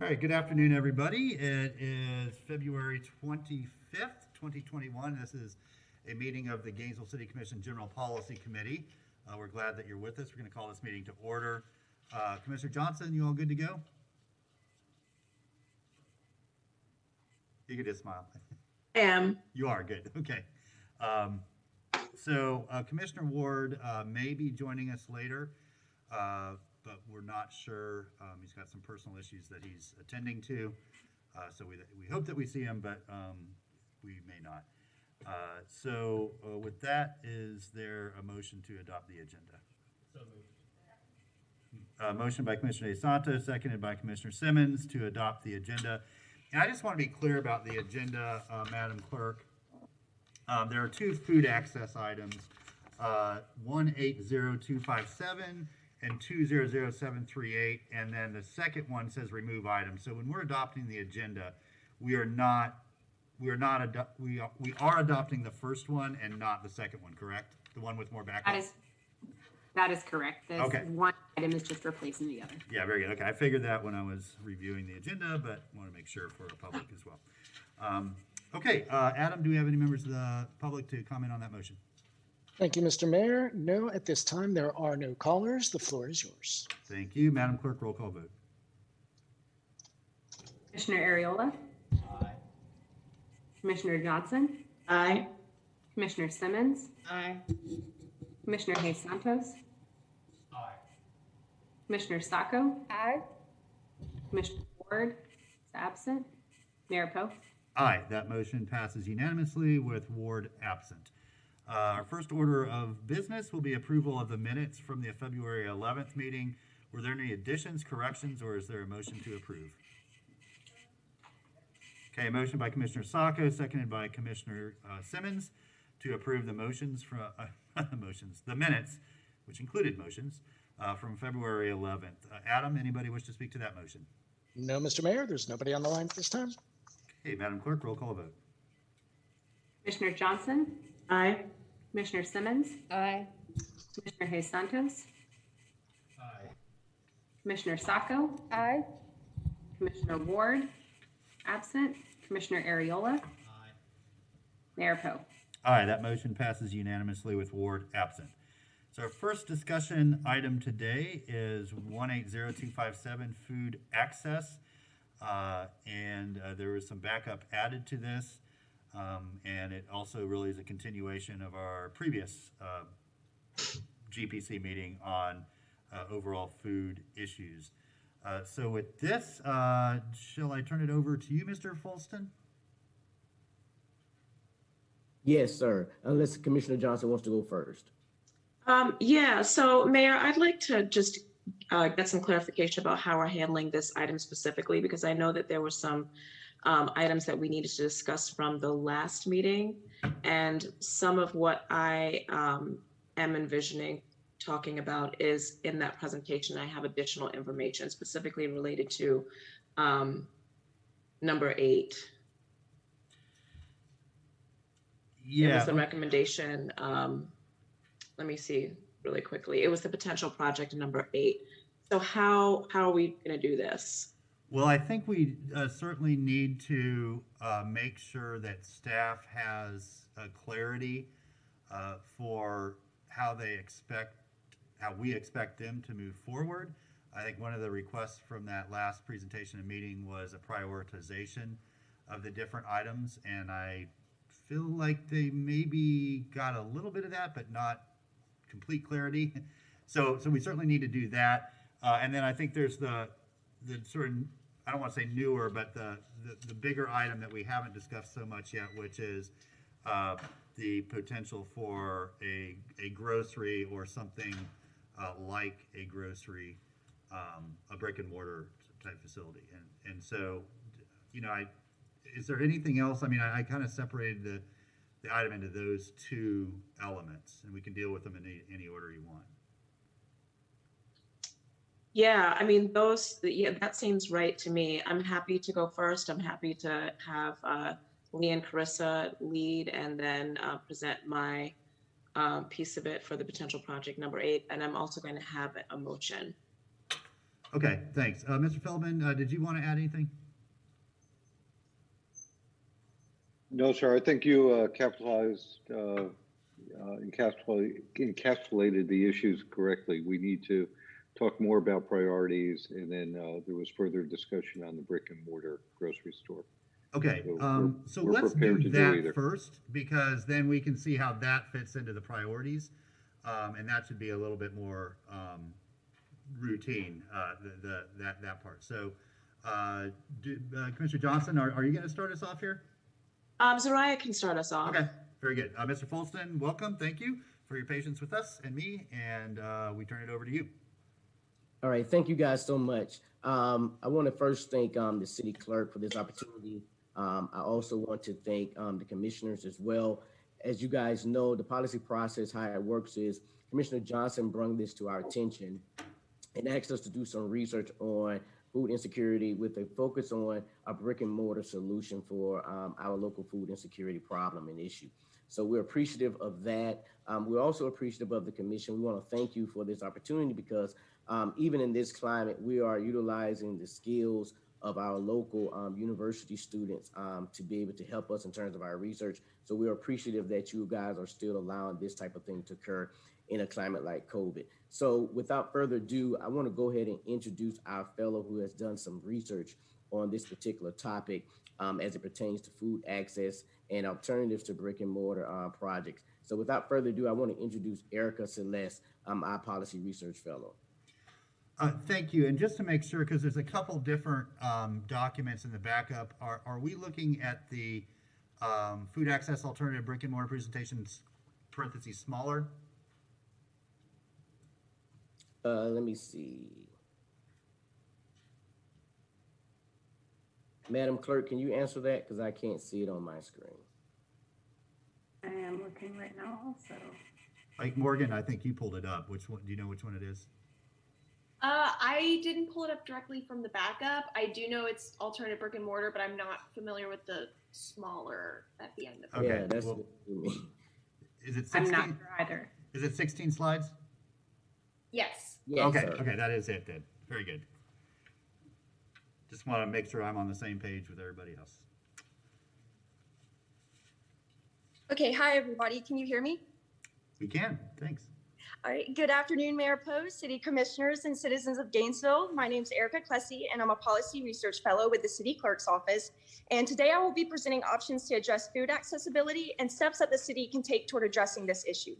All right, good afternoon, everybody. It is February 25th, 2021. This is a meeting of the Gainesville City Commission General Policy Committee. We're glad that you're with us. We're going to call this meeting to order. Commissioner Johnson, you all good to go? You can just smile. Am. You are good. Okay. Commissioner Ward may be joining us later, but we're not sure. He's got some personal issues that he's attending to, so we hope that we see him, but we may not. With that, is there a motion to adopt the agenda? So moved. Motion by Commissioner DeSanto, seconded by Commissioner Simmons to adopt the agenda. And I just want to be clear about the agenda, Madam Clerk. There are two food access items, 180257 and 200738, and then the second one says remove items. So when we're adopting the agenda, we are adopting the first one and not the second one, correct? The one with more backup. That is correct. This Okay. one item is just replacing the other. Yeah, very good. Okay, I figured that when I was reviewing the agenda, but want to make sure for the public as well. Adam, do we have any members of the public to comment on that motion? Thank you, Mr. Mayor. No, at this time, there are no callers. The floor is yours. Thank you. Madam Clerk, roll call vote. Commissioner Ariola? Aye. Commissioner Johnson? Aye. Commissioner Simmons? Aye. Commissioner Hayes Santos? Aye. Commissioner Sacco? Aye. Commissioner Ward is absent. Mayor Poe? Aye, that motion passes unanimously with Ward absent. Our first order of business will be approval of the minutes from the February 11th meeting. Were there any additions, corrections, or is there a motion to approve? Okay, motion by Commissioner Sacco, seconded by Commissioner Simmons to approve the motions from the minutes, which included motions from February 11th. Adam, anybody wish to speak to that motion? No, Mr. Mayor, there's nobody on the line at this time. Okay, Madam Clerk, roll call vote. Commissioner Johnson? Aye. Commissioner Simmons? Aye. Commissioner Hayes Santos? Aye. Commissioner Sacco? Aye. Commissioner Ward? Absent. Commissioner Ariola? Aye. Mayor Poe? Aye, that motion passes unanimously with Ward absent. So our first discussion item today is 180257 food access. There was some backup added to this. And it also really is a continuation of our previous GPC meeting on overall food issues. So with this, shall I turn it over to you, Mr. Fulston? Yes, sir. Unless Commissioner Johnson wants to go first. So Mayor, I'd like to just get some clarification about how we're handling this item specifically, because I know that there were some items that we needed to discuss from the last meeting, and some of what I am envisioning talking about is in that presentation. I have additional information specifically related to number 8. Yeah. It was the recommendation. Let me see really quickly. It was the potential project number 8. So how are we going to do this? Well, I think we certainly need to make sure that staff has clarity for how we expect them to move forward. I think one of the requests from that last presentation and meeting was a prioritization of the different items, and I feel like they maybe got a little bit of that, but not complete clarity. So we certainly need to do that. And then I think there's the sort of, I don't want to say newer, but the bigger item that we haven't discussed so much yet, which is the potential for a grocery or something like a grocery, a brick and mortar type facility. And so, is there anything else? I mean, I kind of separated the item into those two elements, and we can deal with them in any order you want. Yeah, I mean, that seems right to me. I'm happy to go first. I'm happy to have Lee and Carissa lead and then present my piece of it for the potential project number 8. And I'm also going to have a motion. Okay, thanks. Mr. Feldman, did you want to add anything? No, sir. I think you encapsulated the issues correctly. We need to talk more about priorities, and then there was further discussion on the brick and mortar grocery store. Okay, so we're let's prepared do to do that either. first, because then we can see how that fits into the priorities. And that should be a little bit more routine, that part. So, Commissioner Johnson, are you going to start us off here? Zariah can start us off. Okay, very good. Mr. Folston, welcome. Thank you for your patience with us and me, and we turn it over to you. All right, thank you guys so much. I want to first thank the city clerk for this opportunity. I also want to thank the commissioners as well. As you guys know, the policy process, how it works is Commissioner Johnson brought this to our attention and asked us to do some research on food insecurity with a focus on a brick and mortar solution for our local food insecurity problem and issue. So we're appreciative of that. We're also appreciative of the commission. We want to thank you for this opportunity because even in this climate, we are utilizing the skills of our local university students to be able to help us in terms of our research. So we're appreciative that you guys are still allowing this type of thing to occur in a climate like COVID. So without further ado, I want to go ahead and introduce our fellow who has done some research on this particular topic as it pertains to food access and alternatives to brick and mortar projects. So without further ado, I want to introduce Erica Celeste, our policy research fellow. Thank you. And just to make sure, because there's a couple different documents in the backup, are we looking at the food access alternative brick and mortar presentations, parentheses, smaller? Let me see. Madam Clerk, can you answer that? Because I can't see it on my screen. I am looking right now also. Like Morgan, I think you pulled it up. Which one? Do you know which one it is? I didn't pull it up directly from the backup. I do know it's alternative brick and mortar, but I'm not familiar with the smaller at the end of it. Okay. Yeah, that's Well, is it 16? I'm not sure either. Is it 16 slides? Yes. yes, Okay. sir. Okay, that is it then. Very good. Just want to make sure I'm on the same page with everybody else. Okay, hi everybody. Can you hear me? We can. Thanks. All right. Good afternoon, Mayor Poe, City Commissioners, and citizens of Gainesville. My name is Erica Klesse, and I'm a Policy Research Fellow with the City Clerk's Office. And today I will be presenting options to address food accessibility and steps that the city can take toward addressing this issue.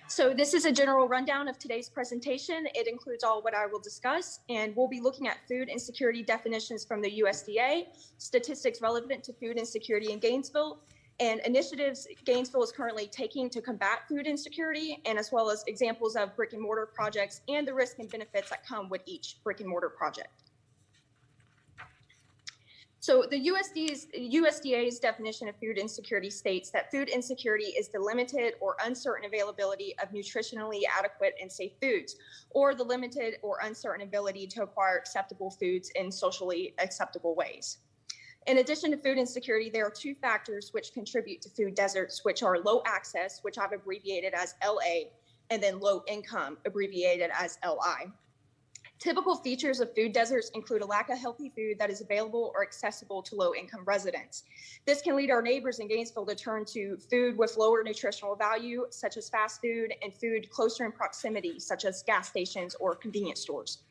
So this is a general rundown of today's presentation. It includes all what I will discuss, and we'll be looking at food insecurity definitions from the USDA, statistics relevant to food insecurity in Gainesville, and initiatives Gainesville is currently taking to combat food insecurity, and as well as examples of brick and mortar projects and the risks and benefits that come with each brick and mortar project. So the USDA's definition of food insecurity states that food insecurity is the limited or uncertain availability of nutritionally adequate and safe foods, or the limited or uncertain ability to acquire acceptable foods in socially acceptable ways. In addition to food insecurity, there are two factors which contribute to food deserts, which are low access, which I've abbreviated as LA, and then low income, abbreviated as LI. Typical features of food deserts include a lack of healthy food that is available or accessible to low-income residents. This can lead our neighbors in Gainesville to turn to food with lower nutritional value, such as fast food, and food closer in proximity, such as gas stations or convenience stores.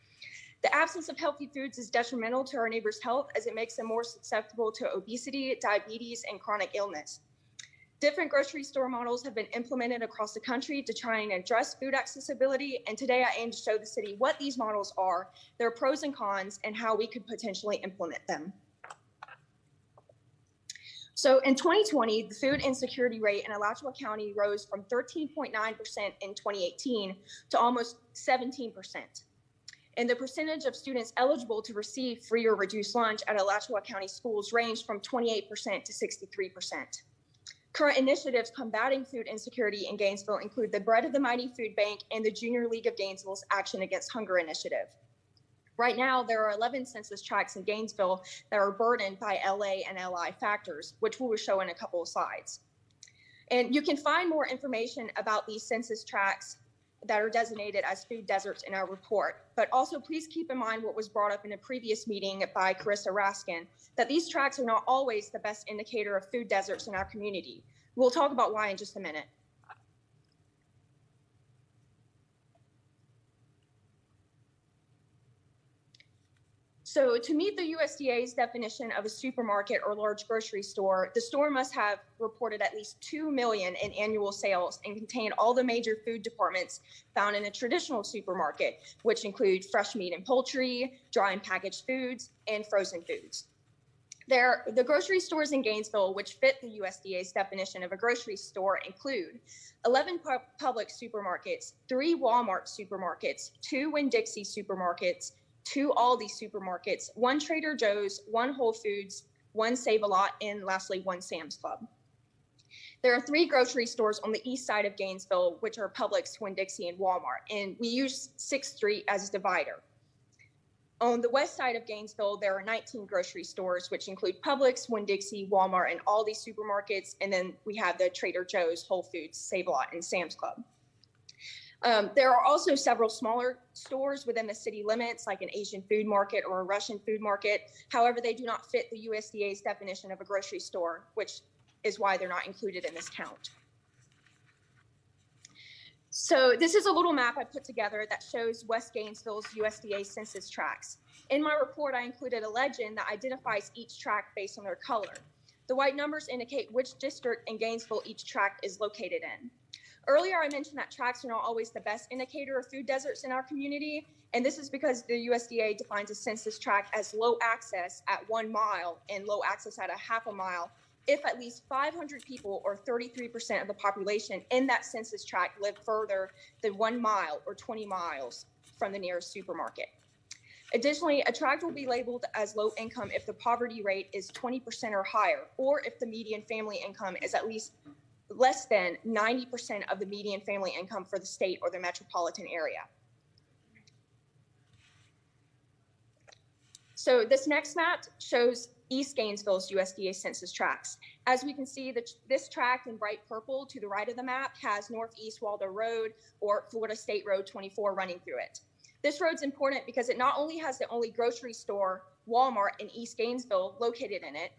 The absence of healthy foods is detrimental to our neighbors' health as it makes them more susceptible to obesity, diabetes, and chronic illness. Different grocery store models have been implemented across the country to try and address food accessibility, and today I aim to show the city what these models are, their pros and cons, and how we could potentially implement them. So in 2020, the food insecurity rate in Alachua County rose from 13.9% in 2018 to almost 17%. And the percentage of students eligible to receive free or reduced lunch at Alachua County schools ranged from 28% to 63%. Current initiatives combating food insecurity in Gainesville include the Bread of the Mighty Food Bank and the Junior League of Gainesville's Action Against Hunger initiative. Right now, there are 11 census tracts in Gainesville that are burdened by LA and LI factors, which we will show in a couple of slides. And you can find more information about these census tracts that are designated as food deserts in our report. But also please keep in mind what was brought up in a previous meeting by Carissa Raskin, that these tracts are not always the best indicator of food deserts in our community. We'll talk about why in just a minute. So to meet the USDA's definition of a supermarket or large grocery store, the store must have reported at least 2 million in annual sales and contain all the major food departments found in a traditional supermarket, which include fresh meat and poultry, dry and packaged foods, and frozen foods. The grocery stores in Gainesville, which fit the USDA's definition of a grocery store, include 11 Publix supermarkets, 3 Walmart supermarkets, 2 Winn-Dixie supermarkets, 2 Aldi supermarkets, 1 Trader Joe's, 1 Whole Foods, 1 Save-A-Lot, and lastly, 1 Sam's Club. There are 3 grocery stores on the east side of Gainesville, which are Publix, Winn-Dixie, and Walmart, and we use 6th Street as a divider. On the west side of Gainesville, there are 19 grocery stores, which include Publix, Winn-Dixie, Walmart, and Aldi supermarkets, and then we have the Trader Joe's, Whole Foods, Save-A-Lot, and Sam's Club. There are also several smaller stores within the city limits, like an Asian food market or a Russian food market. However, they do not fit the USDA's definition of a grocery store, which is why they're not included in this count. So this is a little map I put together that shows West Gainesville's USDA census tracts. In my report, I included a legend that identifies each tract based on their color. The white numbers indicate which district in Gainesville each tract is located in. Earlier, I mentioned that tracts are not always the best indicator of food deserts in our community, and this is because the USDA defines a census tract as low access at 1 mile and low access at a half a mile if at least 500 people or 33% of the population in that census tract live further than 1 mile or 20 miles from the nearest supermarket. Additionally, a tract will be labeled as low income if the poverty rate is 20% or higher, or if the median family income is at least less than 90% of the median family income for the state or the metropolitan area. So this next map shows East Gainesville's USDA census tracts. As we can see, this tract in bright purple to the right of the map has Northeast Waldo Road or Florida State Road 24 running through it. This road's important because it not only has the only grocery store, Walmart, in East Gainesville located in it,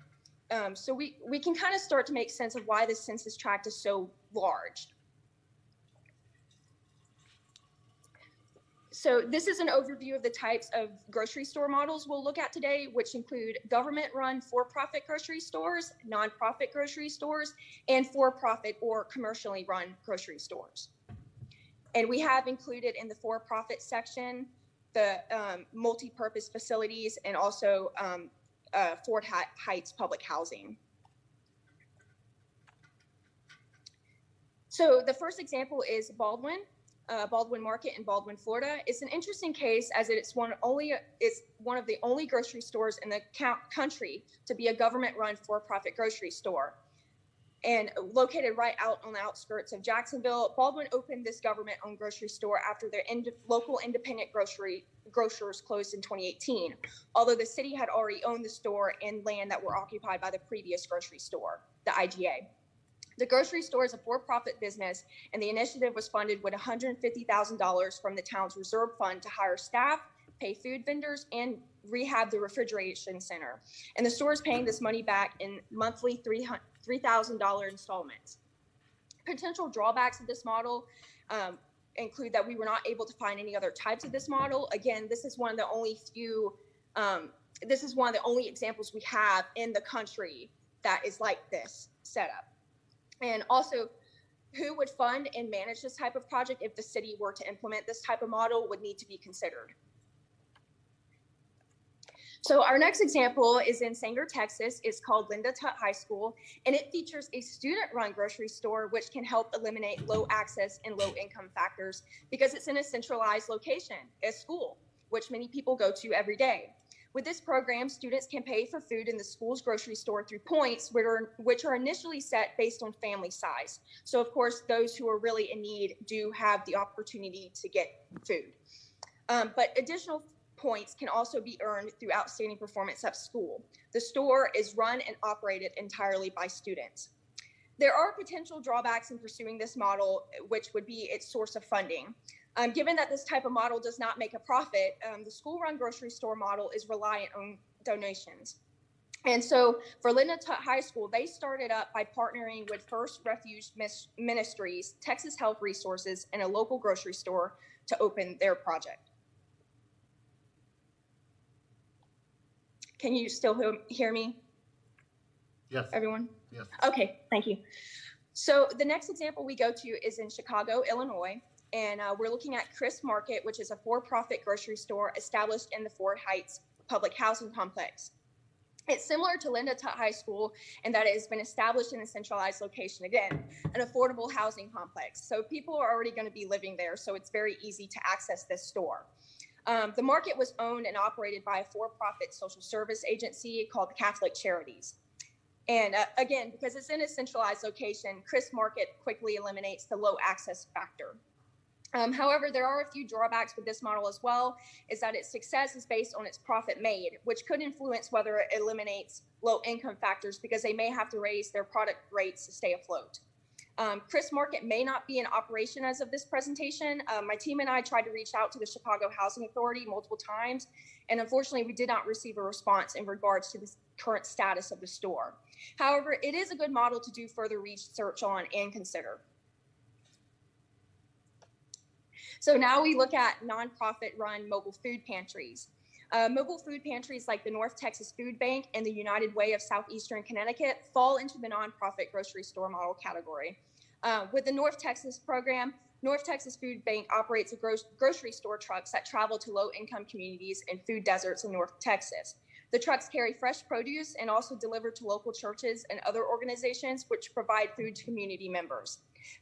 so we can kind of start to make sense of why this census tract is so large. So this is an overview of the types of grocery store models we'll look at today, which include government-run for-profit grocery stores, nonprofit grocery stores, and for-profit or commercially run grocery stores. And we have included in the for-profit section the multi-purpose facilities and also Fort Heights public housing. So the first example is Baldwin Market in Baldwin, Florida. It's an interesting case as it's one of the only grocery stores in the country to be a government-run for-profit grocery store. And located right out on the outskirts of Jacksonville, Baldwin opened this government-owned grocery store after their local independent grocers closed in 2018, although the city had already owned the store and land that were occupied by the previous grocery store, the IGA. The grocery store is a for-profit business, and the initiative was funded with $150,000 from the town's reserve fund to hire staff, pay food vendors, and rehab the refrigeration center. And the store is paying this money back in monthly $3,000 installments. Potential drawbacks of this model include that we were not able to find any other types of this model. Again, this is one of the only examples we have in the country that is like this setup. And also, who would fund and manage this type of project if the city were to implement this type of model would need to be considered. So our next example is in Sanger, Texas. It's called Linda Tutt High School, and it features a student-run grocery store which can help eliminate low access and low income factors because it's in a centralized location, a school, which many people go to every day. With this program, students can pay for food in the school's grocery store through points, which are initially set based on family size. So of course, those who are really in need do have the opportunity to get food. But additional points can also be earned through outstanding performance at school. The store is run and operated entirely by students. There are potential drawbacks in pursuing this model, which would be its source of funding. Given that this type of model does not make a profit, the school-run grocery store model is reliant on donations. And so for Linda Tutt High School, they started up by partnering with First Refuge Ministries, Texas Health Resources, and a local grocery store to open their project. Can you still hear me? Yes. Everyone? Yes. Okay, thank you. So the next example we go to is in Chicago, Illinois, and we're looking at Chris Market, which is a for-profit grocery store established in the Ford Heights public housing complex. It's similar to Linda Tutt High School in that it has been established in a centralized location, again, an affordable housing complex. So people are already going to be living there, so it's very easy to access this store. The market was owned and operated by a for-profit social service agency called Catholic Charities. And again, because it's in a centralized location, Chris Market quickly eliminates the low access factor. However, there are a few drawbacks with this model as well, is that its success is based on its profit made, which could influence whether it eliminates low income factors because they may have to raise their product rates to stay afloat. Chris Market may not be in operation as of this presentation. My team and I tried to reach out to the Chicago Housing Authority multiple times, and unfortunately we did not receive a response in regards to the current status of the store. However, it is a good model to do further research on and consider. So now we look at nonprofit run mobile food pantries. Mobile food pantries like the North Texas Food Bank and the United Way of Southeastern Connecticut fall into the nonprofit grocery store model category. With the North Texas program, North Texas Food Bank operates a grocery store trucks that travel to low-income communities and food deserts in North Texas. The trucks carry fresh produce and also deliver to local churches and other organizations which provide food to community members.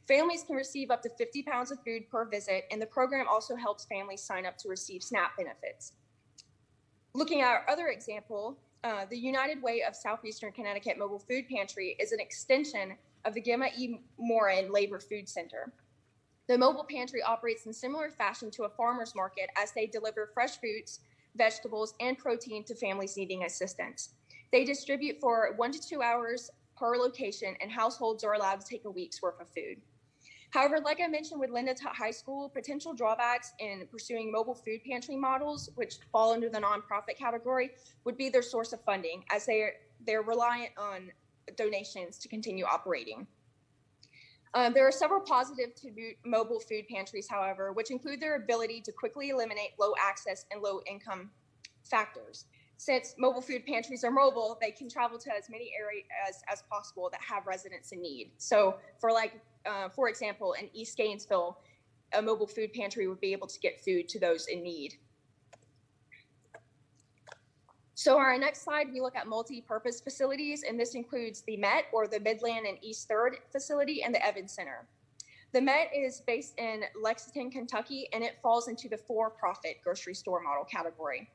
Families can receive up to 50 pounds of food per visit, and the program also helps families sign up to receive SNAP benefits. Looking at our other example, the United Way of Southeastern Connecticut Mobile Food Pantry is an extension of the Gemma E. Moran Labor Food Center. The mobile pantry operates in similar fashion to a farmer's market as they deliver fresh fruits, vegetables, and protein to families needing assistance. They distribute for 1 to 2 hours per location, and households are allowed to take a week's worth of food. However, like I mentioned with Linda Tutt High School, potential drawbacks in pursuing mobile food pantry models, which fall under the nonprofit category, would be their source of funding, as they're reliant on donations to continue operating. There are several positives to mobile food pantries, however, which include their ability to quickly eliminate low access and low income factors. Since mobile food pantries are mobile, they can travel to as many areas as possible that have residents in need. So for example, in East Gainesville, a mobile food pantry would be able to get food to those in need. So our next slide, we look at multi-purpose facilities, and this includes the Met, or the Midland and East 3rd facility, and the Evans Center. The Met is based in Lexington, Kentucky, and it falls into the for-profit grocery store model category.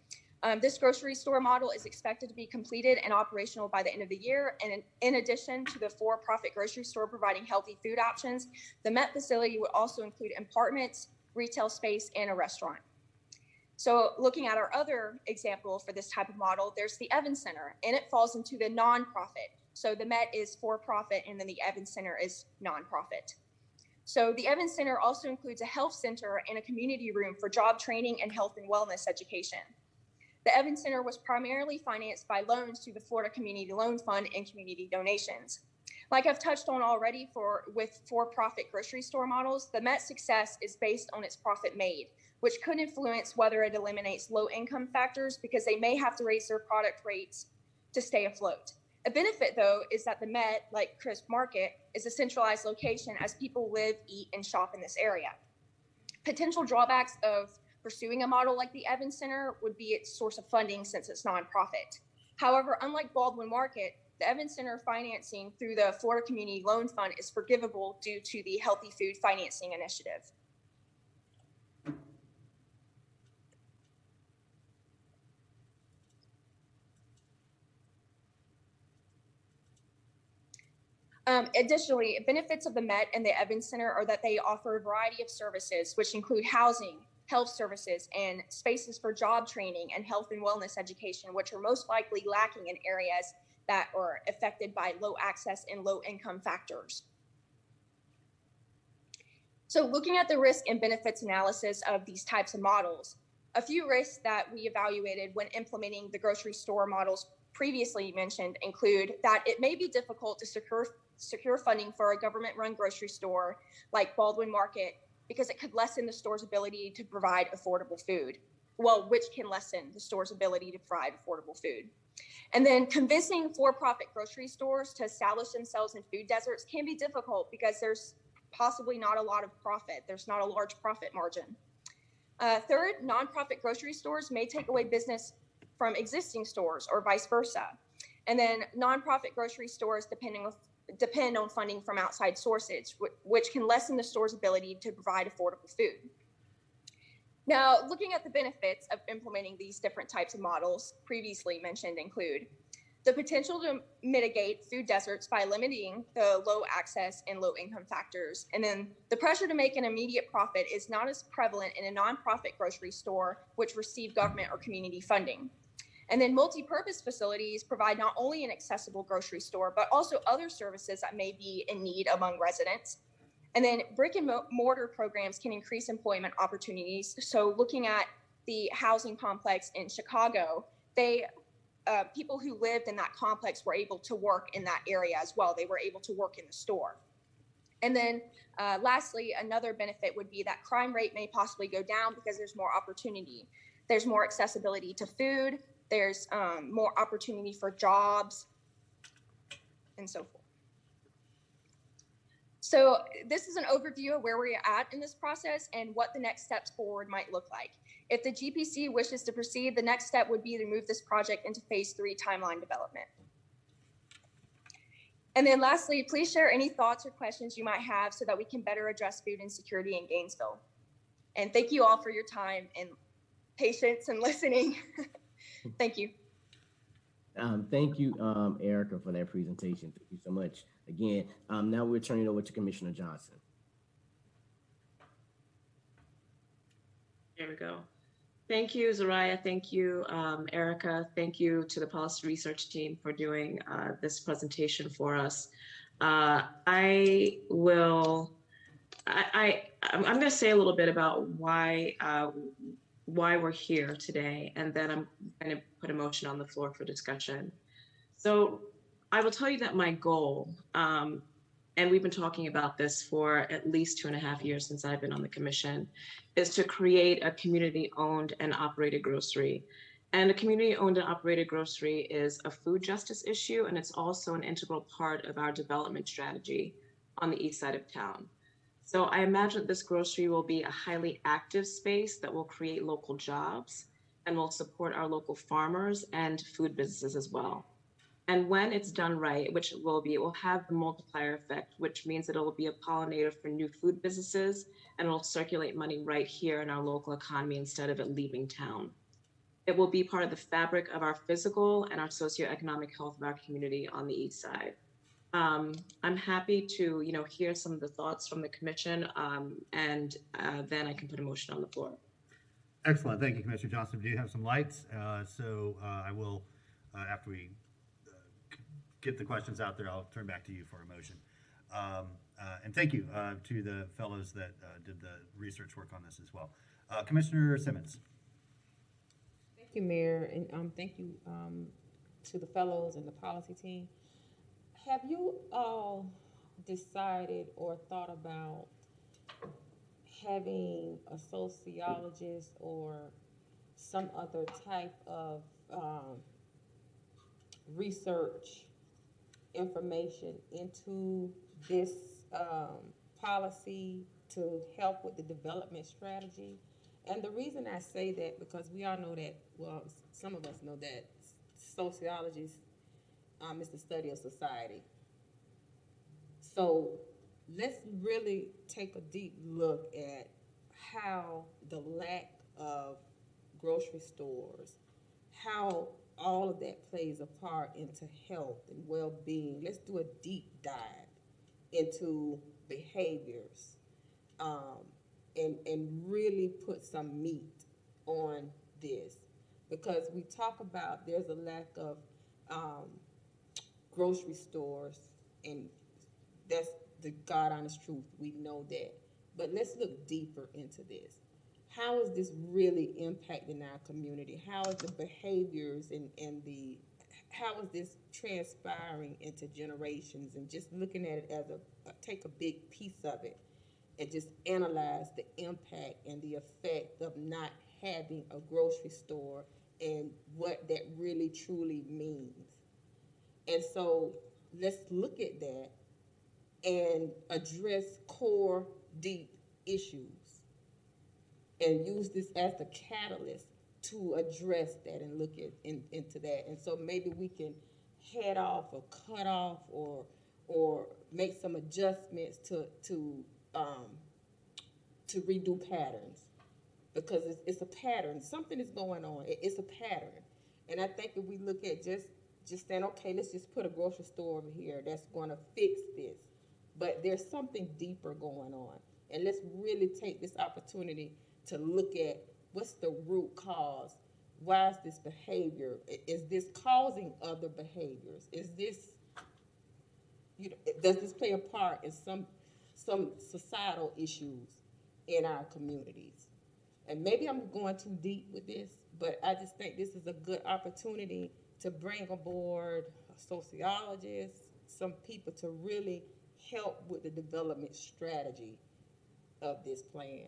This grocery store model is expected to be completed and operational by the end of the year. And in addition to the for-profit grocery store providing healthy food options, the Met facility would also include apartments, retail space, and a restaurant. So looking at our other example for this type of model, there's the Evans Center, and it falls into the nonprofit. So the Met is for-profit, and then the Evans Center is nonprofit. So the Evans Center also includes a health center and a community room for job training and health and wellness education. The Evans Center was primarily financed by loans to the Florida Community Loan Fund and community donations. Like I've touched on already with for-profit grocery store models, the Met success is based on its profit made, which could influence whether it eliminates low income factors because they may have to raise their product rates to stay afloat. A benefit, though, is that the Met, like Chris Market, is a centralized location as people live, eat, and shop in this area. Potential drawbacks of pursuing a model like the Evans Center would be its source of funding since it's nonprofit. However, unlike Baldwin Market, the Evans Center financing through the Florida Community Loan Fund is forgivable due to the Healthy Food Financing Initiative. Additionally, benefits of the Met and the Evans Center are that they offer a variety of services, which include housing, health services, and spaces for job training and health and wellness education, which are most likely lacking in areas that are affected by low access and low income factors. So looking at the risk and benefits analysis of these types of models, a few risks that we evaluated when implementing the grocery store models previously mentioned include that it may be difficult to secure funding for a government-run grocery store like Baldwin Market because it could lessen the store's ability to provide affordable food. Well, which can lessen the store's ability to provide affordable food. And then convincing for-profit grocery stores to establish themselves in food deserts can be difficult because there's possibly not a lot of profit. There's not a large profit margin. Third, nonprofit grocery stores may take away business from existing stores or vice versa. And then nonprofit grocery stores depend on funding from outside sources, which can lessen the store's ability to provide affordable food. Now, looking at the benefits of implementing these different types of models previously mentioned include the potential to mitigate food deserts by limiting the low access and low income factors. And then the pressure to make an immediate profit is not as prevalent in a nonprofit grocery store, which receive government or community funding. And then multi-purpose facilities provide not only an accessible grocery store, but also other services that may be in need among residents. And then brick and mortar programs can increase employment opportunities. So looking at the housing complex in Chicago, people who lived in that complex were able to work in that area as well. They were able to work in the store. And then lastly, another benefit would be that crime rate may possibly go down because there's more opportunity. There's more accessibility to food. There's more opportunity for jobs and so forth. So this is an overview of where we're at in this process and what the next steps forward might look like. If the GPC wishes to proceed, the next step would be to move this project into phase 3 timeline development. And then lastly, please share any thoughts or questions you might have so that we can better address food insecurity in Gainesville. And thank you all for your time and patience and listening. Thank you. Thank you, Erica, for that presentation. Thank you so much. Again, now we're turning it over to Commissioner Johnson. There we go. Thank you, Zariah. Thank you, Erica. Thank you to the policy research team for doing this presentation for us. I'm going to say a little bit about why we're here today, and then I'm going to put a motion on the floor for discussion. So I will tell you that my goal, and we've been talking about this for at least 2.5 years since I've been on the commission, is to create a community-owned and operated grocery. And a community-owned and operated grocery is a food justice issue, and it's also an integral part of our development strategy on the east side of town. So I imagine this grocery will be a highly active space that will create local jobs and will support our local farmers and food businesses as well. And when it's done right, which it will have the multiplier effect, which means that it will be a pollinator for new food businesses, and it will circulate money right here in our local economy instead of it leaving town. It will be part of the fabric of our physical and our socioeconomic health of our community on the east side. I'm happy to, hear some of the thoughts from the commission, and then I can put a motion on the floor. Excellent. Thank you, Commissioner Johnson. We do have some lights, so I will, after we get the questions out there, I'll turn back to you for a motion. And thank you to the fellows that did the research work on this as well. Commissioner Simmons. Thank you, Mayor, and thank you to the fellows and the policy team. Have you all decided or thought about having a sociologist or some other type of research information into this policy to help with the development strategy? And the reason I say that, because we all know that, well, some of us know that sociologists is the study of society. So let's really take a deep look at how the lack of grocery stores, how all of that plays a part into health and well-being. Let's do a deep dive into behaviors and really put some meat on this, because we talk about there's a lack of grocery stores, and that's the God honest truth. We know that. but let's look deeper into this. How is this really impacting our community? How is the behaviors and the how is this transpiring into generations? And just looking at it as take a big piece of it and just analyze the impact and the effect of not having a grocery store and what that really truly means. And so let's look at that and address core deep issues and use this as the catalyst to address that and look into that. And so maybe we can head off or cut off or make some adjustments to redo patterns, because it's a pattern. Something is going on. It's a pattern. And I think if we look at just saying, okay, let's just put a grocery store over here that's going to fix this. But there's something deeper going on. And let's really take this opportunity to look at what's the root cause. Why is this behavior? Is this causing other behaviors? Is this, does this play a part in some societal issues in our communities? And maybe I'm going too deep with this, but I just think this is a good opportunity to bring aboard sociologists, some people to really help with the development strategy of this plan.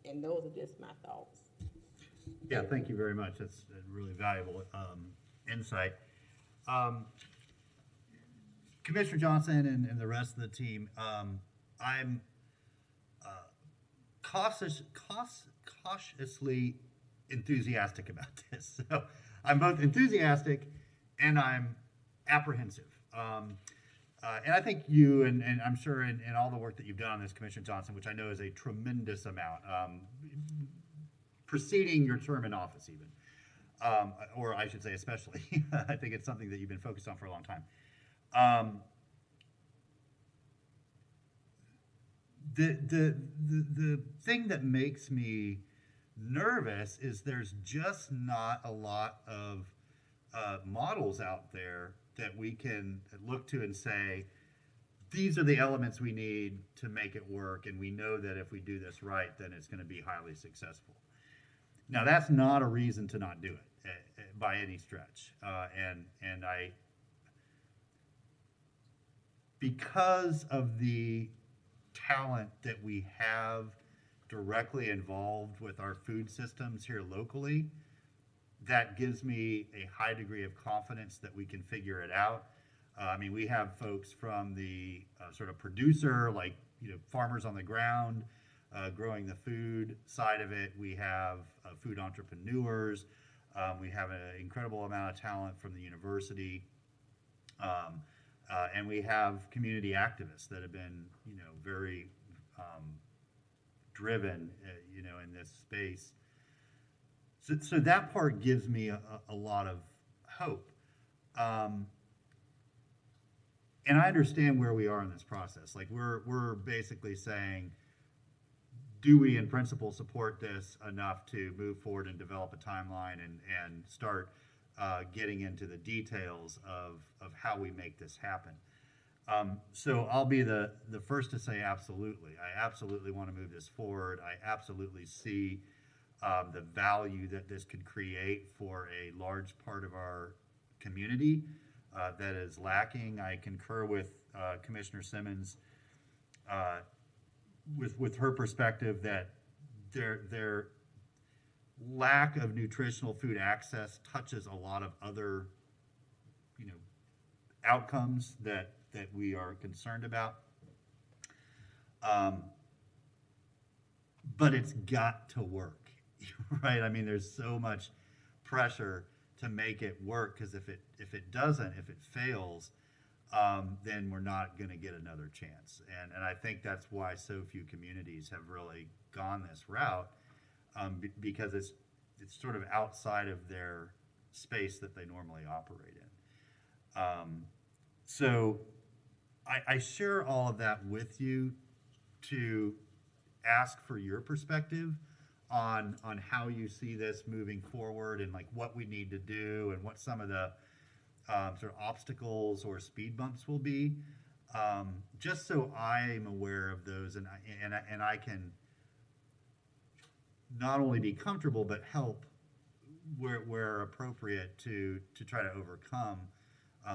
And those are just my thoughts. Yeah, thank you very much. That's a really valuable insight. Commissioner Johnson and the rest of the team, I'm cautiously enthusiastic about this. So I'm both enthusiastic and I'm apprehensive. And I think you, and I'm sure in all the work that you've done on this, Commissioner Johnson, which I know is a tremendous amount, preceding your term in office even, or I should say especially, I think it's something that you've been focused on for a long time. The thing that makes me nervous is there's just not a lot of models out there that we can look to and say, these are the elements we need to make it work, and we know that if we do this right, then it's going to be highly successful. Now, that's not a reason to not do it by any stretch, and I, because of the talent that we have directly involved with our food systems here locally, that gives me a high degree of confidence that we can figure it out. I mean, we have folks from the sort of producer, like, farmers on the ground, growing the food side of it. We have food entrepreneurs. We have an incredible amount of talent from the university. And we have community activists that have been, very driven, in this space. So that part gives me a lot of hope. And I understand where we are in this process. Like, we're basically saying, do we in principle support this enough to move forward and develop a timeline and start getting into the details of how we make this happen? So I'll be the first to say absolutely. I absolutely want to move this forward. I absolutely see the value that this could create for a large part of our community that is lacking. I concur with Commissioner Simmons with her perspective that their lack of nutritional food access touches a lot of other outcomes that we are concerned about. But it's got to work, right? I mean, there's so much pressure to make it work, because if it doesn't, if it fails, then we're not going to get another chance. And I think that's why so few communities have really gone this route, because it's sort of outside of their space that they normally operate in. So I share all of that with you to ask for your perspective on how you see this moving forward, and like what we need to do and what some of the sort of obstacles or speed bumps will be. just so I'm aware of those, and I can not only be comfortable but help where appropriate to try to overcome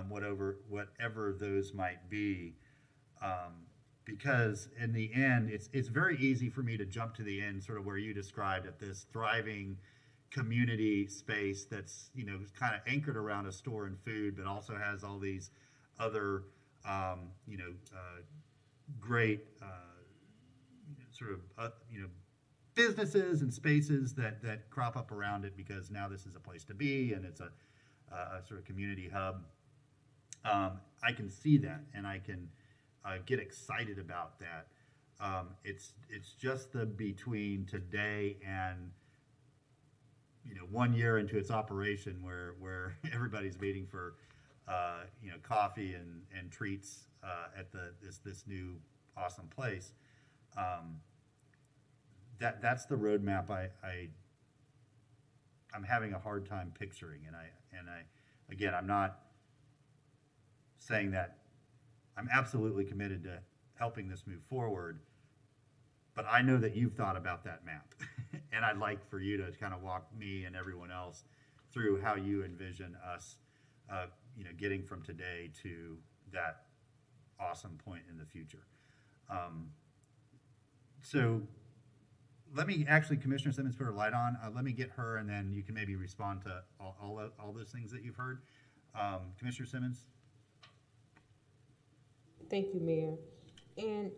whatever those might be. Because in the end, it's very easy for me to jump to the end, sort of where you described it, this thriving community space that's kind of anchored around a store and food, but also has all these other great sort of businesses and spaces that crop up around it, because now this is a place to be and it's a sort of community hub. I can see that, and I can get excited about that. It's just the between today and 1 year into its operation, where everybody's meeting for coffee and treats at this new awesome place. That's the roadmap I'm having a hard time picturing, and I again, I'm not saying that I'm absolutely committed to helping this move forward, but I know that you've thought about that map, and I'd like for you to kind of walk me and everyone else through how you envision us, getting from today to that awesome point in the future. So let me actually, Commissioner Simmons put her light on. Let me get her, and then you can maybe respond to all those things that you've heard. Commissioner Simmons. Thank you, Mayor. And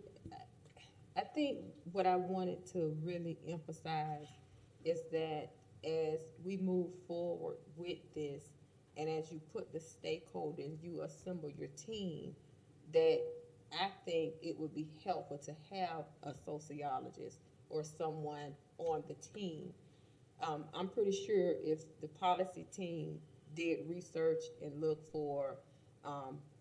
I think what I wanted to really emphasize is that as we move forward with this, and as you put the stakeholders, you assemble your team, that I think it would be helpful to have a sociologist or someone on the team. I'm pretty sure if the policy team did research and look for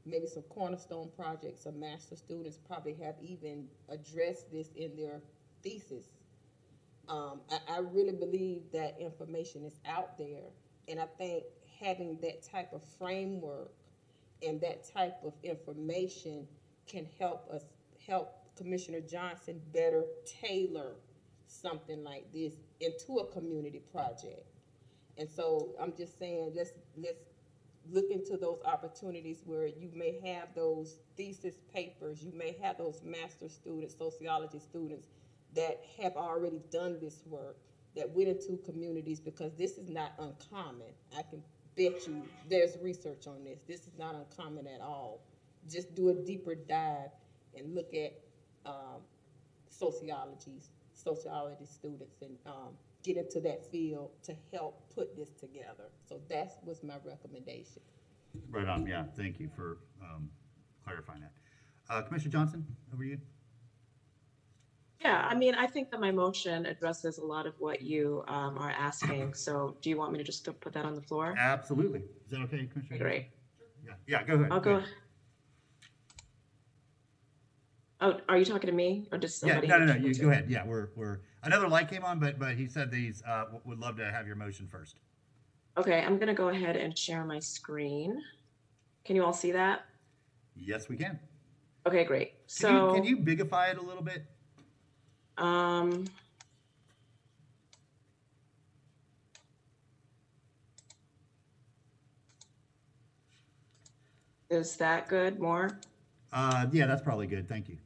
maybe some cornerstone projects, some master students probably have even addressed this in their thesis. I really believe that information is out there, and I think having that type of framework and that type of information can help Commissioner Johnson better tailor something like this into a community project. And so I'm just saying, let's look into those opportunities where you may have those thesis papers, you may have those master students, sociology students that have already done this work, that went into communities, because this is not uncommon. I can bet you there's research on this. This is not uncommon at all. Just do a deeper dive and look at sociology students, and get into that field to help put this together. So that was my recommendation. Right on. Yeah, thank you for clarifying that. Commissioner Johnson, over to you. Yeah, I mean, I think that my motion addresses a lot of what you are asking. So do you want me to just put that on the floor? Absolutely. Is that okay, Commissioner? Great. Yeah, go ahead. I'll go. Oh, are you talking to me or just somebody? Yeah, no, you go ahead. Yeah, we're another light came on, but he said these would love to have your motion first. Okay, I'm gonna go ahead and share my screen. Can you all see that? Yes, we can. Okay, great. So can you bigify it a little bit? Is that good? More? Yeah, that's probably good. Thank you.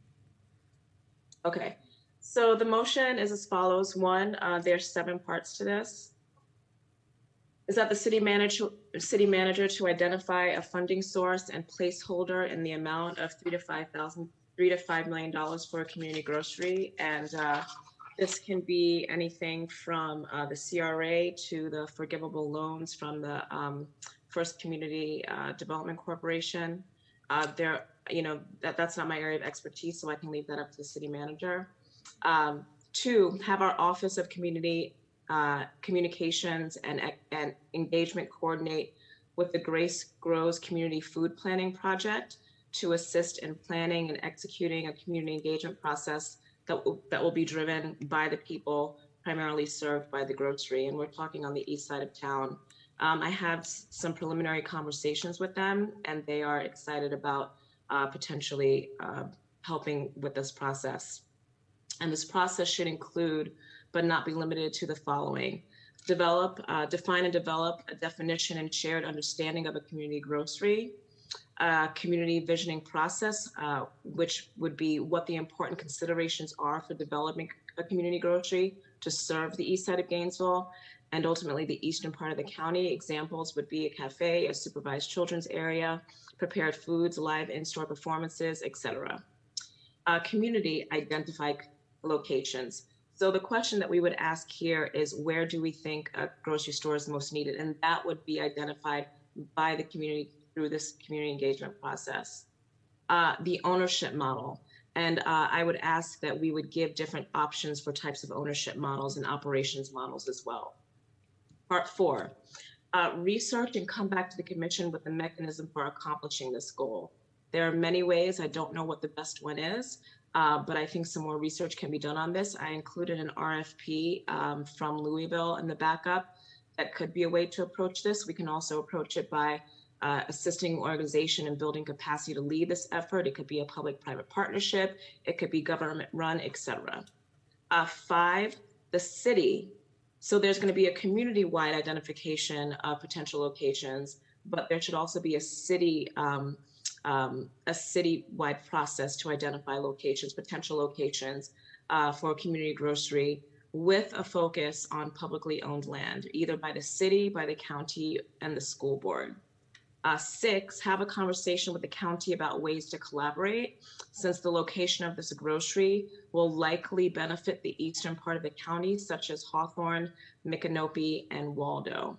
Okay, so the motion is as follows. One, there's 7 parts to this. Is that the city manager to identify a funding source and placeholder in the amount of $3 to $5 million for a community grocery, and this can be anything from the CRA to the forgivable loans from the First Community Development Corporation. That's not my area of expertise, so I can leave that up to the city manager. 2, have our Office of Community Communications and Engagement coordinate with the Grace Grows Community Food Planning Project to assist in planning and executing a community engagement process that will be driven by the people primarily served by the grocery. And we're talking on the east side of town. I have some preliminary conversations with them, and they are excited about potentially helping with this process. And this process should include, but not be limited to, the following: define and develop a definition and shared understanding of a community grocery, community visioning process, which would be what the important considerations are for developing a community grocery to serve the east side of Gainesville and ultimately the eastern part of the county. Examples would be a cafe, a supervised children's area, prepared foods, live in-store performances, etc. Community identified locations. So the question that we would ask here is, where do we think a grocery store is most needed? And that would be identified by the community through this community engagement process. The ownership model. And I would ask that we would give different options for types of ownership models and operations models as well. Part 4, research and come back to the commission with a mechanism for accomplishing this goal. There are many ways. I don't know what the best one is, but I think some more research can be done on this. I included an RFP from Louisville in the backup. That could be a way to approach this. We can also approach it by assisting organization in building capacity to lead this effort. It could be a public-private partnership. It could be government-run, etc. 5, the city. So there's going to be a community-wide identification of potential locations, but there should also be a city-wide process to identify locations, potential locations for a community grocery, with a focus on publicly owned land, either by the city, by the county, and the school board. 6, have a conversation with the county about ways to collaborate, since the location of this grocery will likely benefit the eastern part of the county, such as Hawthorne, Micanopy, and Waldo.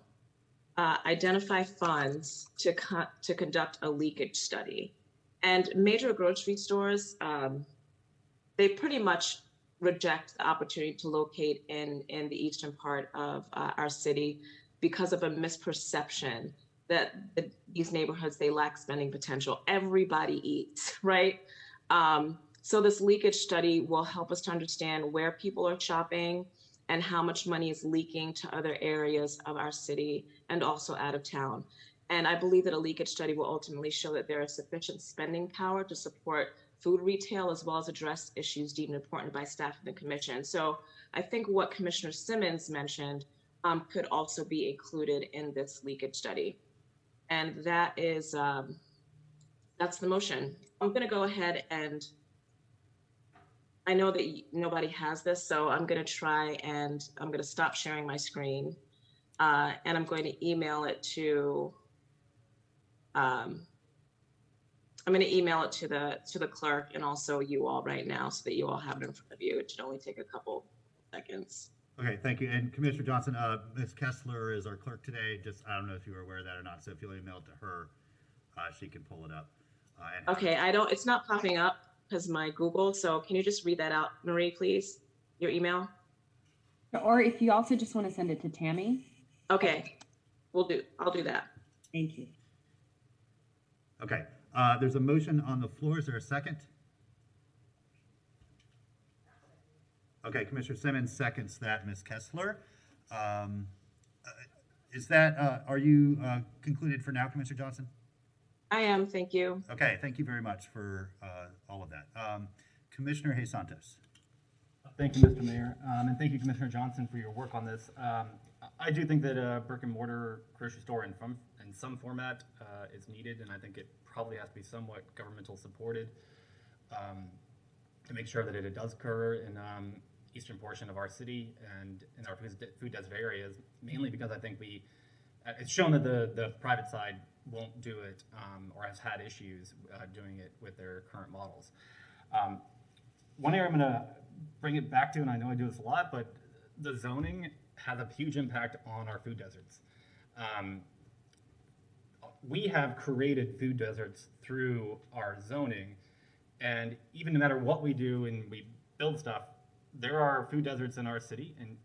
Identify funds to conduct a leakage study. And major grocery stores, they pretty much reject the opportunity to locate in the eastern part of our city because of a misperception that these neighborhoods, they lack spending potential. Everybody eats, right? So this leakage study will help us to understand where people are shopping and how much money is leaking to other areas of our city and also out of town. And I believe that a leakage study will ultimately show that there is sufficient spending power to support food retail, as well as address issues deemed important by staff of the commission. So I think what Commissioner Simmons mentioned could also be included in this leakage study. And that is, that's the motion. I'm gonna go ahead and, I know that nobody has this, so I'm gonna try and I'm gonna stop sharing my screen. And I'm going to email it to, I'm gonna email it to the clerk and also you all right now, so that you all have it in front of you. It should only take a couple seconds. Okay, thank you. And Commissioner Johnson, Ms. Kessler is our clerk today. Just, I don't know if you were aware of that or not. So if you'll email it to her, she can pull it up. Okay, it's not popping up because my Google. So can you just read that out, Marie, please? Your email? Or if you also just want to send it to Tammy. Okay, I'll do that. Thank you. Okay, there's a motion on the floor. Is there a second? Okay, Commissioner Simmons seconds that, Ms. Kessler. Is that, are you concluded for now, Commissioner Johnson? I am, thank you. Okay, thank you very much for all of that. Commissioner Hayes Santos. Thank you, Mr. Mayor, and thank you, Commissioner Johnson, for your work on this. I do think that a brick and mortar grocery store in some format is needed, and I think it probably has to be somewhat governmental supported to make sure that it does occur in eastern portion of our city and in our food desert areas, mainly because I think it's shown that the private side won't do it or has had issues doing it with their current models. One area I'm gonna bring it back to, and I know I do this a lot, but the zoning has a huge impact on our food deserts. We have created food deserts through our zoning, and even no matter what we do and we build stuff, there are food deserts in our city, and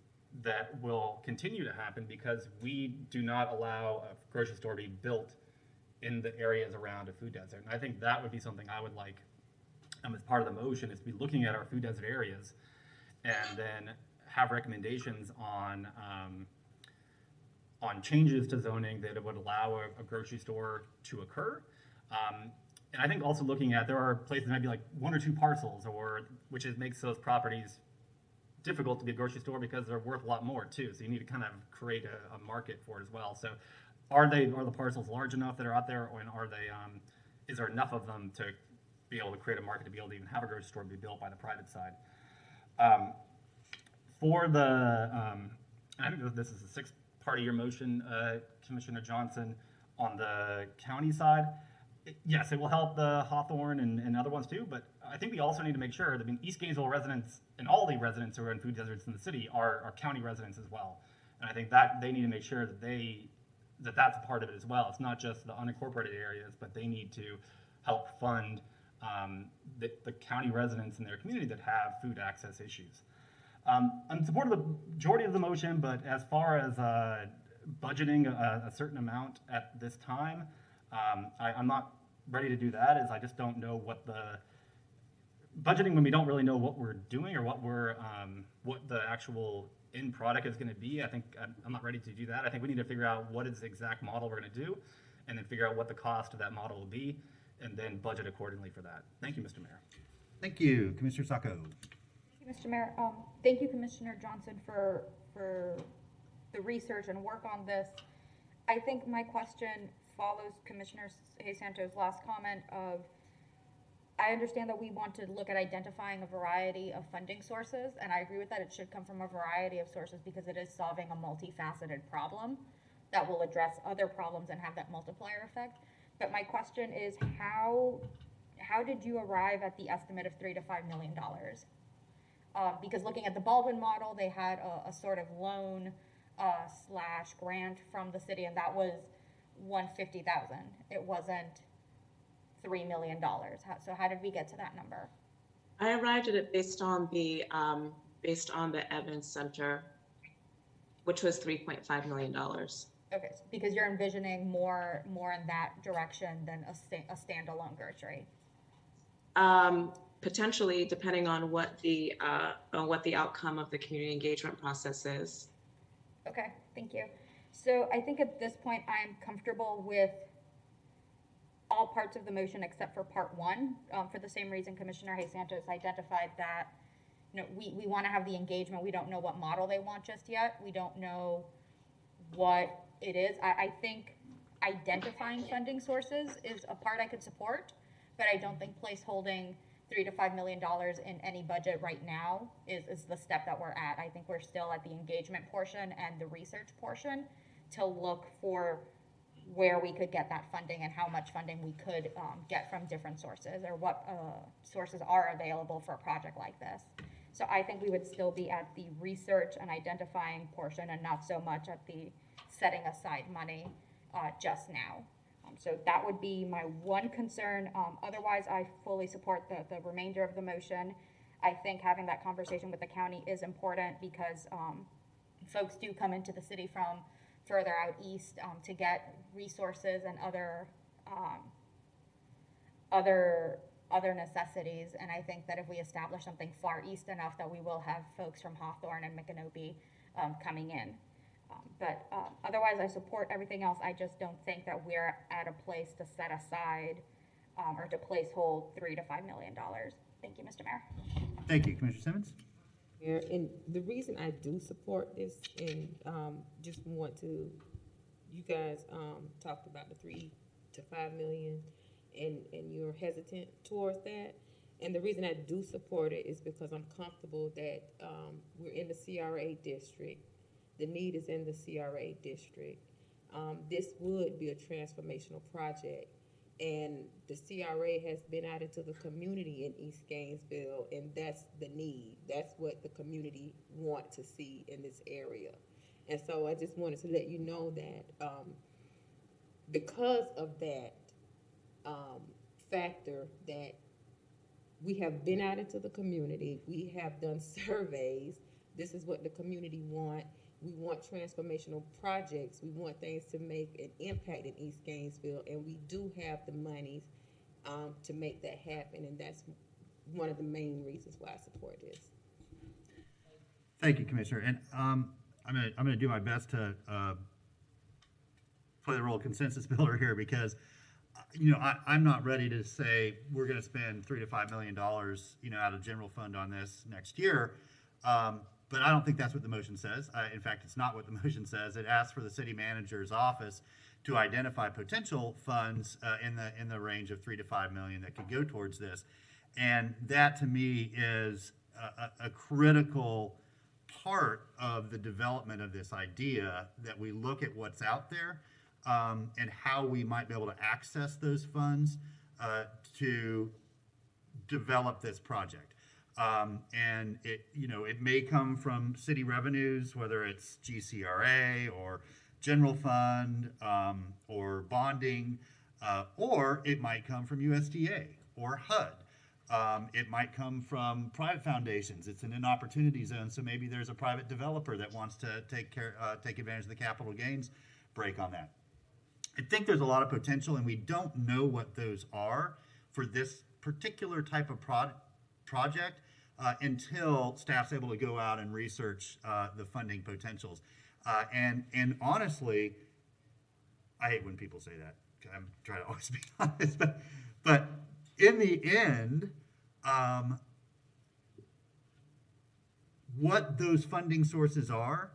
that will continue to happen because we do not allow a grocery store to be built in the areas around a food desert. And I think that would be something I would like, as part of the motion, is to be looking at our food desert areas and then have recommendations on changes to zoning that would allow a grocery store to occur. And I think also looking at, there are places that might be like 1 or 2 parcels, or which makes those properties difficult to be a grocery store because they're worth a lot more too. So you need to kind of create a market for it as well. So are the parcels large enough that are out there, or are they is there enough of them to be able to create a market to be able to even have a grocery store be built by the private side? For the I think this is the 6th part of your motion, Commissioner Johnson, on the county side. Yes, it will help the Hawthorne and other ones too, but I think we also need to make sure that, I mean, East Gainesville residents and all the residents who are in food deserts in the city are county residents as well. And I think that they need to make sure that that's a part of it as well. It's not just the unincorporated areas, but they need to help fund the county residents in their community that have food access issues. I'm in support of the majority of the motion, but as far as budgeting a certain amount at this time, I'm not ready to do that, as I just don't know what the budgeting, when we don't really know what we're doing or what the actual end product is going to be. I think I'm not ready to do that. I think we need to figure out what is the exact model we're going to do, and then figure out what the cost of that model will be, and then budget accordingly for that. Thank you, Mr. Mayor. Thank you, Commissioner Sacco. Thank you, Mr. Mayor. Thank you, Commissioner Johnson, for the research and work on this. I think my question follows Commissioner Santos' last comment of, I understand that we want to look at identifying a variety of funding sources, and I agree with that. It should come from a variety of sources because it is solving a multifaceted problem that will address other problems and have that multiplier effect. But my question is, how did you arrive at the estimate of $3 to $5 million? Because looking at the Baldwin model, they had a sort of loan slash grant from the city, and that was $150,000. It wasn't $3 million. So how did we get to that number? I arrived at it based on the Evans Center, which was $3.5 million. Okay, so because you're envisioning more in that direction than a standalone grocery. Potentially, depending on what the outcome of the community engagement process is. Okay, thank you. So I think at this point I'm comfortable with all parts of the motion except for part 1, for the same reason Commissioner Santos identified that, you know, we want to have the engagement. We don't know what model they want just yet. We don't know what it is. I think identifying funding sources is a part I could support, but I don't think placeholding $3 to $5 million in any budget right now is the step that we're at. I think we're still at the engagement portion and the research portion to look for where we could get that funding and how much funding we could get from different sources, or what sources are available for a project like this. So I think we would still be at the research and identifying portion and not so much at the setting aside money just now. So that would be my one concern. Otherwise, I fully support the remainder of the motion. I think having that conversation with the county is important because folks do come into the city from further out east to get resources and other necessities. And I think that if we establish something far east enough, that we will have folks from Hawthorne and Micanopy coming in. But otherwise, I support everything else. I just don't think that we're at a place to set aside or to placehold $3 to $5 million. Thank you, Mr. Mayor. Thank you, Commissioner Simmons. Yeah, and the reason I do support this, and just want to, you guys talked about the 3 to 5 million, and you're hesitant towards that. And the reason I do support it is because I'm comfortable that we're in the CRA district. The need is in the CRA district. This would be a transformational project, and the CRA has been out into the community in East Gainesville, and that's the need. That's what the community want to see in this area. And so I just wanted to let you know that because of that factor, that we have been out into the community, we have done surveys. This is what the community want. We want transformational projects. We want things to make an impact in East Gainesville, and we do have the monies to make that happen, and that's one of the main reasons why I support this. Thank you, Commissioner. And I'm gonna do my best to play the role of consensus builder here, because I'm not ready to say we're going to spend $3 to $5 million, out of general fund on this next year. But I don't think that's what the motion says. In fact, it's not what the motion says. It asks for the city manager's office to identify potential funds in the range of 3 to 5 million that could go towards this. And that to me is a critical part of the development of this idea, that we look at what's out there and how we might be able to access those funds to develop this project. And it may come from city revenues, whether it's GCRA or general fund or bonding, or it might come from USDA or HUD. It might come from private foundations. It's in an opportunity zone, so maybe there's a private developer that wants to take advantage of the capital gains break on that. I think there's a lot of potential, and we don't know what those are for this particular type of project until staff's able to go out and research the funding potentials. And honestly, I hate when people say that. I'm trying to always be honest, but in the end, what those funding sources are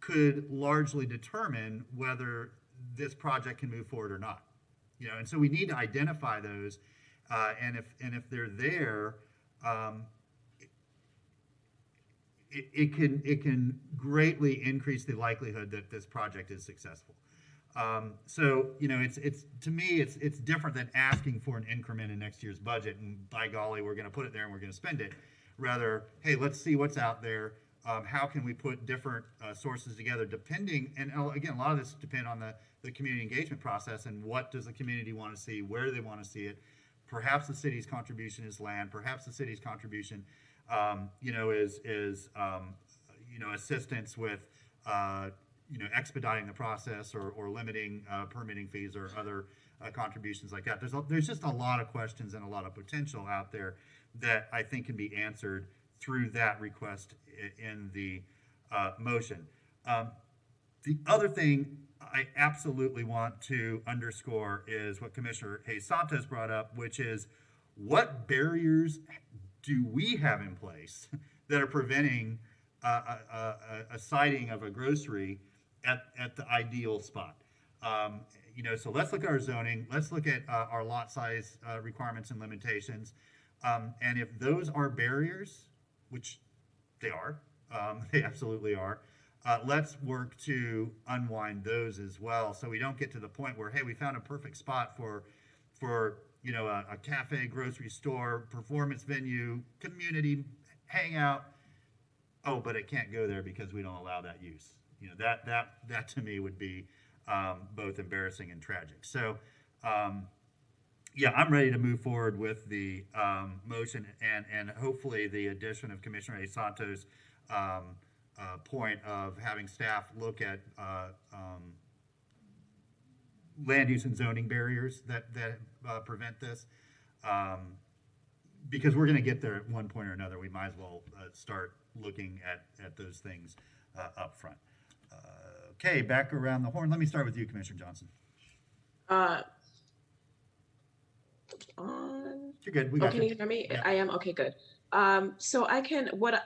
could largely determine whether this project can move forward or not. And so we need to identify those, and if they're there, it can greatly increase the likelihood that this project is successful. So it's to me it's different than asking for an increment in next year's budget and by golly we're going to put it there and we're going to spend it. Rather, hey, let's see what's out there. How can we put different sources together depending, and again, a lot of this depend on the community engagement process and what does the community want to see, where do they want to see it. Perhaps the city's contribution is land. Perhaps the city's contribution, is assistance with, expediting the process or limiting permitting fees or other contributions like that. There's just a lot of questions and a lot of potential out there that I think can be answered through that request in the motion. The other thing I absolutely want to underscore is what Commissioner Hayes Santos brought up, which is what barriers do we have in place that are preventing a siting of a grocery at the ideal spot? So let's look at our zoning. Let's look at our lot size requirements and limitations. And if those are barriers, which they are, they absolutely are, let's work to unwind those as well, so we don't get to the point where, hey, we found a perfect spot for a cafe, grocery store, performance venue, community hangout. Oh, but it can't go there because we don't allow that use. That to me would be both embarrassing and tragic. So, I'm ready to move forward with the motion and hopefully the addition of Commissioner A. Santos' point of having staff look at land use and zoning barriers that prevent this. Because we're going to get there at one point or another, we might as well start looking at those things up front. Okay, back around the horn. Let me start with you, Commissioner Johnson. You're good. We got Can you hear me? Yeah. I am. Okay, good. So I can, what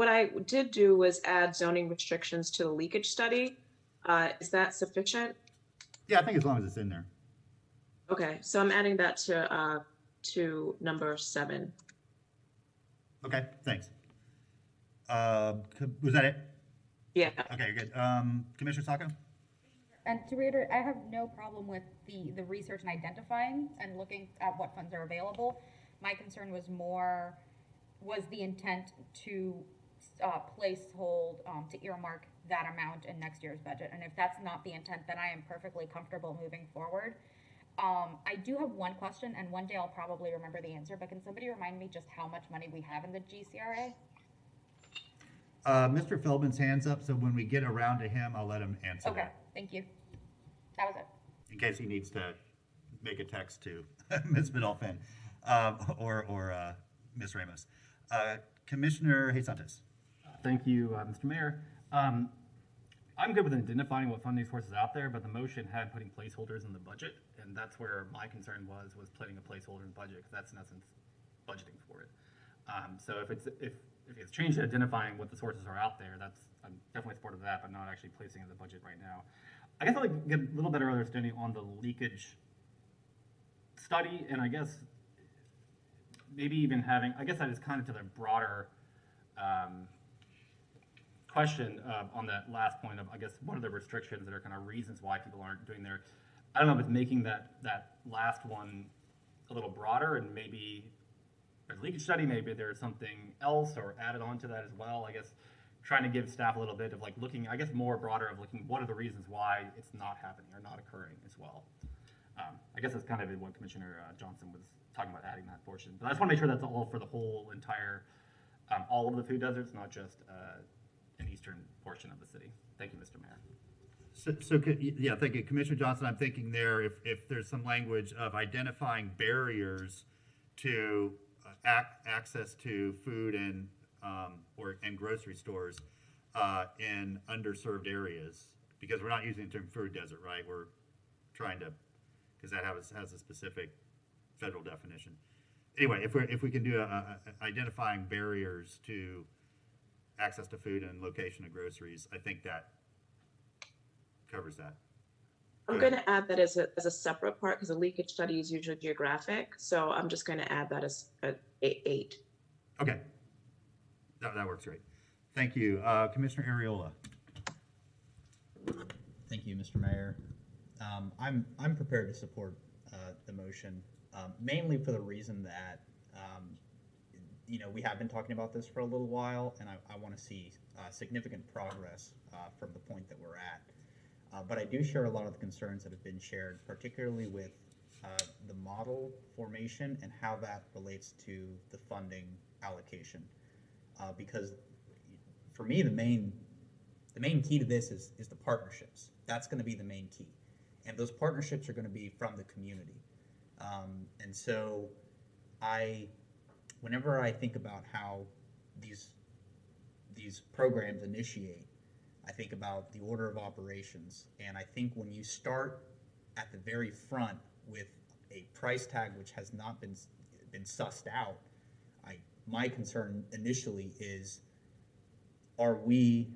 I did do was add zoning restrictions to the leakage study. Is that sufficient? Yeah, I think as long as it's in there. Okay, so I'm adding that to number 7. Okay, thanks. Was that it? Yeah. Okay, good. Commissioner Sacco? And to reiterate, I have no problem with the research and identifying and looking at what funds are available. My concern was the intent to placehold, to earmark that amount in next year's budget. And if that's not the intent, then I am perfectly comfortable moving forward. I do have one question, and one day I'll probably remember the answer, but can somebody remind me just how much money we have in the GCRA? Mr. Feldman's hand's up, so when we get around to him, I'll let him answer Okay, that. thank you. That was it. In case he needs to make a text to Ms. Vidalfin or Ms. Ramos. Commissioner Hayes Santos. Thank you, Mr. Mayor. I'm good with identifying what funding sources out there, but the motion had putting placeholders in the budget, and that's where my concern was putting a placeholder in the budget, because that's in essence budgeting for it. So if it's changed to identifying what the sources are out there, I'm definitely supportive of that, but not actually placing it in the budget right now. I guess I'd like to get a little better understanding on the leakage study, and I guess maybe even having, I guess that is kind of to the broader question on that last point of, I guess, what are the restrictions that are kind of reasons why people aren't doing their, I don't know if it's making that last one a little broader, and maybe there's a leakage study, maybe there's something else or added on to that as well. I guess trying to give staff a little bit of like looking, I guess, more broader of looking, what are the reasons why it's not happening or not occurring as well. I guess that's kind of what Commissioner Johnson was talking about, adding that portion. But I just want to make sure that's all for the whole entire, all of the food deserts, not just an eastern portion of the city. Thank you, Mr. Mayor. Yeah, thank you, Commissioner Johnson. I'm thinking there, if there's some language of identifying barriers to access to food and grocery stores in underserved areas, because we're not using the term food desert, right? We're trying to, because that has a specific federal definition. Anyway, if we can do identifying barriers to access to food and location of groceries, I think that covers that. I'm going to add that as a separate part, because a leakage study is usually geographic. So I'm just going to add that as 8. Okay, that works great. Thank you, Commissioner Ariola. Thank you, Mr. Mayor. I'm prepared to support the motion, mainly for the reason that we have been talking about this for a little while, and I want to see significant progress from the point that we're at. But I do share a lot of the concerns that have been shared, particularly with the model formation and how that relates to the funding allocation. Because for me, the main key to this is the partnerships. That's going to be the main key. And those partnerships are going to be from the community. And so whenever I think about how these programs initiate, I think about the order of operations. And I think when you start at the very front with a price tag which has not been sussed out, my concern initially is, are we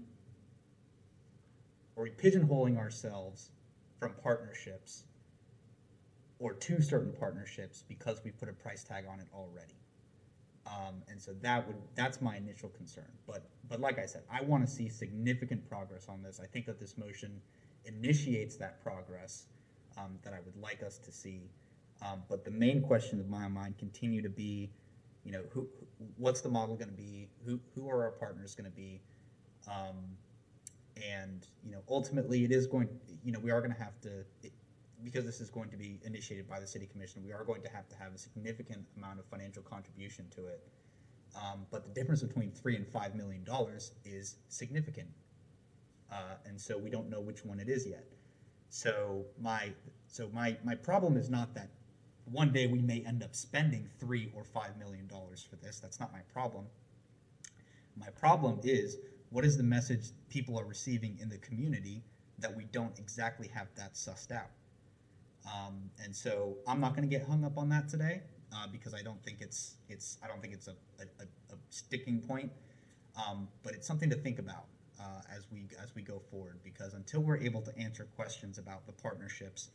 pigeonholing ourselves from partnerships or to certain partnerships because we put a price tag on it already? And so that's my initial concern. But like I said, I want to see significant progress on this. I think that this motion initiates that progress that I would like us to see. But the main questions of my mind continue to be, what's the model going to be? Who are our partners going to be? And ultimately, it is going. We are going to have to, because this is going to be initiated by the City Commission. We are going to have a significant amount of financial contribution to it. But the difference between $3 and $5 million is significant, and so we don't know which one it is yet. So my problem is not that one day we may end up spending $3 or $5 million for this. That's not my problem. My problem is, what is the message people are receiving in the community that we don't exactly have that sussed out? And so I'm not going to get hung up on that today because I don't think it's a sticking point, but it's something to think about as we go forward, because until we're able to answer questions about the partnerships,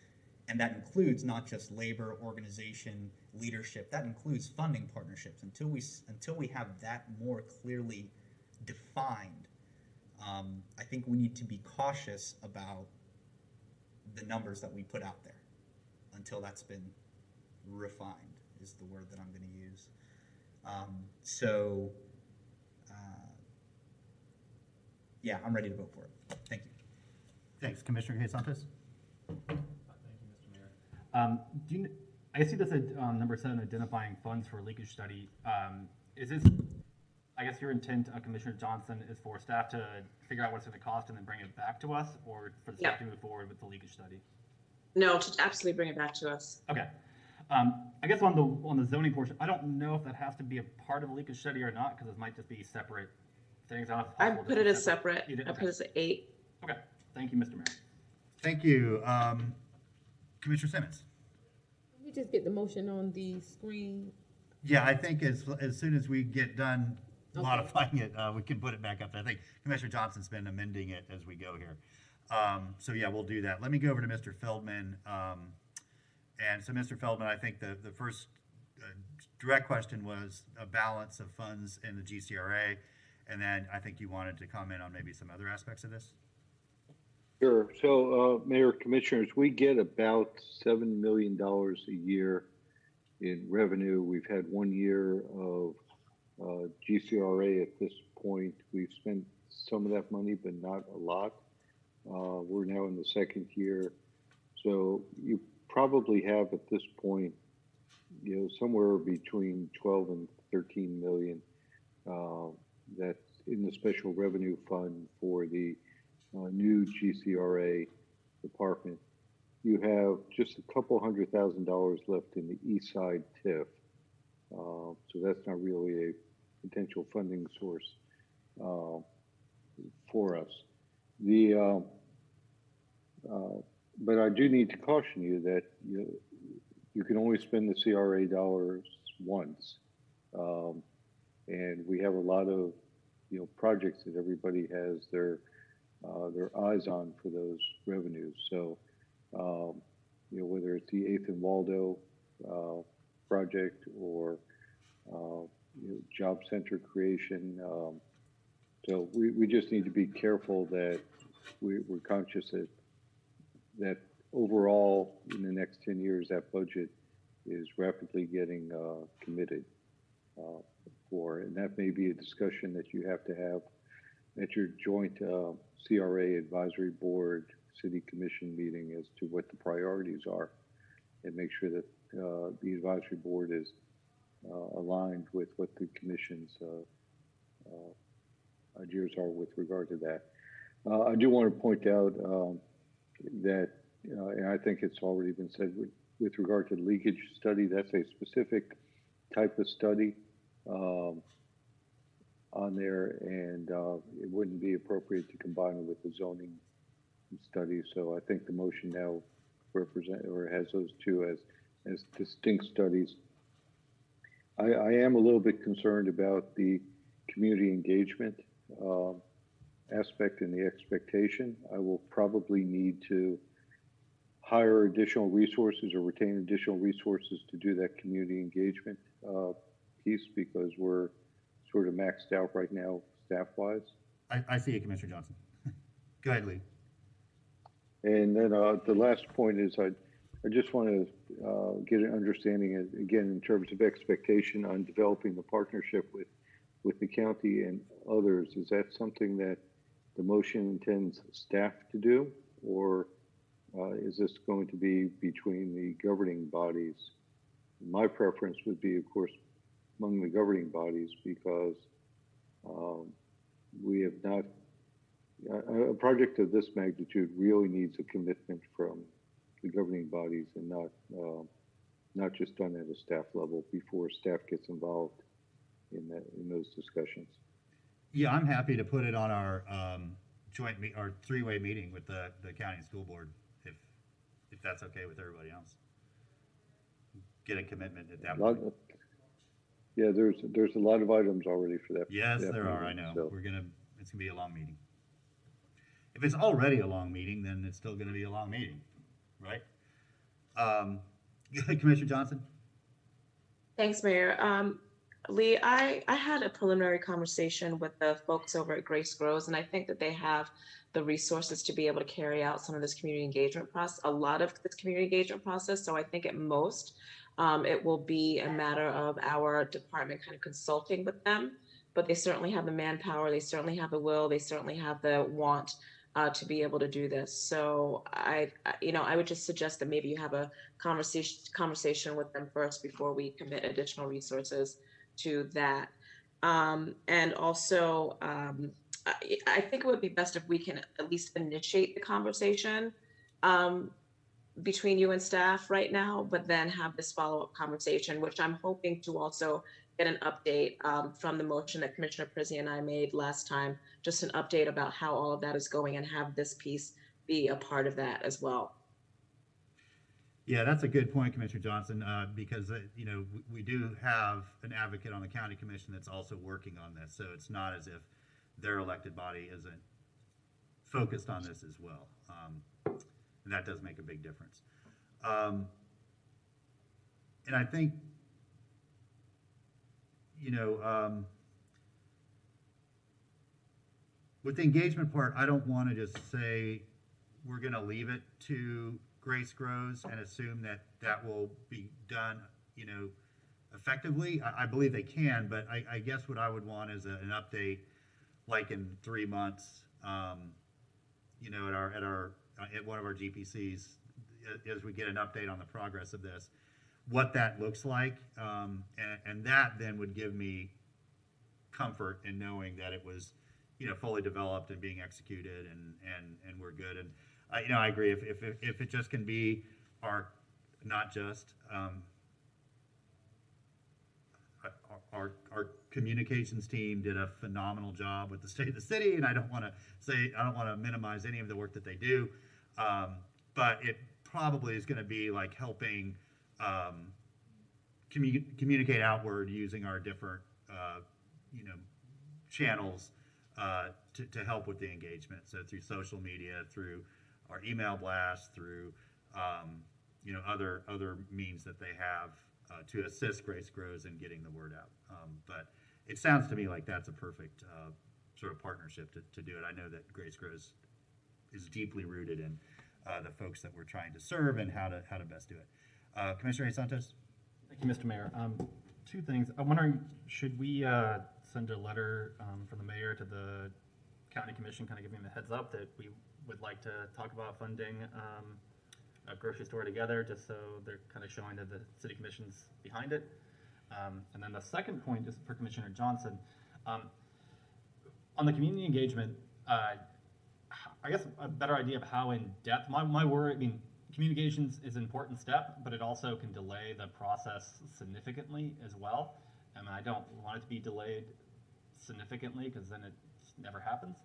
and that includes not just labor, organization, leadership, that includes funding partnerships. Until we have that more clearly defined, I think we need to be cautious about the numbers that we put out there until that's been refined, is the word that I'm going to use. Yeah, I'm ready to vote for it. Thank you. Thanks, Commissioner Santos. Thank you, Mr. Mayor. I see this at number 7, identifying funds for leakage study. Is this, I guess your intent, Commissioner Johnson, is for staff to figure out what it's going to cost and then bring it back to us, or for the staff to move forward with the leakage study? No, to absolutely bring it back to us. Okay. I guess on the zoning portion, I don't know if that has to be a part of the leakage study or not, because it might just be separate things. I put it as separate. I put it as 8. Okay. Thank you, Mr. Mayor. Thank you. Commissioner Simmons. Can we just get the motion on the screen? Yeah, I think as soon as we get done Okay. modifying it, we can put it back up. I think Commissioner Johnson's been amending it as we go here. So yeah, we'll do that. Let me go over to Mr. Feldman. And so Mr. Feldman, I think the first direct question was a balance of funds in the GCRA. And then I think you wanted to comment on maybe some other aspects of this. Sure. So, Mayor, Commissioners, we get about $7 million a year in revenue. We've had 1 year of GCRA at this point. We've spent some of that money, but not a lot. We're now in the second year. So you probably have at this point, somewhere between 12 and 13 million that's in the special revenue fund for the new GCRA department. You have just a couple $100,000 left in the East Side TIF. So that's not really a potential funding source for us. But I do need to caution you that you can only spend the CRA dollars once. And we have a lot of projects that everybody has their eyes on for those revenues. So whether it's the 8th and Waldo project or job center creation. So we just need to be careful that we're conscious that overall in the next 10 years, that budget is rapidly getting committed for. And that may be a discussion that you have to have at your joint CRA advisory board city commission meeting as to what the priorities are, and make sure that the advisory board is aligned with what the commission's ideas are with regard to that. I do want to point out that, and I think it's already been said with regard to leakage study, that's a specific type of study on there, and it wouldn't be appropriate to combine it with the zoning study. So I think the motion now has those two as distinct studies. I am a little bit concerned about the community engagement aspect and the expectation. I will probably need to hire additional resources or retain additional resources to do that community engagement piece, because we're sort of maxed out right now staff-wise. I see it, Commissioner Johnson. Go ahead, Lee. And then the last point is I just want to get an understanding, again, in terms of expectation on developing the partnership with the county and others. Is that something that the motion intends staff to do, or is this going to be between the governing bodies? My preference would be, of course, among the governing bodies, because we have not, a project of this magnitude really needs a commitment from the governing bodies, and not just done at a staff level before staff gets involved in those discussions. Yeah, I'm happy to put it on our our three-way meeting with the county school board, if that's okay with everybody else. Get a commitment at that point. Yeah, there's a lot of items already for that. Yes, there are. I know. So. It's gonna be a long meeting. If it's already a long meeting, then it's still gonna be a long meeting, right? Commissioner Johnson. Thanks, Mayor. Lee, I had a preliminary conversation with the folks over at Grace Grows, and I think that they have the resources to be able to carry out some of this community engagement process, a lot of this community engagement process. So I think at most, it will be a matter of our department kind of consulting with them, but they certainly have the manpower, they certainly have the will, they certainly have the want to be able to do this. So I would just suggest that maybe you have a conversation with them first before we commit additional resources to that. And also, I think it would be best if we can at least initiate the conversation between you and staff right now, but then have this follow-up conversation, which I'm hoping to also get an update from the motion that Commissioner Prizzi and I made last time, just an update about how all of that is going, and have this piece be a part of that as well. Yeah, that's a good point, Commissioner Johnson, because you know, we do have an advocate on the county commission that's also working on this, so it's not as if their elected body isn't focused on this as well. And that does make a big difference. And I think, you know, with the engagement part, I don't want to just say we're going to leave it to Grace Grows and assume that that will be done, you know, effectively. I believe they can, but I guess what I would want is an update, like in 3 months, you know, at one of our GPCs, as we get an update on the progress of this, what that looks like, and that then would give me comfort in knowing that it was, you know, fully developed and being executed, and we're good. And you know, I agree. If it just can be not just our communications team did a phenomenal job with the state of the city, and I don't want to minimize any of the work that they do, but it probably is going to be like helping communicate outward using our different you know, channels to help with the engagement. So through social media, through our email blasts, through you know, other means that they have to assist Grace Grows in getting the word out. But it sounds to me like that's a perfect sort of partnership to do it. I know that Grace Grows is deeply rooted in the folks that we're trying to serve and how to best do it. Commissioner A. Santos? Thank you, Mr. Mayor. Two things. I'm wondering, should we send a letter from the mayor to the county commission, kind of giving them a heads up that we would like to talk about funding a grocery store together, just so they're kind of showing that the city commission's behind it? And then the second point is for Commissioner Johnson. On the community engagement, I guess a better idea of how in depth, my worry, I mean, communications is an important step, but it also can delay the process significantly as well. And I don't want it to be delayed significantly, because then it never happens.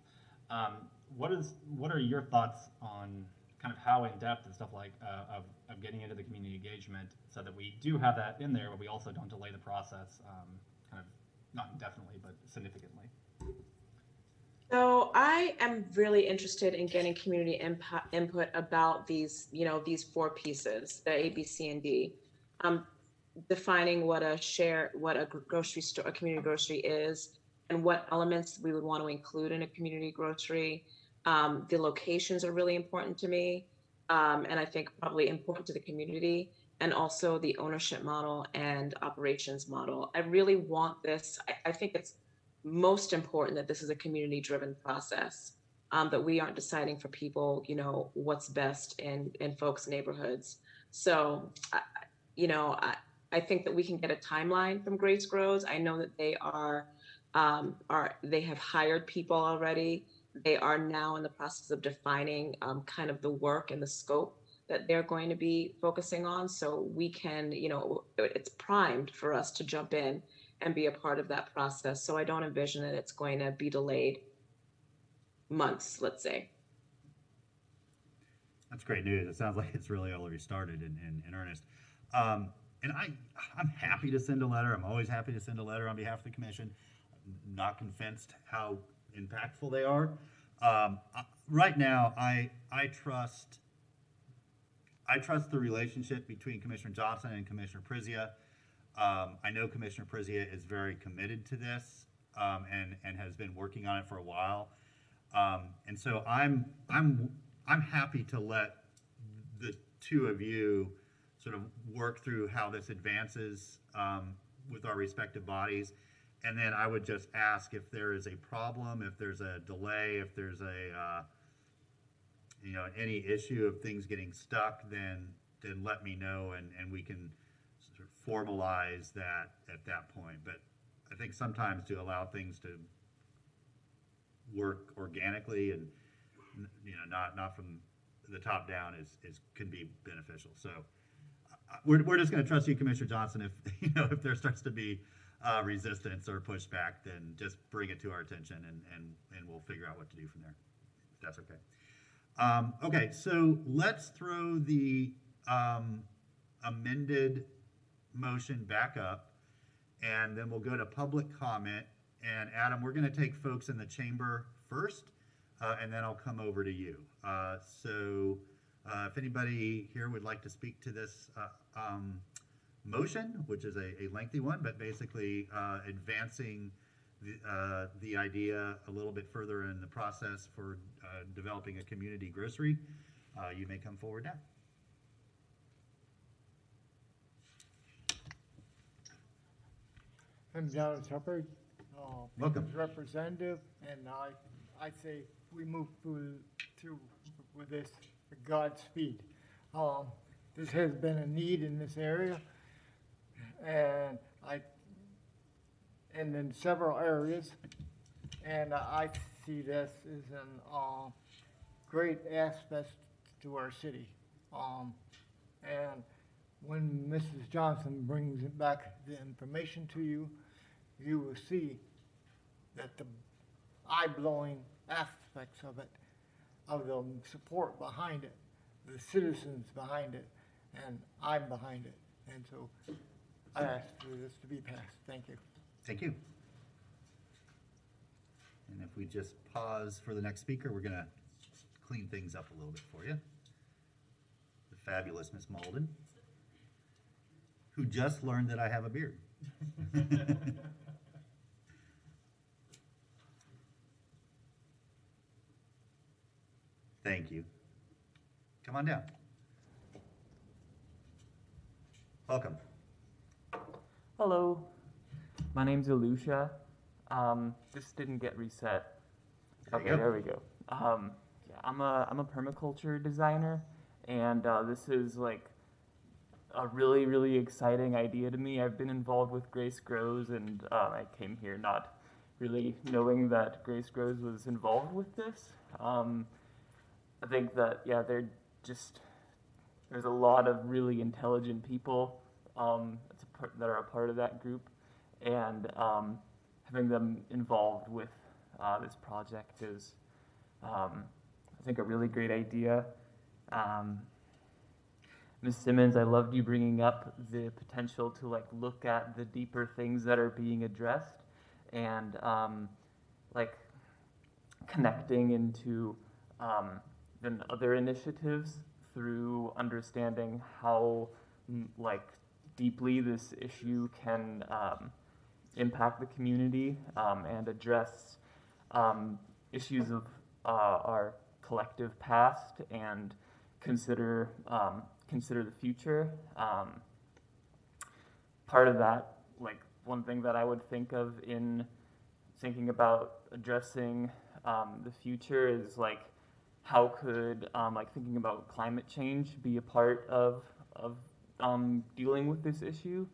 What are your thoughts on kind of how in depth and stuff like of getting into the community engagement, so that we do have that in there, but we also don't delay the process kind of not indefinitely, but significantly? So I am really interested in getting community input about these, you know, these 4 pieces, the A, B, C, and D. Defining what a grocery store, a community grocery is, and what elements we would want to include in a community grocery. The locations are really important to me, and I think probably important to the community, and also the ownership model and operations model. I really want this. I think it's most important that this is a community-driven process, that we aren't deciding for people, you know, what's best in folks' neighborhoods. So, you know, I think that we can get a timeline from Grace Grows. I know that they they have hired people already. They are now in the process of defining kind of the work and the scope that they're going to be focusing on. So we can, you know, it's primed for us to jump in and be a part of that process. So I don't envision that it's going to be delayed months, let's say. That's great news. It sounds like it's really already started in earnest. And I'm happy to send a letter. I'm always happy to send a letter on behalf of the commission. I'm not convinced how impactful they are. Right now, I trust the relationship between Commissioner Johnson and Commissioner Prizia. I know Commissioner Prizia is very committed to this, and has been working on it for a while. And so I'm happy to let the two of you sort of work through how this advances with our respective bodies. And then I would just ask if there is a problem, if there's a delay, if there's a you know, any issue of things getting stuck, then let me know, and we can sort of formalize that at that point. But I think sometimes to allow things to work organically and, you know, not from the top down can be beneficial. So we're just going to trust you, Commissioner Johnson. If you know, if there starts to be resistance or pushback, then just bring it to our attention, and we'll figure out what to do from there, if that's okay. Okay, so let's throw the amended motion back up, and then we'll go to public comment. And Adam, we're going to take folks in the chamber first, and then I'll come over to you. If anybody here would like to speak to this motion, which is a lengthy one, but basically advancing the idea a little bit further in the process for developing a community grocery, you may come forward now. I'm John Shepard, Welcome. People's Representative, and I say we move through with this with Godspeed. This has been a need in this area, and in several areas, and I see this as an great aspect to our city. And when Mrs. Johnson brings it back the information to you, you will see that the eye-blowing aspects of it, of the support behind it, the citizens behind it, and I'm behind it. And so I ask for this to be passed. Thank you. Thank you. And if we just pause for the next speaker, we're going to clean things up a little bit for you. The fabulous Miss Malden, who just learned that I have a beard. Thank you. Come on down. Welcome. Hello, my name's Alusha. This didn't get reset. Okay, there we go. Yeah, I'm a permaculture designer, and this is like a really, really exciting idea to me. I've been involved with Grace Grows, and I came here not really knowing that Grace Grows was involved with this. I think that, yeah, there's a lot of really intelligent people that are a part of that group, and having them involved with this project is, I think, a really great idea. Ms. Simmons, I loved you bringing up the potential to like look at the deeper things that are being addressed, and like connecting into then other initiatives through understanding how like deeply this issue can impact the community and address issues of our collective past and consider the future. Part of that, like one thing that I would think of in thinking about addressing the future is like how could like thinking about climate change be a part of dealing with this issue,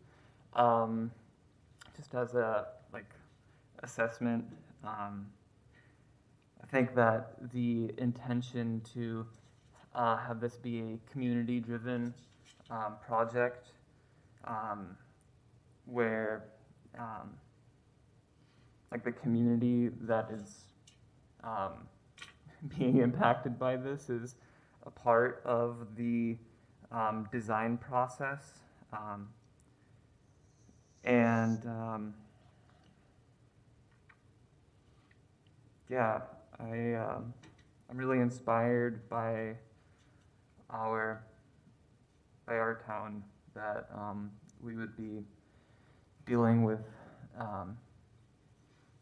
just as a like assessment. I think that the intention to have this be a community-driven project where like the community that is being impacted by this is a part of the design process, yeah, I'm really inspired by our town that we would be dealing with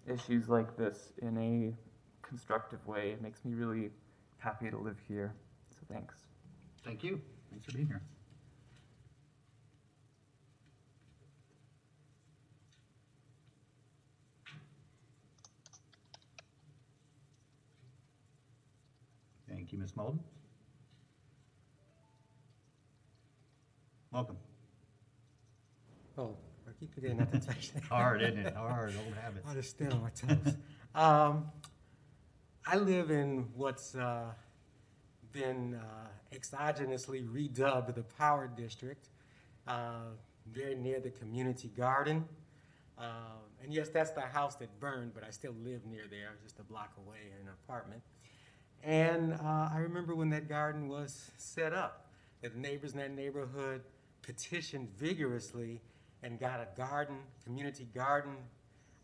issues like this in a constructive way. It makes me really happy to live here. So thanks. Thank you. Thanks for being here. Thank you, Ms. Malden. Welcome. Oh, I keep forgetting not to touch that. Hard, isn't it? Hard, old habits. I'll just stand on my toes. I live in what's been exogenously redubbed the Power District, very near the community garden. And yes, that's the house that burned, but I still live near there, just a block away in an apartment. And I remember when that garden was set up, that the neighbors in that neighborhood petitioned vigorously and got a garden, community garden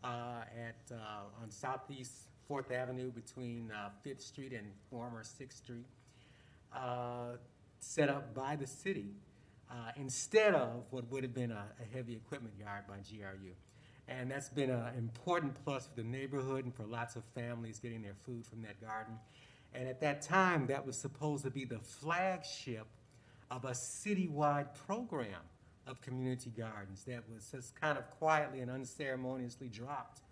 on Southeast 4th Avenue between 5th Street and former 6th Street, set up by the city instead of what would have been a heavy equipment yard by GRU. And that's been an important plus for the neighborhood and for lots of families getting their food from that garden. And at that time, that was supposed to be the flagship of a citywide program of community gardens that was just kind of quietly and unceremoniously dropped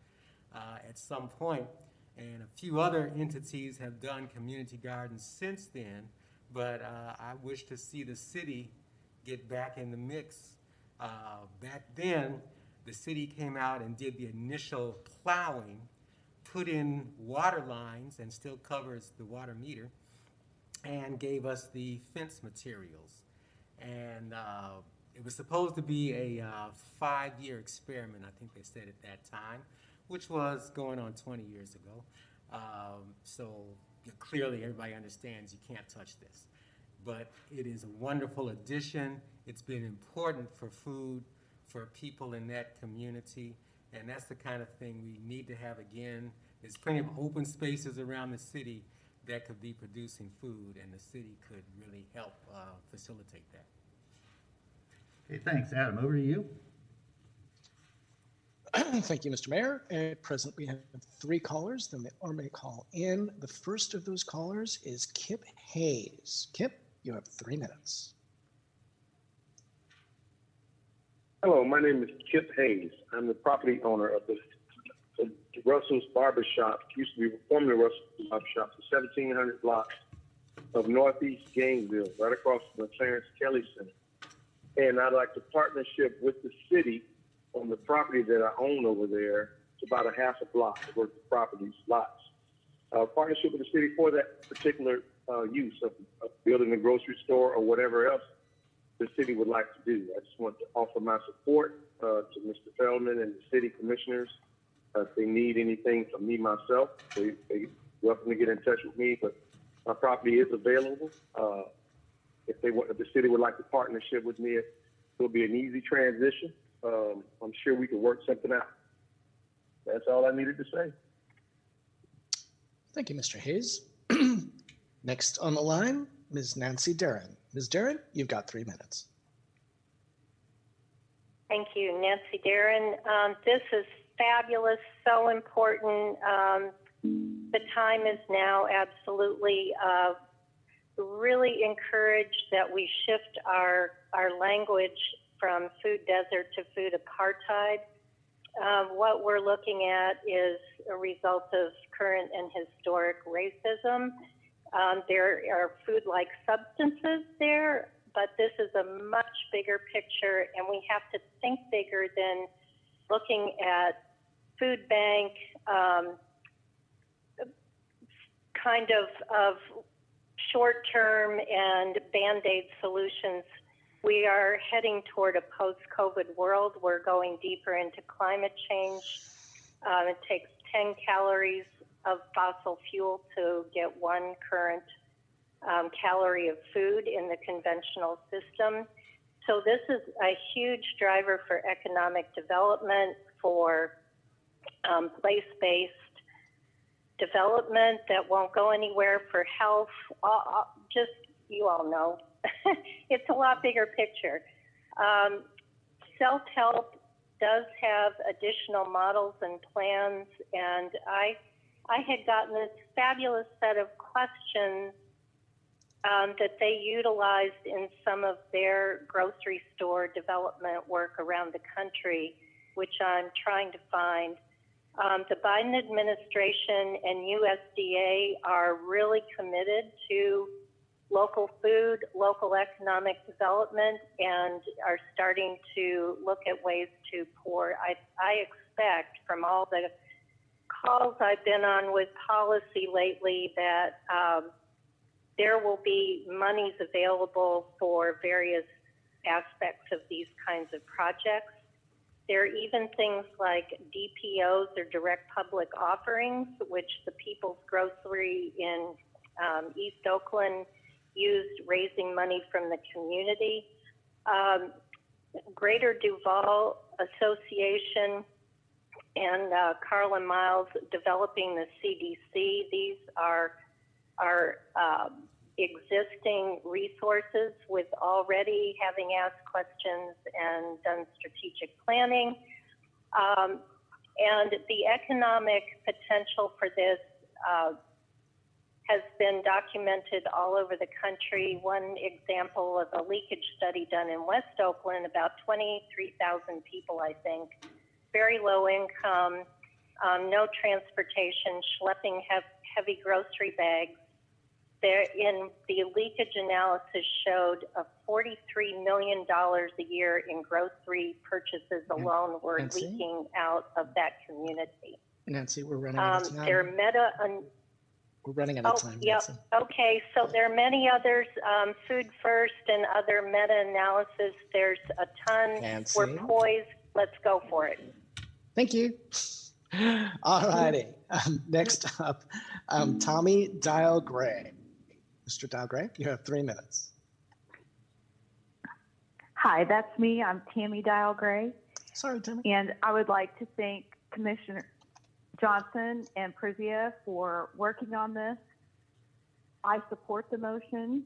at some point. And a few other entities have done community gardens since then, but I wish to see the city get back in the mix. Back then, the city came out and did the initial plowing, put in water lines and still covers the water meter, and gave us the fence materials. And it was supposed to be a 5-year experiment, I think they said at that time, which was going on 20 years ago. So clearly everybody understands you can't touch this. But it is a wonderful addition. It's been important for food for people in that community, and that's the kind of thing we need to have again. There's plenty of open spaces around the city that could be producing food, and the city could really help facilitate that. Okay, thanks, Adam. Over to you. Thank you, Mr. Mayor. At present, we have 3 callers. Then the may call in. The first of those callers is Kip Hayes. Kip, you have 3 minutes. Hello, my name is Kip Hayes. I'm the property owner of the Russell's Barbershop. Used to be formerly Russell's Barbershop, the 1700 blocks of Northeast Gainesville, right across from the Clarence Kelly Center. And I'd like to partnership with the city on the property that I own over there. It's about a half a block worth of properties, lots. Partnership with the city for that particular use of building a grocery store or whatever else the city would like to do. I just want to offer my support to Mr. Feldman and the city commissioners. If they need anything from me myself, they welcome to get in touch with me, but my property is available. If the city would like to partnership with me, it'll be an easy transition. I'm sure we can work something out. That's all I needed to say. Thank you, Mr. Hayes. Next on the line, Ms. Nancy Darren. Ms. Darren, you've got 3 minutes. Thank you, Nancy Darren. This is fabulous, so important. The time is now. Absolutely really encourage that we shift our language from food desert to food apartheid. What we're looking at is a result of current and historic racism. There are food-like substances there, but this is a much bigger picture, and we have to think bigger than looking at food bank kind of short-term and Band-Aid solutions. We are heading toward a post-COVID world. We're going deeper into climate change. It takes 10 calories of fossil fuel to get 1 current calorie of food in the conventional system. So this is a huge driver for economic development, for place-based development that won't go anywhere, for health. Just, you all know, it's a lot bigger picture. Self-help does have additional models and plans, and I had gotten this fabulous set of questions that they utilized in some of their grocery store development work around the country, which I'm trying to find. The Biden administration and USDA are really committed to local food, local economic development, and are starting to look at ways to pour. I expect from all the calls I've been on with policy lately that there will be monies available for various aspects of these kinds of projects. There are even things like DPOs or direct public offerings, which the People's Grocery in East Oakland used raising money from the community. Greater Duval Association and Carla Miles developing the CDC. These are existing resources with already having asked questions and done strategic planning. And the economic potential for this has been documented all over the country. One example of a leakage study done in West Oakland, about 23,000 people, I think, very low income, no transportation, schlepping heavy grocery bags. There, in the leakage analysis showed a $43 million a year in grocery purchases alone were Nancy? leaking out of that community. Nancy, we're running out of There are time. We're running out of time, Yep. Nancy. Okay, so there are many others, Food First and other meta-analysis. There's a ton. Nancy? We're poised. Let's go for it. Thank you. All righty. Next up, Tommy Dial Gray. Mr. Dial Gray, you have 3 minutes. Hi, that's me. I'm Tammy Dial Gray. Sorry, Tammy. And I would like to thank Commissioner Johnson and Privia for working on this. I support the motion.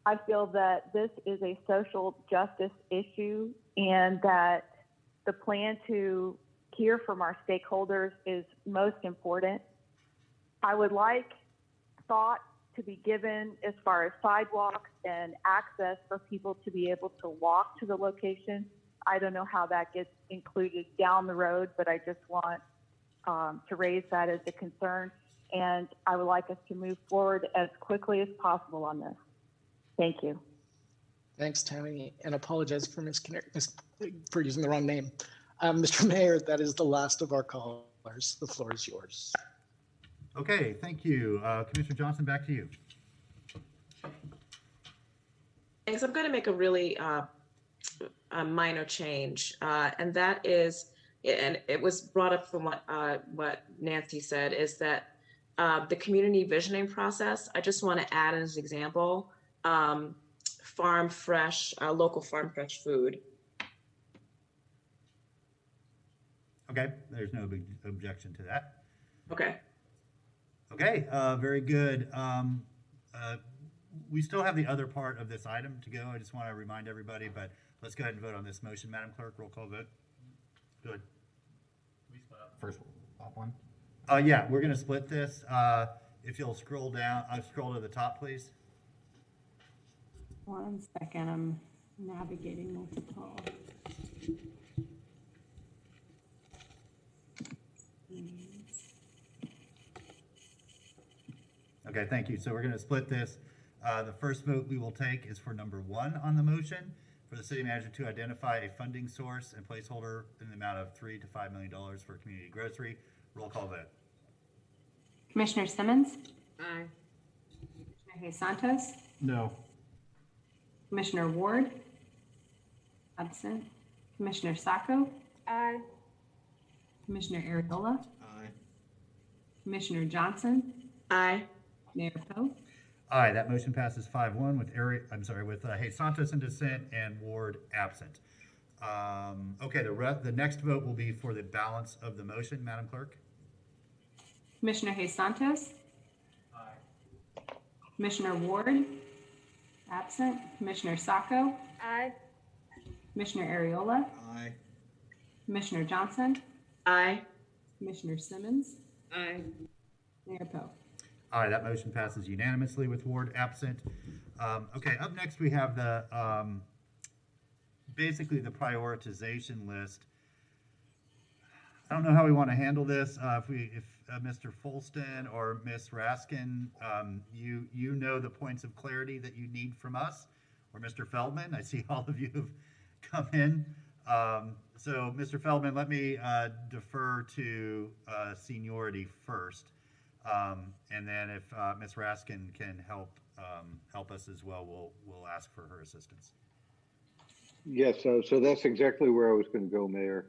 I feel that this is a social justice issue and that the plan to hear from our stakeholders is most important. I would like thought to be given as far as sidewalks and access for people to be able to walk to the location. I don't know how that gets included down the road, but I just want to raise that as a concern. And I would like us to move forward as quickly as possible on this. Thank you. Thanks, Tammy, and apologize for for using the wrong name. Mr. Mayor, that is the last of our callers. The floor is yours. Okay, thank you. Commissioner Johnson, back to you. Thanks. I'm going to make a really a minor change, and that is, and it was brought up from what Nancy said, is that the community visioning process. I just want to add as an example, farm fresh, local farm fresh food. Okay, there's no big objection to that. Okay. Okay, very good. We still have the other part of this item to go. I just want to remind everybody, but let's go ahead and vote on this motion. Madam Clerk, roll call vote. Good. First off one. Yeah, we're going to split this. If you'll scroll down, scroll to the top, please. 1 second, I'm navigating multiple. Okay, thank you. So we're going to split this. The first vote we will take is for number 1 on the motion, for the city manager to identify a funding source and placeholder in the amount of $3 to $5 million for community grocery. Roll call vote. Commissioner Simmons? Aye. Commissioner Hayes Santos? No. Commissioner Ward? Absent. Commissioner Sacco? Aye. Commissioner Ariola? Aye. Commissioner Johnson? Aye. Mayor Poe? Aye, that motion passes 5-1 with Hayes Santos in dissent and Ward absent. Okay, the next vote will be for the balance of the motion, Madam Clerk. Commissioner Hayes Santos? Aye. Commissioner Ward? Absent. Commissioner Sacco? Aye. Commissioner Ariola? Aye. Commissioner Johnson? Aye. Commissioner Simmons? Aye. Mayor Poe? Aye, that motion passes unanimously with Ward absent. Okay, up next we have the basically the prioritization list. I don't know how we want to handle this. If Mr. Folston or Ms. Raskin, you know the points of clarity that you need from us, or Mr. Feldman. I see all of you have come in. So, Mr. Feldman, let me defer to seniority first. And then if Ms. Raskin can help us as well, we'll ask for her assistance. Yes, so that's exactly where I was going to go, Mayor.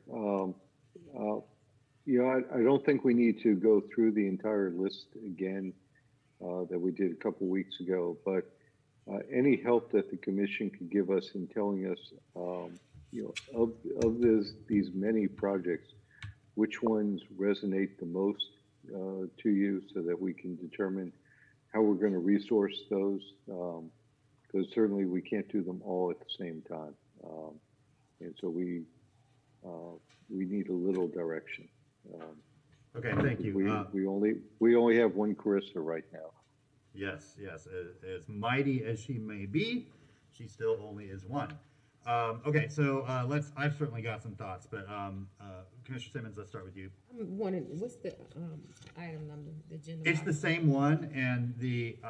I don't think we need to go through the entire list again. that we did a couple weeks ago. But any help that the commission could give us in telling us, of these many projects, which ones resonate the most to you, so that we can determine how we're going to resource those, because certainly we can't do them all at the same time, and so we need a little direction. Okay, thank you. We only have one Carissa right now. Yes, as mighty as she may be, she still only is one. Okay, so I've certainly got some thoughts, but Commissioner Simmons, let's start with you. I'm wondering, what's the item number, the agenda? It's the same one, and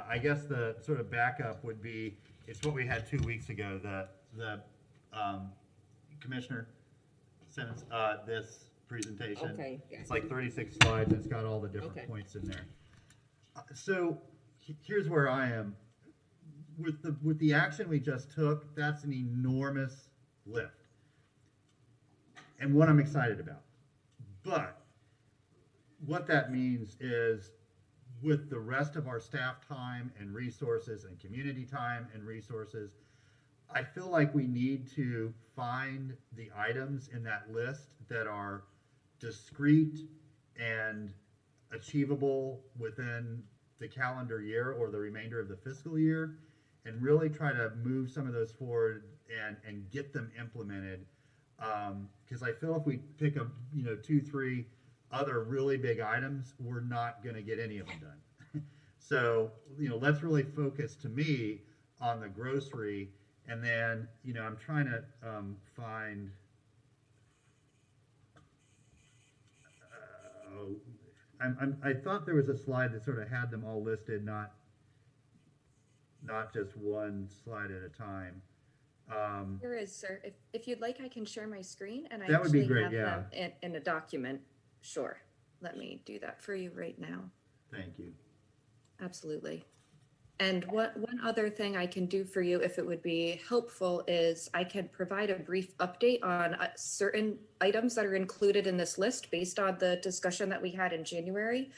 I guess the sort of backup would be, it's what we had 2 weeks ago, the Commissioner Simmons, this presentation. Okay. It's like 36 slides, it's got all the different points in there. So here's where I am. With the action we just took, that's an enormous lift, and one I'm excited about. But what that means is, with the rest of our staff time and resources and community time and resources, I feel like we need to find the items in that list that are discrete and achievable within the calendar year or the remainder of the fiscal year, and really try to move some of those forward and get them implemented. Because I feel if we pick up 2, 3 other really big items, we're not going to get any of them done. So let's really focus, to me, on the grocery, and then I'm trying to find. I thought there was a slide that sort of had them all listed, not just one slide at a time. There is, sir. If you'd like, I can share my screen, and I That would be actually great, have them in a document. Sure. Let me do that for you right now. Thank you. Absolutely. And one other thing I can do for you, if it would be helpful, is I can provide a brief update on certain items that are included in this list based on the discussion that we had in January.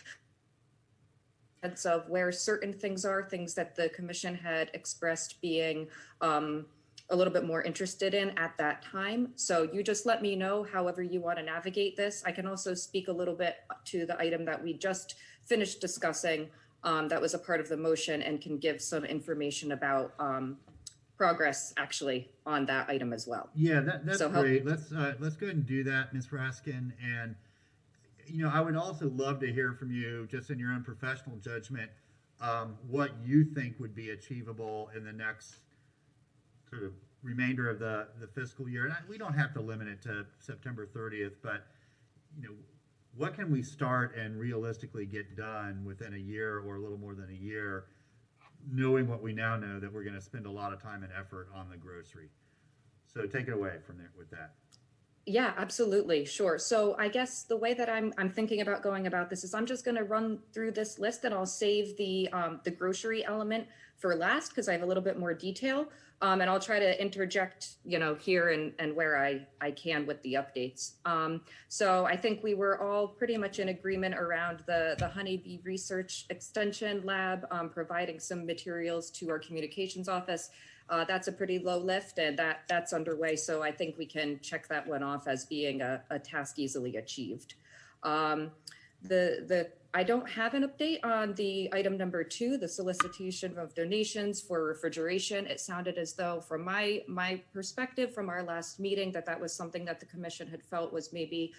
Sense of where certain things are, things that the commission had expressed being a little bit more interested in at that time. So you just let me know however you want to navigate this. I can also speak a little bit to the item that we just finished discussing that was a part of the motion, and can give some information about progress actually on that item as well. Yeah, that's great. Let's go ahead and do that, Ms. Raskin. And I would also love to hear from you, just in your own professional judgment, what you think would be achievable in the next sort of remainder of the fiscal year. And we don't have to limit it to September 30th, but what can we start and realistically get done within a year or a little more than a year, knowing what we now know, that we're going to spend a lot of time and effort on the grocery. So take it away from there with that. Yeah, absolutely. Sure. So I guess the way that I'm thinking about going about this is I'm just going to run through this list, and I'll save the grocery element for last, because I have a little bit more detail. And I'll try to interject, here and where I can with the updates. So I think we were all pretty much in agreement around the Honeybee Research Extension Lab, providing some materials to our communications office. That's a pretty low lift, and that's underway. So I think we can check that one off as being a task easily achieved. I don't have an update on the item number 2, the solicitation of donations for refrigeration. It sounded as though, from my perspective from our last meeting, that was something that the commission had felt was maybe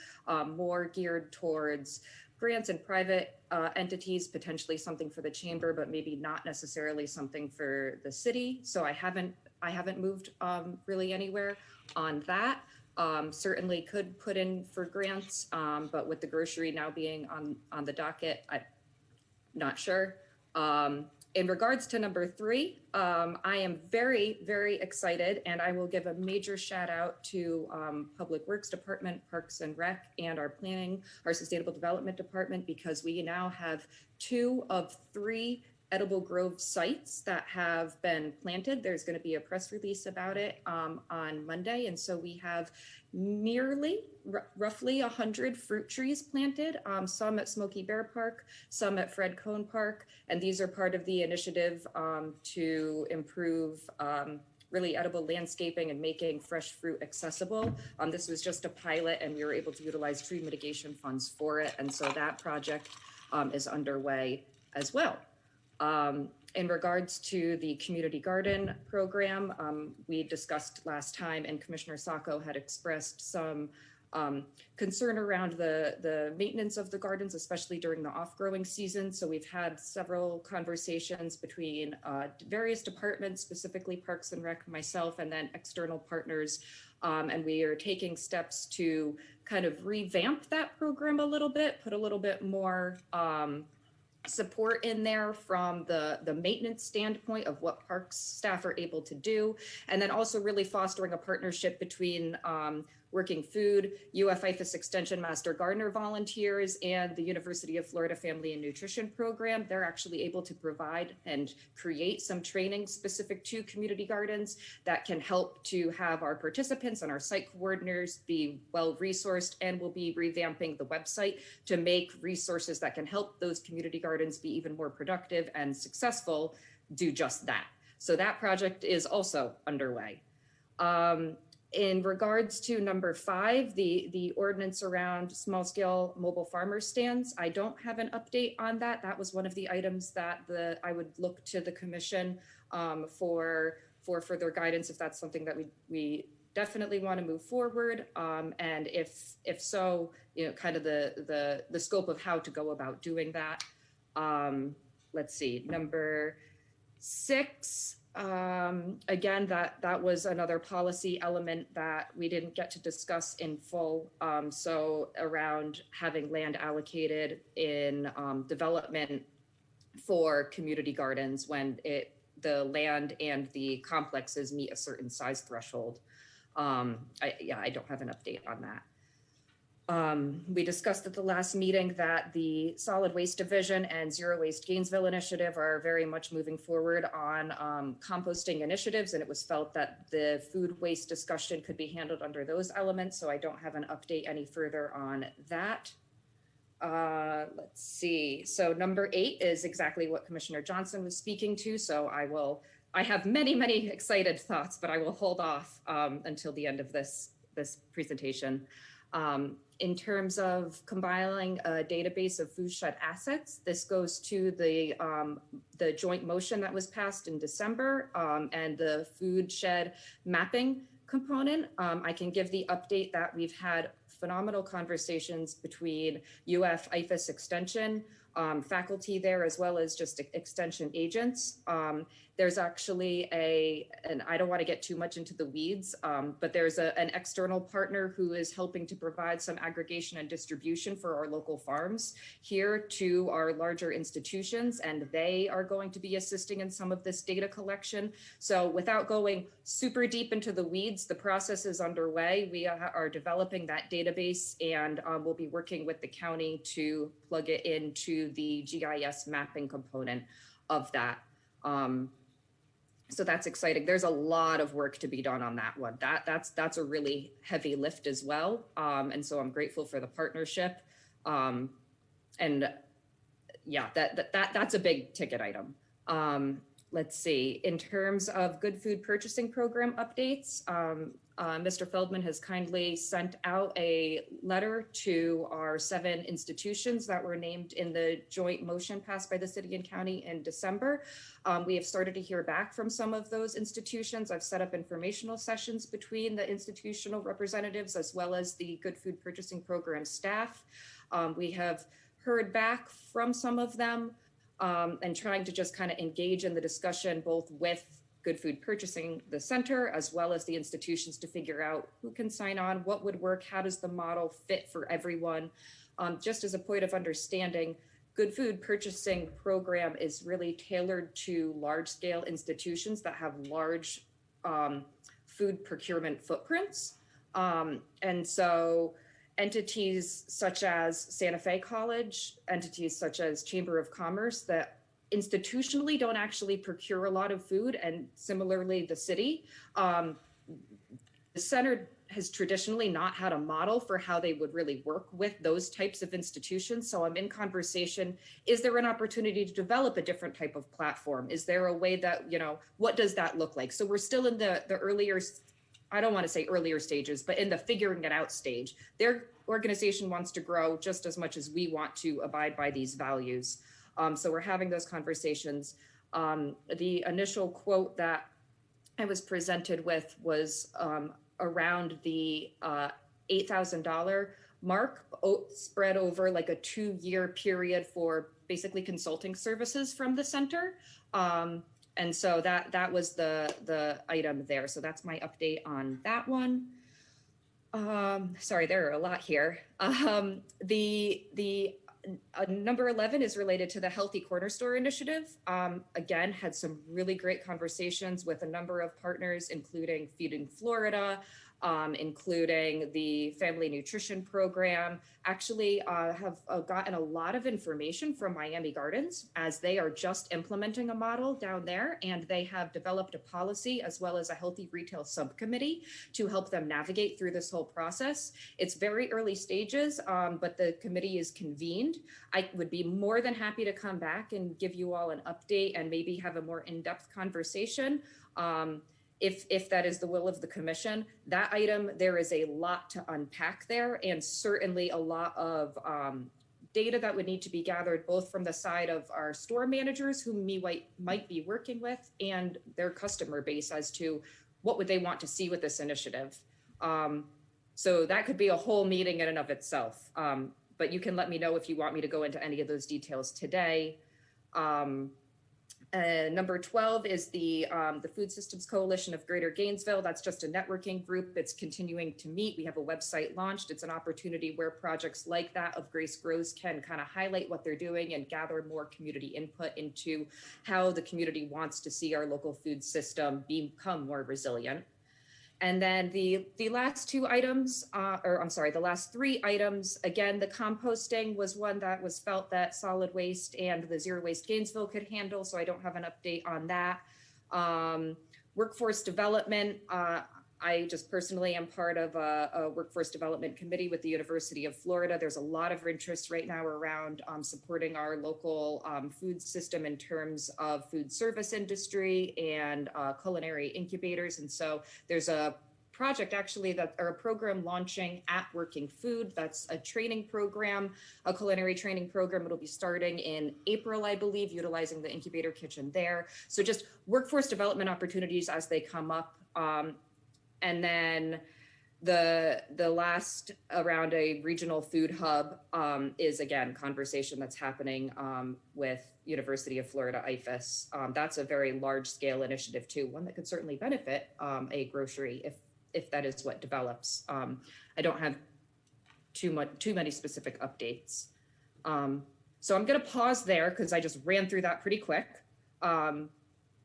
more geared towards grants and private entities, potentially something for the chamber, but maybe not necessarily something for the city. So I haven't moved really anywhere on that. Certainly could put in for grants, but with the grocery now being on the docket, I'm not sure. In regards to number 3, I am very, very excited, and I will give a major shout out to Public Works Department, Parks and Rec, and our Sustainable Development Department, because we now have 2 of 3 edible grove sites that have been planted. There's going to be a press release about it on Monday. And so we have roughly 100 fruit trees planted, some at Smoky Bear Park, some at Fred Cone Park. And these are part of the initiative to improve really edible landscaping and making fresh fruit accessible. This was just a pilot and we were able to utilize tree mitigation funds for it. And so that project is underway as well. In regards to the community garden program, we discussed last time and Commissioner Sacco had expressed some concern around the maintenance of the gardens, especially during the off-growing season. So we've had several conversations between various departments, specifically Parks and Rec, myself, and then external partners. And we are taking steps to kind of revamp that program a little bit, put a little bit more support in there from the maintenance standpoint of what parks staff are able to do. And then also really fostering a partnership between Working Food, UF-IFAS Extension Master Gardener volunteers, and the University of Florida Family and Nutrition Program. They're actually able to provide and create some training specific to community gardens that can help to have our participants and our site coordinators be well-resourced, and we'll be revamping the website to make resources that can help those community gardens be even more productive and successful do just that. So that project is also underway. In regards to number 5, the ordinance around small scale mobile farmer stands, I don't have an update on that. That was one of the items that I would look to the commission for further guidance if that's something that we definitely want to move forward. And if so, you know, kind of the scope of how to go about doing that. Let's see, number 6. Again, that was another policy element that we didn't get to discuss in full. So around having land allocated in development for community gardens when the land and the complexes meet a certain size threshold. I don't have an update on that. We discussed at the last meeting that the Solid Waste Division and Zero Waste Gainesville initiative are very much moving forward on composting initiatives, and it was felt that the food waste discussion could be handled under those elements, so I don't have an update any further on that. Let's see, so number 8 is exactly what Commissioner Johnson was speaking to, so I have many excited thoughts, but I will hold off until the end of this presentation. In terms of compiling a database of food shed assets, this goes to the joint motion that was passed in December and the food shed mapping component. I can give the update that we've had phenomenal conversations between UF-IFAS Extension, faculty there, as well as just extension agents. There's actually and I don't want to get too much into the weeds, but there's an external partner who is helping to provide some aggregation and distribution for our local farms here to our larger institutions, and they are going to be assisting in some of this data collection. So without going super deep into the weeds, the process is underway. We are developing that database, and we'll be working with the county to plug it into the GIS mapping component of that. So that's exciting. There's a lot of work to be done on that one. That's a really heavy lift as well. And so I'm grateful for the partnership. And yeah, that's a big ticket item. Let's see, in terms of good food purchasing program updates, Mr. Feldman has kindly sent out a letter to our 7 institutions that were named in the joint motion passed by the city and county in December. We have started to hear back from some of those institutions. I've set up informational sessions between the institutional representatives as well as the good food purchasing program staff. We have heard back from some of them and trying to just kind of engage in the discussion both with Good Food Purchasing, the center, as well as the institutions to figure out who can sign on, what would work, how does the model fit for everyone. Just as a point of understanding, Good Food Purchasing program is really tailored to large scale institutions that have large food procurement footprints. And so entities such as Santa Fe College, entities such as Chamber of Commerce that institutionally don't actually procure a lot of food, and similarly the city. The center has traditionally not had a model for how they would really work with those types of institutions. So I'm in conversation. Is there an opportunity to develop a different type of platform? Is there a way that, you know, what does that look like? So we're still in the earlier, I don't want to say earlier stages, but in the figuring it out stage. Their organization wants to grow just as much as we want to abide by these values. So we're having those conversations. The initial quote that I was presented with was around the $8,000 mark, spread over like a 2-year period for basically consulting services from the center. And so that was the item there. So that's my update on that one. Sorry, there are a lot here. Number 11 is related to the Healthy Corner Store initiative. Again, had some really great conversations with a number of partners, including Feeding Florida, including the Family Nutrition Program. Actually, have gotten a lot of information from Miami Gardens, as they are just implementing a model down there, and they have developed a policy as well as a healthy retail subcommittee to help them navigate through this whole process. It's very early stages, but the committee is convened. I would be more than happy to come back and give you all an update and maybe have a more in-depth conversation. If that is the will of the commission. That item, there is a lot to unpack there, and certainly a lot of data that would need to be gathered both from the side of our store managers whom we might be working with and their customer base as to what would they want to see with this initiative. So that could be a whole meeting in and of itself. But you can let me know if you want me to go into any of those details today. Number 12 is the Food Systems Coalition of Greater Gainesville. That's just a networking group. It's continuing to meet. We have a website launched. It's an opportunity where projects like that of Grace Grows can kind of highlight what they're doing and gather more community input into how the community wants to see our local food system become more resilient. And then the last two items, the last three items, again, the composting was one that was felt that Solid Waste and the Zero Waste Gainesville could handle, so I don't have an update on that. Workforce development, I just personally am part of a workforce development committee with the University of Florida. There's a lot of interest right now around supporting our local food system in terms of food service industry and culinary incubators. And so there's a project actually or a program launching at Working Food. That's a training program, a culinary training program. It'll be starting in April, I believe, utilizing the incubator kitchen there. So just workforce development opportunities as they come up. And then the last around a regional food hub is, again, conversation that's happening with University of Florida IFAS. That's a very large scale initiative too, one that could certainly benefit a grocery if that is what develops. I don't have too many specific updates. So I'm gonna pause there because I just ran through that pretty quick.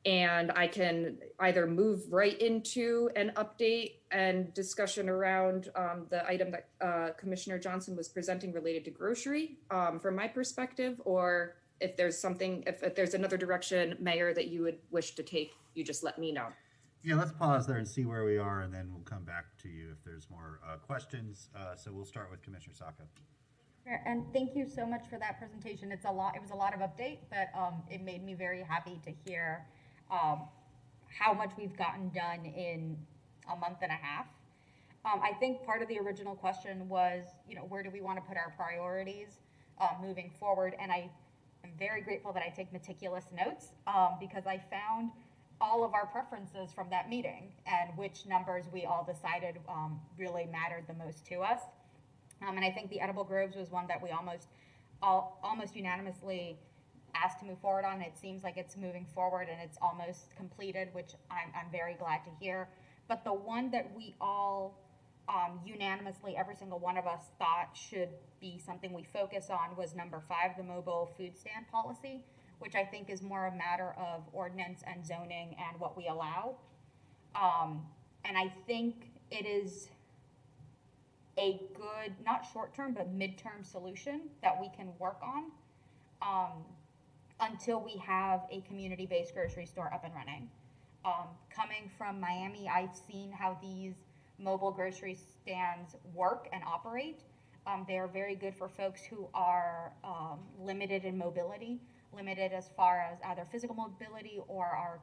And I can either move right into an update and discussion around the item that Commissioner Johnson was presenting related to grocery from my perspective, or if there's something, if there's another direction, Mayor, that you would wish to take, you just let me know. Yeah, let's pause there and see where we are, and then we'll come back to you if there's more questions. So we'll start with Commissioner Saka. And thank you so much for that presentation. It was a lot of update, but it made me very happy to hear how much we've gotten done in a month and a half. I think part of the original question was, where do we want to put our priorities moving forward? And I am very grateful that I take meticulous notes because I found all of our preferences from that meeting and which numbers we all decided really mattered the most to us. And I think the edible groves was one that we almost unanimously asked to move forward on. It seems like it's moving forward and it's almost completed, which I'm very glad to hear. But the one that we all unanimously, every single one of us thought should be something we focus on was number 5, the mobile food stand policy, which I think is more a matter of ordinance and zoning and what we allow. And I think it is a good, not short-term, but mid-term solution that we can work on. until we have a community-based grocery store up and running. Coming from Miami, I've seen how these mobile grocery stands work and operate. They are very good for folks who are limited in mobility, limited as far as either physical mobility or are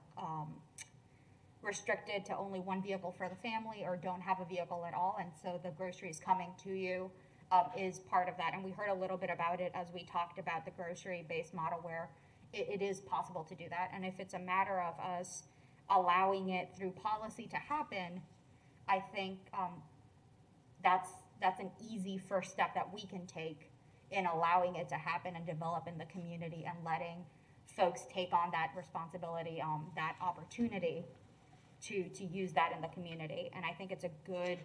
restricted to only one vehicle for the family or don't have a vehicle at all. And so the groceries coming to you is part of that. And we heard a little bit about it as we talked about the grocery-based model where it is possible to do that. And if it's a matter of us allowing it through policy to happen, I think that's an easy first step that we can take in allowing it to happen and develop in the community and letting folks take on that responsibility, that opportunity to use that in the community. And I think it's a good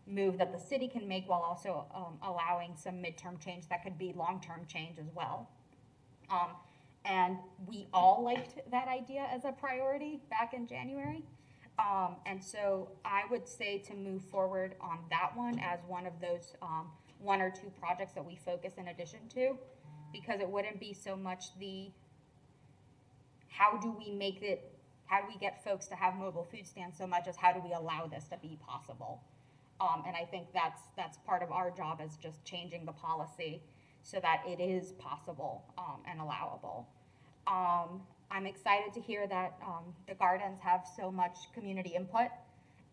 move that the city can make while also allowing some midterm change that could be long-term change as well. And we all liked that idea as a priority back in January. And so I would say to move forward on that one as one of those one or two projects that we focus in addition to, because it wouldn't be so much the how do we get folks to have mobile food stands so much as how do we allow this to be possible. And I think that's part of our job is just changing the policy so that it is possible and allowable. I'm excited to hear that the gardens have so much community input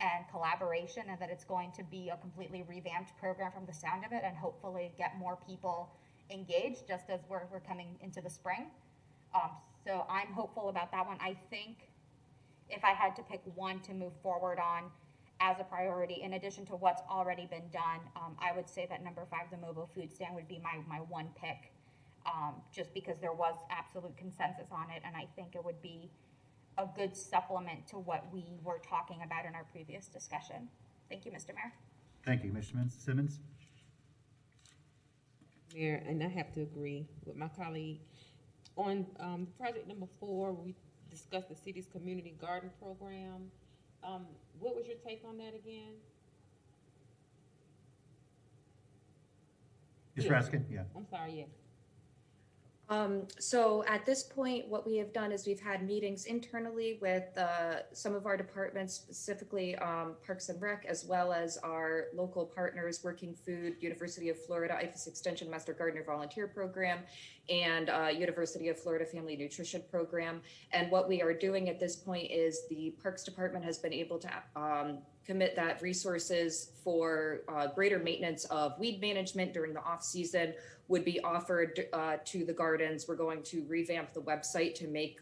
and collaboration and that it's going to be a completely revamped program from the sound of it and hopefully get more people engaged just as we're coming into the spring. So I'm hopeful about that one. I think if I had to pick one to move forward on as a priority, in addition to what's already been done, I would say that number 5, the mobile food stand, would be my one pick, just because there was absolute consensus on it, and I think it would be a good supplement to what we were talking about in our previous discussion. Thank you, Mr. Mayor. Thank you, Mr. Simmons. Mayor, and I have to agree with my colleague. On project number 4, we discussed the city's community garden program. What was your take on that again? Ms. Raskin, yeah. I'm sorry, yeah. So at this point, what we have done is we've had meetings internally with some of our departments, specifically Parks and Rec, as well as our local partners, Working Food, University of Florida, IFAS Extension Master Gardener Volunteer Program, and University of Florida Family Nutrition Program. And what we are doing at this point is the Parks Department has been able to commit that resources for greater maintenance of weed management during the off season would be offered to the gardens. We're going to revamp the website to make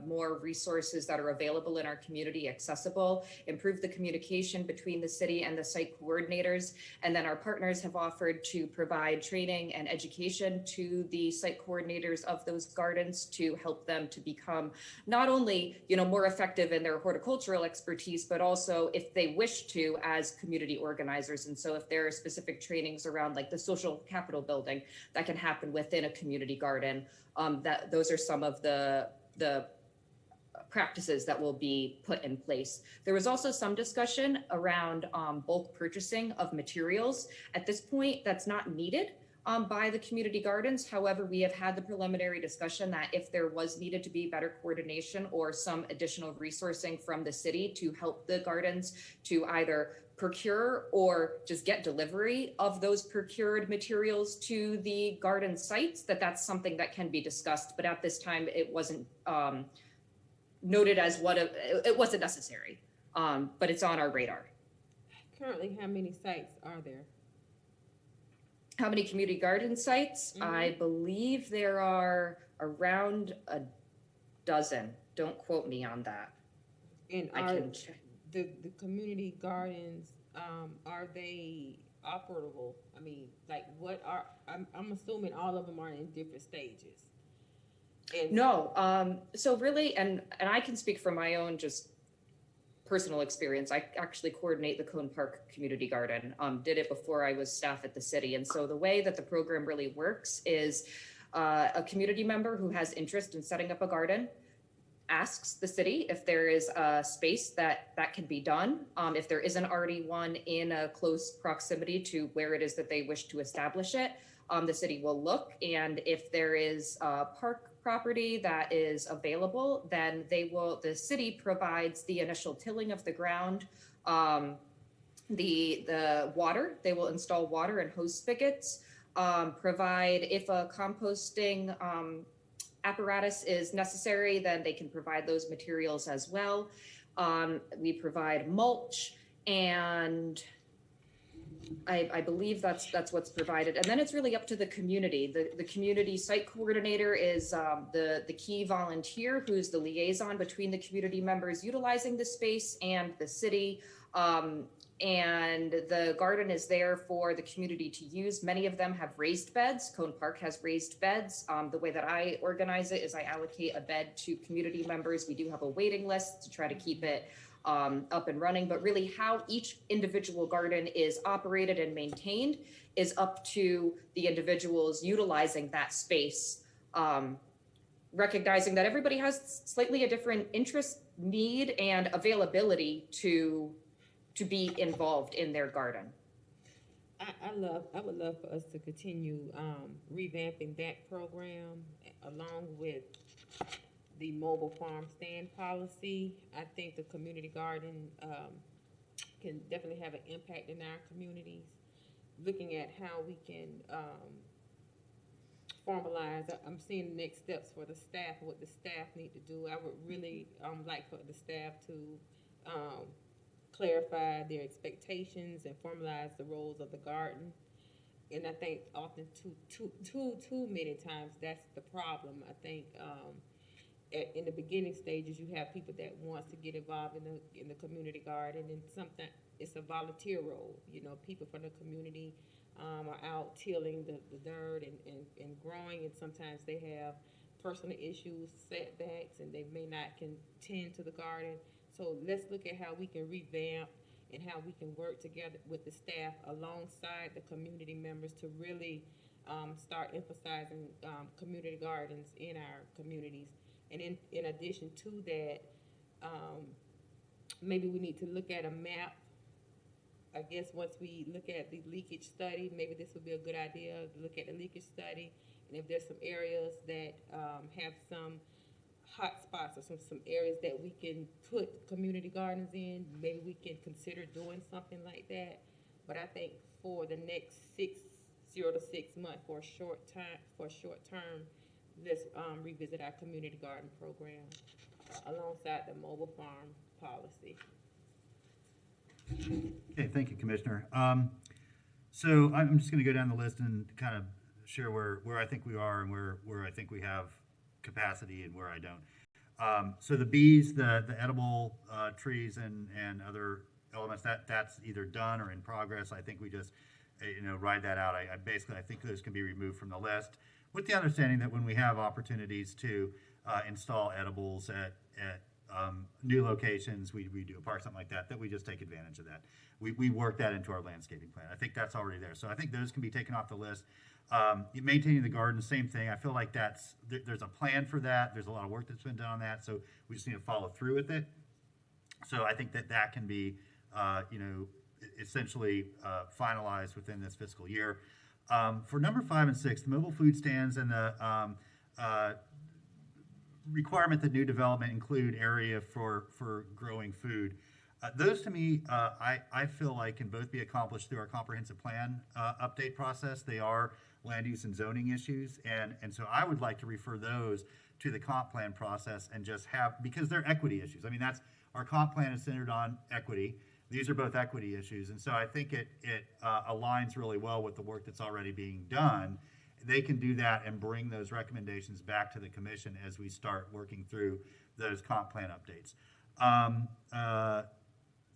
more resources that are available in our community accessible, improve the communication between the city and the site coordinators. And then our partners have offered to provide training and education to the site coordinators of those gardens to help them to become not only, more effective in their horticultural expertise, but also if they wish to as community organizers. And so if there are specific trainings around like the social capital building, that can happen within a community garden. Those are some of the practices that will be put in place. There was also some discussion around bulk purchasing of materials. At this point, that's not needed by the community gardens. However, we have had the preliminary discussion that if there was needed to be better coordination or some additional resourcing from the city to help the gardens to either procure or just get delivery of those procured materials to the garden sites, that's something that can be discussed. But at this time, it wasn't noted as it wasn't necessary, but it's on our radar. Currently, how many sites are there? How many community garden sites? Mm-hmm. I believe there are around a dozen. Don't quote me on that. And I can check. The community gardens, are they operable? I mean, like I'm assuming all of them are in different stages. And no, so really, and I can speak from my own just personal experience. I actually coordinate the Cone Park Community Garden, did it before I was staff at the city. And so the way that the program really works is a community member who has interest in setting up a garden asks the city if there is a space that can be done. If there isn't already one in a close proximity to where it is that they wish to establish it, the city will look, and if there is a park property that is available, then the city provides the initial tilling of the ground, the water, they will install water and hose spigots, provide, if a composting apparatus is necessary, then they can provide those materials as well. We provide mulch, and I believe that's what's provided. And then it's really up to the community. The community site coordinator is the key volunteer who's the liaison between the community members utilizing the space and the city. And the garden is there for the community to use. Many of them have raised beds. Cone Park has raised beds. The way that I organize it is I allocate a bed to community members. We do have a waiting list to try to keep it up and running, but really how each individual garden is operated and maintained is up to the individuals utilizing that space, recognizing that everybody has slightly a different interest, need, and availability to be involved in their garden. I would love for us to continue revamping that program along with the mobile farm stand policy. I think the community garden can definitely have an impact in our communities. Looking at how we can formalize, I'm seeing the next steps for the staff, what the staff need to do. I would really like for the staff to clarify their expectations and formalize the roles of the garden. And I think often too many times that's the problem. I think in the beginning stages, you have people that wants to get involved in the community garden, and sometimes it's a volunteer role. You know, people from the community are out tilling the dirt and growing, and sometimes they have personal issues, setbacks, and they may not can tend to the garden. So let's look at how we can revamp and how we can work together with the staff alongside the community members to really start emphasizing community gardens in our communities. And in addition to that, maybe we need to look at a map. I guess once we look at the leakage study, maybe this would be a good idea to look at the leakage study. And if there's some areas that have some hot spots or some areas that we can put community gardens in, maybe we can consider doing something like that. But I think for the next 0 to 6 months, for a short term, let's revisit our community garden program alongside the mobile farm policy. Okay, thank you, Commissioner. So I'm just going to go down the list and kind of share where I think we are and where I think we have capacity and where I don't. So the bees, the edible trees and other elements, that's either done or in progress. I think we just ride that out. I basically think those can be removed from the list, with the understanding that when we have opportunities to install edibles at new locations, we do a park, something like that, we just take advantage of that. We work that into our landscaping plan. I think that's already there. So I think those can be taken off the list. Maintaining the garden, same thing. I feel like there's a plan for that. There's a lot of work that's been done on that. So we just need to follow through with it. So I think that can be, essentially finalized within this fiscal year. For number 5 and 6, the mobile food stands and the requirement that new development include area for growing food. Those to me, I feel like can both be accomplished through our comprehensive plan update process. They are land use and zoning issues, and so I would like to refer those to the comp plan process and just because they're equity issues. I mean, our comp plan is centered on equity. These are both equity issues, and so I think it aligns really well with the work that's already being done. They can do that and bring those recommendations back to the commission as we start working through those comp plan updates.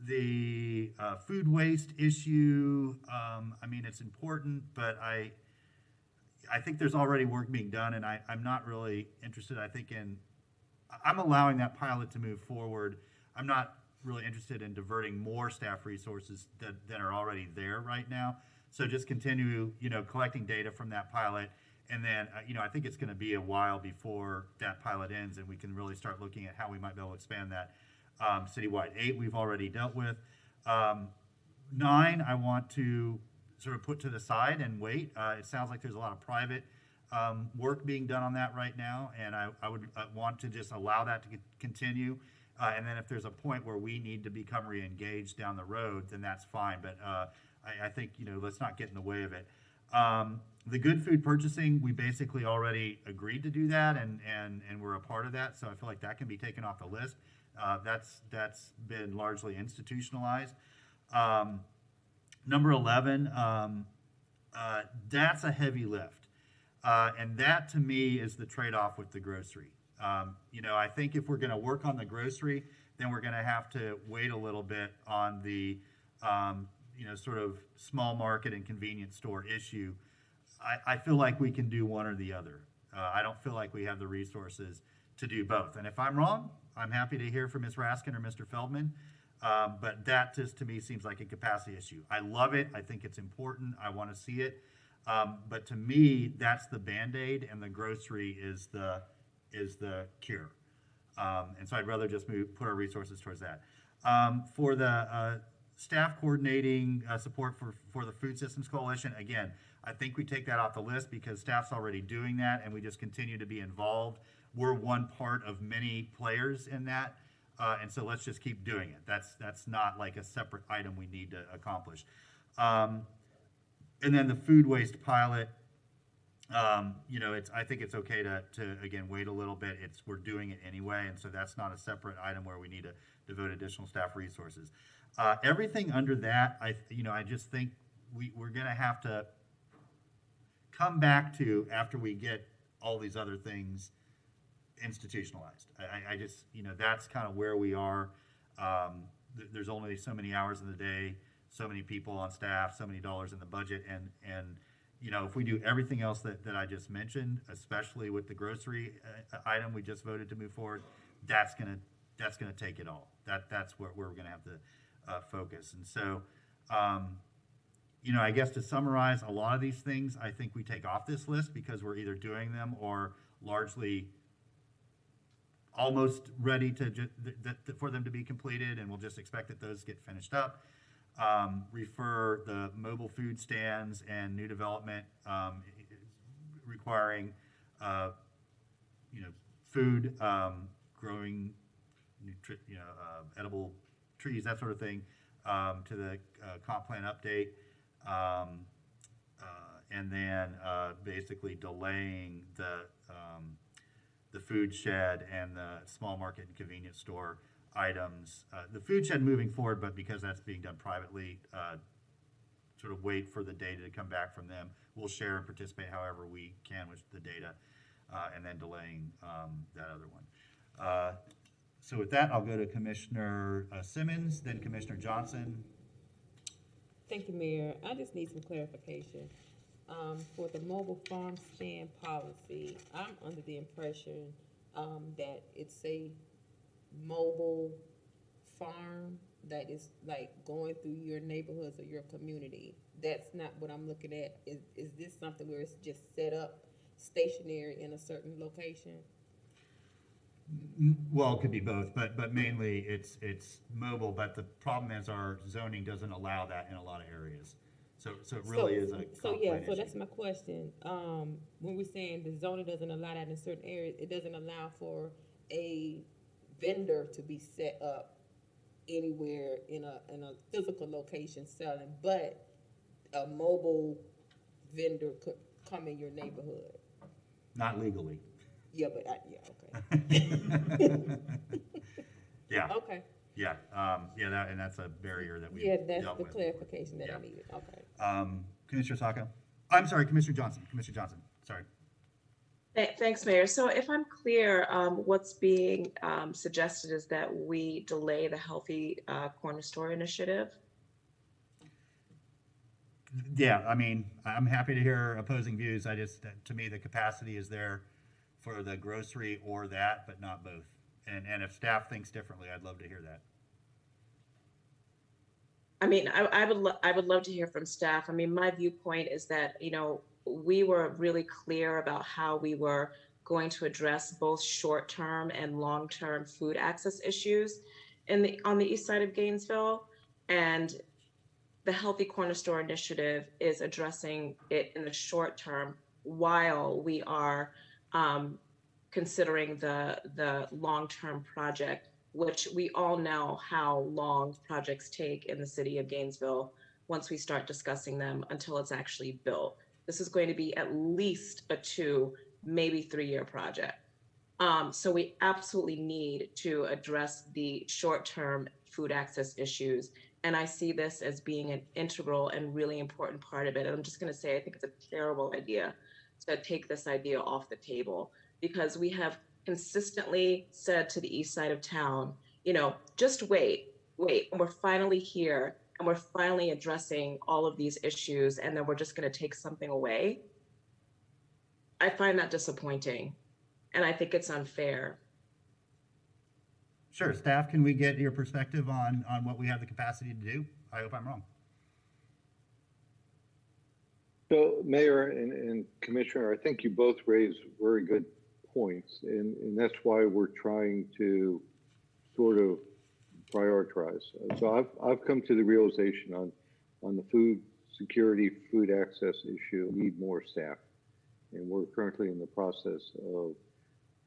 The food waste issue, I mean, it's important, but I think there's already work being done, and I'm not really interested. I'm allowing that pilot to move forward. I'm not really interested in diverting more staff resources that are already there right now. So just continue, collecting data from that pilot. And then, I think it's going to be a while before that pilot ends and we can really start looking at how we might be able to expand that citywide. 8, we've already dealt with. 9, I want to sort of put to the side and wait. It sounds like there's a lot of private work being done on that right now, and I would want to just allow that to continue. And then if there's a point where we need to become re-engaged down the road, then that's fine. But I think, let's not get in the way of it. The good food purchasing, we basically already agreed to do that, and we're a part of that. So I feel like that can be taken off the list. That's been largely institutionalized. Number 11, that's a heavy lift. And that to me is the trade-off with the grocery. I think if we're going to work on the grocery, then we're going to have to wait a little bit on the, sort of small market and convenience store issue. I feel like we can do one or the other. I don't feel like we have the resources to do both. And if I'm wrong, I'm happy to hear from Ms. Raskin or Mr. Feldman. But that just to me seems like a capacity issue. I love it. I think it's important. I want to see it. But to me, that's the Band-Aid, and the grocery is the cure. And so I'd rather just put our resources towards that. For the staff coordinating support for the Food Systems Coalition, again, I think we take that off the list because staff's already doing that, and we just continue to be involved. We're one part of many players in that, and so let's just keep doing it. That's not like a separate item we need to accomplish. And then the food waste pilot, I think it's okay to again wait a little bit. We're doing it anyway, and so that's not a separate item where we need to devote additional staff resources. Everything under that, I just think we're going to have to come back to after we get all these other things institutionalized. I just, that's kind of where we are. There's only so many hours in the day, so many people on staff, so many dollars in the budget, and if we do everything else that I just mentioned, especially with the grocery item we just voted to move forward, that's gonna take it all. That's where we're gonna have to focus. And so, I guess to summarize, a lot of these things I think we take off this list because we're either doing them or largely almost ready for them to be completed, and we'll just expect that those get finished up. Refer the mobile food stands and new development requiring food, growing edible trees, that sort of thing, to the comp plan update, and then basically delaying the food shed and the small market and convenience store items. The food shed moving forward, but because that's being done privately, sort of wait for the data to come back from them. We'll share and participate however we can with the data, and then delaying that other one. So with that, I'll go to Commissioner Simmons, then Commissioner Johnson. Thank you, Mayor. I just need some clarification. For the mobile farm stand policy, I'm under the impression that it's a mobile farm that is like going through your neighborhoods or your community. That's not what I'm looking at. Is this something where it's just set up stationary in a certain location? Well, it could be both, but mainly it's mobile. But the problem is our zoning doesn't allow that in a lot of areas. So it really is a so issue. that's my question. When we're saying the zoning doesn't allow that in certain areas, it doesn't allow for a vendor to be set up anywhere in a physical location selling, but a mobile vendor could come in your neighborhood. Not legally. Yeah, but okay. Yeah. Okay. Yeah. And that's a barrier that we. Yeah, that's the clarification that I needed. Okay. Commissioner Sacco. I'm sorry, Commissioner Johnson. Sorry. Thanks, Mayor. So if I'm clear, what's being suggested is that we delay the Healthy Corner Store initiative. Yeah, I mean, I'm happy to hear opposing views. To me, the capacity is there for the grocery or that, but not both. And if staff thinks differently, I'd love to hear that. I mean, I would love to hear from staff. I mean, my viewpoint is that, we were really clear about how we were going to address both short-term and long-term food access issues on the east side of Gainesville. And the Healthy Corner Store initiative is addressing it in the short term while we are considering the long-term project, which we all know how long projects take in the city of Gainesville once we start discussing them until it's actually built. This is going to be at least a 2, maybe 3-year project. So we absolutely need to address the short-term food access issues. And I see this as being an integral and really important part of it. And I'm just going to say, I think it's a terrible idea to take this idea off the table, because we have consistently said to the east side of town, you know, just wait. And we're finally here and we're finally addressing all of these issues, and then we're just going to take something away. I find that disappointing, and I think it's unfair. Sure. Staff, can we get your perspective on what we have the capacity to do? I hope I'm wrong. So, Mayor and Commissioner, I think you both raised very good points, and that's why we're trying to sort of prioritize. So I've come to the realization on the food security, food access issue, we need more staff. And we're currently in the process of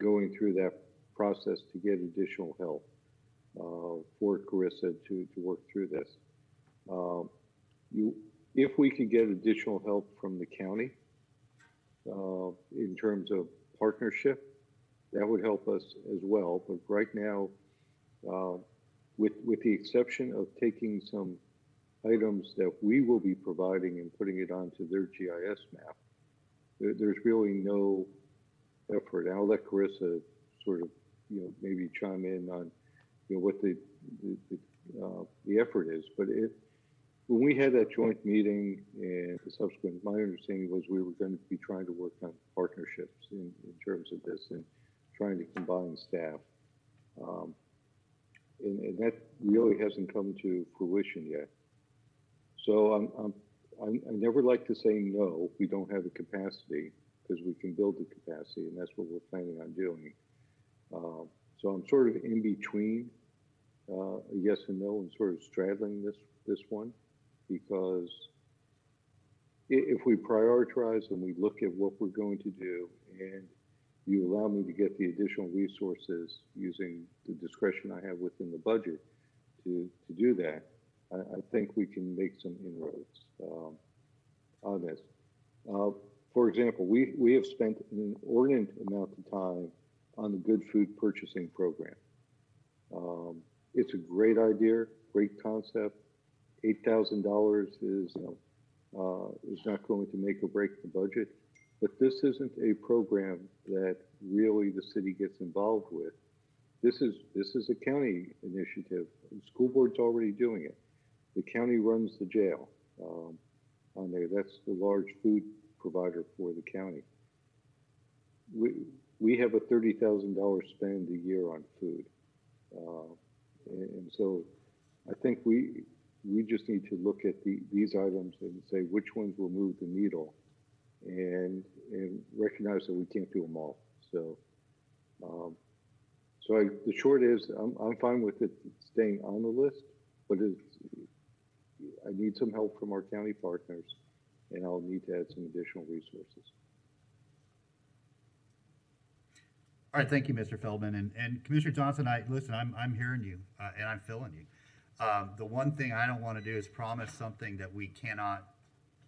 going through that process to get additional help for Carissa to work through this. If we could get additional help from the county in terms of partnership, that would help us as well. But right now, with the exception of taking some items that we will be providing and putting it onto their GIS map, there's really no effort. And I'll let Carissa sort of, maybe chime in on, what the effort is. But when we had that joint meeting and the subsequent, my understanding was we were going to be trying to work on partnerships in terms of this and trying to combine staff. And that really hasn't come to fruition yet. So I never like to say no, we don't have the capacity, because we can build the capacity, and that's what we're planning on doing. So I'm sort of in between a yes and no, and sort of straddling this one, because if we prioritize and we look at what we're going to do, and you allow me to get the additional resources using the discretion I have within the budget to do that, I think we can make some inroads on this. For example, we have spent an inordinate amount of time on the Good Food Purchasing Program. It's a great idea, great concept. $8,000 is not going to make or break the budget, but this isn't a program that really the city gets involved with. This is a county initiative. The school board's already doing it. The county runs the jail on there. That's the large food provider for the county. We have a $30,000 spend a year on food, and so I think we just need to look at these items and say which ones will move the needle, and recognize that we can't do them all. So, the short is I'm fine with it staying on the list, but I need some help from our county partners, and I'll need to add some additional resources. All right, thank you, Mr. Feldman. And Commissioner Johnson, listen, I'm hearing you, and I'm feeling you. The one thing I don't want to do is promise something that we cannot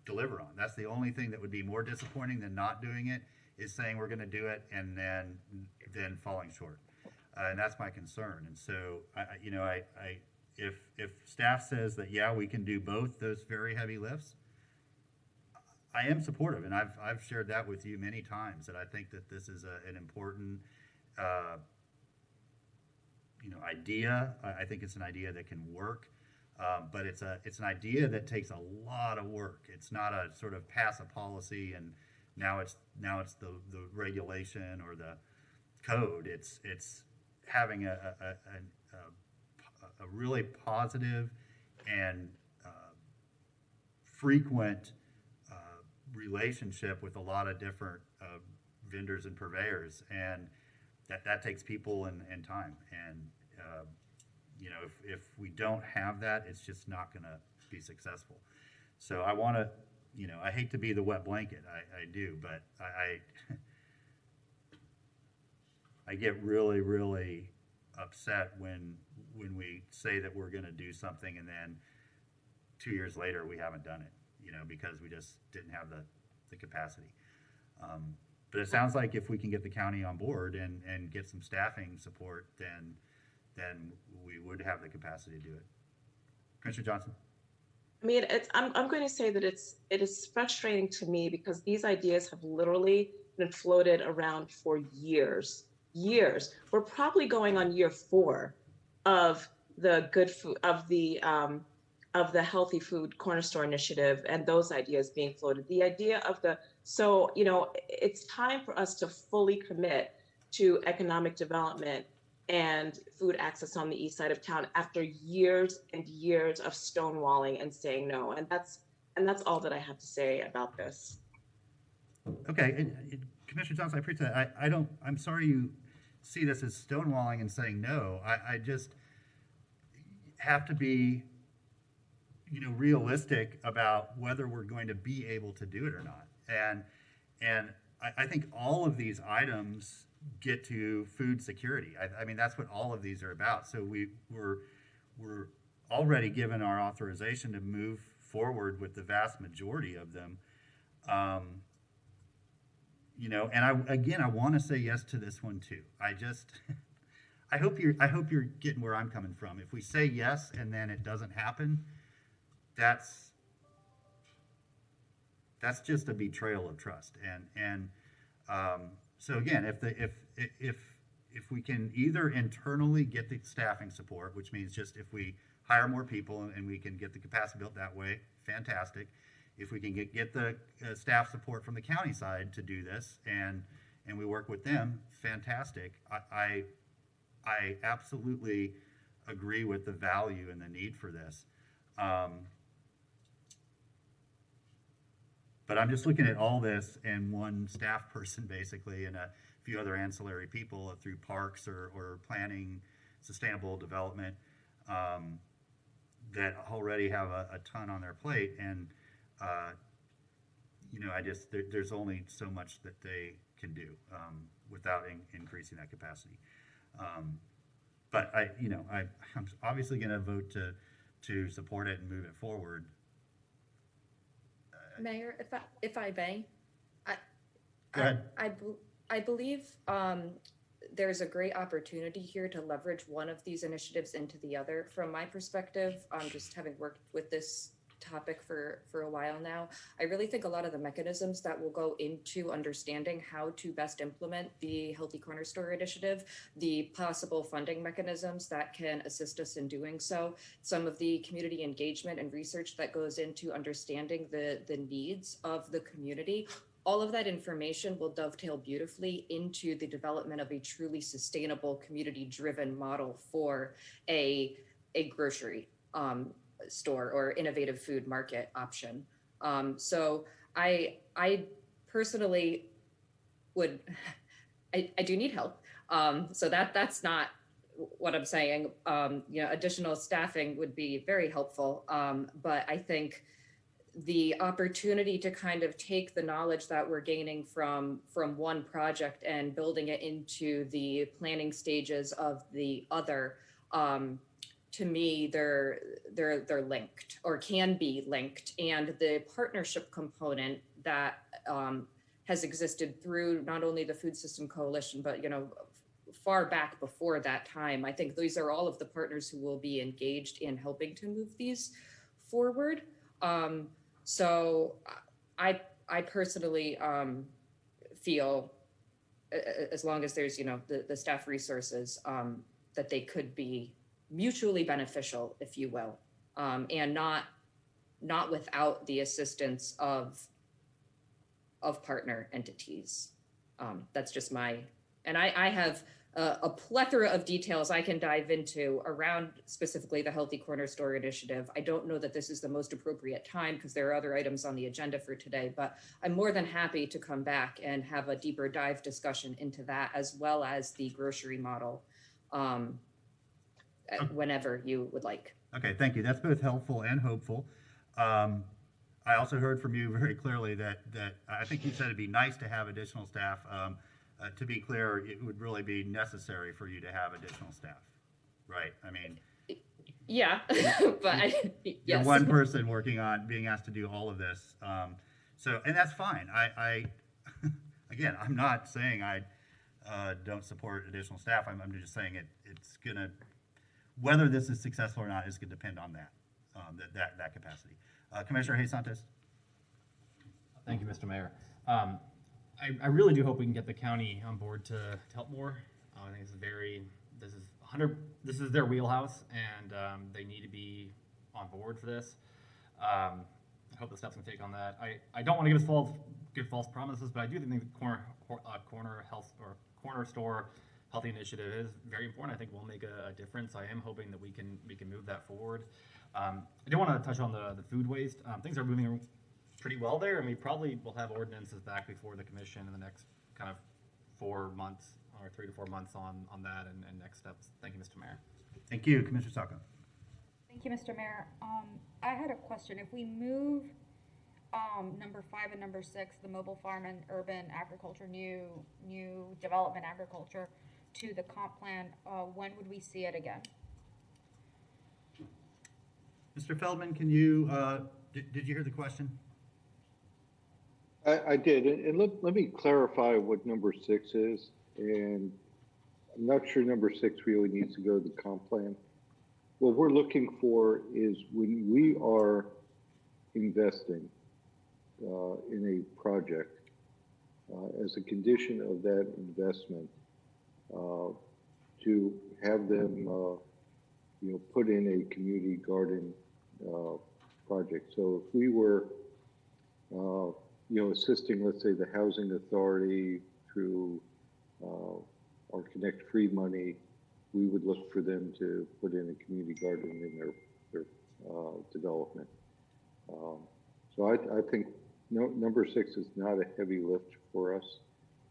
deliver on. That's the only thing that would be more disappointing than not doing it, is saying we're going to do it and then falling short. And that's my concern. And so, if staff says that, yeah, we can do both those very heavy lifts, I am supportive, and I've shared that with you many times, that I think that this is an important idea. I think it's an idea that can work, but it's an idea that takes a lot of work. It's not a sort of pass a policy and now it's the regulation or the code. It's having a really positive and frequent relationship with a lot of different vendors and purveyors, and that takes people and time. And if we don't have that, it's just not gonna be successful. So I want to, you know, I hate to be the wet blanket, I do, but I get really, really upset when we say that we're going to do something and then 2 years later we haven't done it, you know, because we just didn't have the capacity. But it sounds like if we can get the county on board and get some staffing support, then we would have the capacity to do it. Commissioner Johnson. I mean, I'm going to say that it is frustrating to me because these ideas have literally been floated around for years. We're probably going on year 4 of the good food, of the healthy food corner store initiative and those ideas being floated. The idea of so, you know, it's time for us to fully commit to economic development and food access on the east side of town after years and years of stonewalling and saying no. And that's all that I have to say about this. Okay, Commissioner Johnson, I appreciate that. I'm sorry you see this as stonewalling and saying no. I just have to be, you know, realistic about whether we're going to be able to do it or not. And I think all of these items get to food security. I mean, that's what all of these are about. So we're already given our authorization to move forward with the vast majority of them. You know, and I want to say yes to this one too. I hope you're getting where I'm coming from. If we say yes and then it doesn't happen, that's just a betrayal of trust. And so again, if we can either internally get the staffing support, which means just if we hire more people and we can get the capacity built that way, fantastic. If we can get the staff support from the county side to do this and we work with them, fantastic. I absolutely agree with the value and the need for this. But I'm just looking at all this and one staff person basically and a few other ancillary people through parks or planning, sustainable development that already have a ton on their plate. And, you know, there's only so much that they can do without increasing that capacity. But I'm obviously going to vote to support it and move it forward. Mayor, if I may, Go ahead. I believe there's a great opportunity here to leverage one of these initiatives into the other. From my perspective, just having worked with this topic for a while now, I really think a lot of the mechanisms that will go into understanding how to best implement the Healthy Corner Store initiative, the possible funding mechanisms that can assist us in doing so, some of the community engagement and research that goes into understanding the needs of the community, all of that information will dovetail beautifully into the development of a truly sustainable community-driven model for a grocery store or innovative food market option. So I personally would, I do need help. So that's not what I'm saying. Additional staffing would be very helpful. But I think the opportunity to kind of take the knowledge that we're gaining from one project and building it into the planning stages of the other, to me, they're linked or can be linked. And the partnership component that has existed through not only the Food System Coalition, but far back before that time, I think these are all of the partners who will be engaged in helping to move these forward. So I personally feel, as long as there's the staff resources, that they could be mutually beneficial, if you will, and not without the assistance of partner entities. That's just and I have a plethora of details I can dive into around specifically the Healthy Corner Store initiative. I don't know that this is the most appropriate time because there are other items on the agenda for today, but I'm more than happy to come back and have a deeper dive discussion into that, as well as the grocery model, whenever you would like. Okay, thank you. That's both helpful and hopeful. I also heard from you very clearly that I think you said it'd be nice to have additional staff. To be clear, it would really be necessary for you to have additional staff, right? I mean, Yeah, but you're yes. one person working on being asked to do all of this. And that's fine. I again, I'm not saying I don't support additional staff. I'm just saying it's gonna, whether this is successful or not is gonna depend on that capacity. Commissioner Hayes Santos. Thank you, Mr. Mayor. I really do hope we can get the county on board to help more. I think this is their wheelhouse, and they need to be on board for this. I hope the staff's gonna take on that. I don't want to give false promises, but I do think the corner store healthy initiative is very important. I think we'll make a difference. I am hoping that we can move that forward. I do want to touch on the food waste. Things are moving pretty well there, and we probably will have ordinances back before the commission in the next kind of 4 months or 3 to 4 months on that and next steps. Thank you, Mr. Mayor. Thank you, Commissioner Sacco. Thank you, Mr. Mayor. I had a question. If we move number 5 and number 6, the mobile farm and urban agriculture, new development agriculture, to the comp plan, when would we see it again? Mr. Feldman, can you, did you hear the question? I did, and let me clarify what number 6 is, and I'm not sure number 6 really needs to go to the comp plan. What we're looking for is when we are investing in a project, as a condition of that investment, to have them, put in a community garden project. So if we were, assisting, let's say, the housing authority through our Connect Free money, we would look for them to put in a community garden in their development. So I think number 6 is not a heavy lift for us.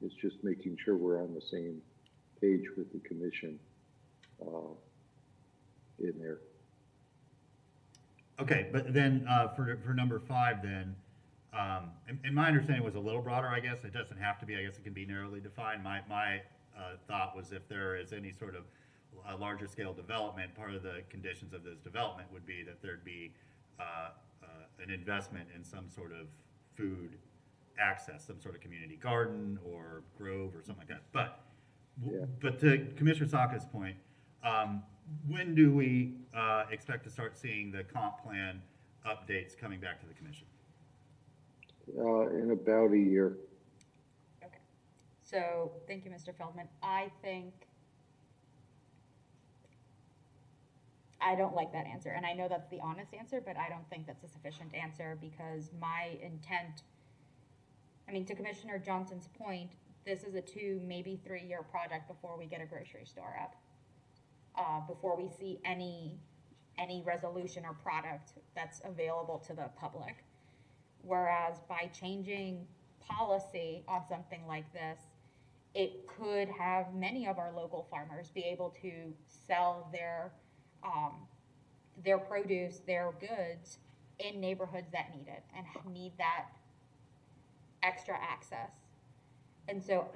It's just making sure we're on the same page with the commission in there. Okay, but then for number 5, then, and my understanding was a little broader. I guess it doesn't have to be. I guess it can be narrowly defined. My thought was if there is any sort of larger scale development, part of the conditions of this development would be that there'd be an investment in some sort of food access, some sort of community garden or grove or something like that. But to Commissioner Saka's point, when do we expect to start seeing the comp plan updates coming back to the commission? In about a year. Okay. So thank you, Mr. Feldman. I don't like that answer, and I know that's the honest answer, but I don't think that's a sufficient answer because my intent, to Commissioner Johnson's point, this is a 2, maybe 3-year project before we get a grocery store up, before we see any resolution or product that's available to the public. Whereas by changing policy on something like this, it could have many of our local farmers be able to sell their produce, their goods in neighborhoods that need it and need that extra access. And so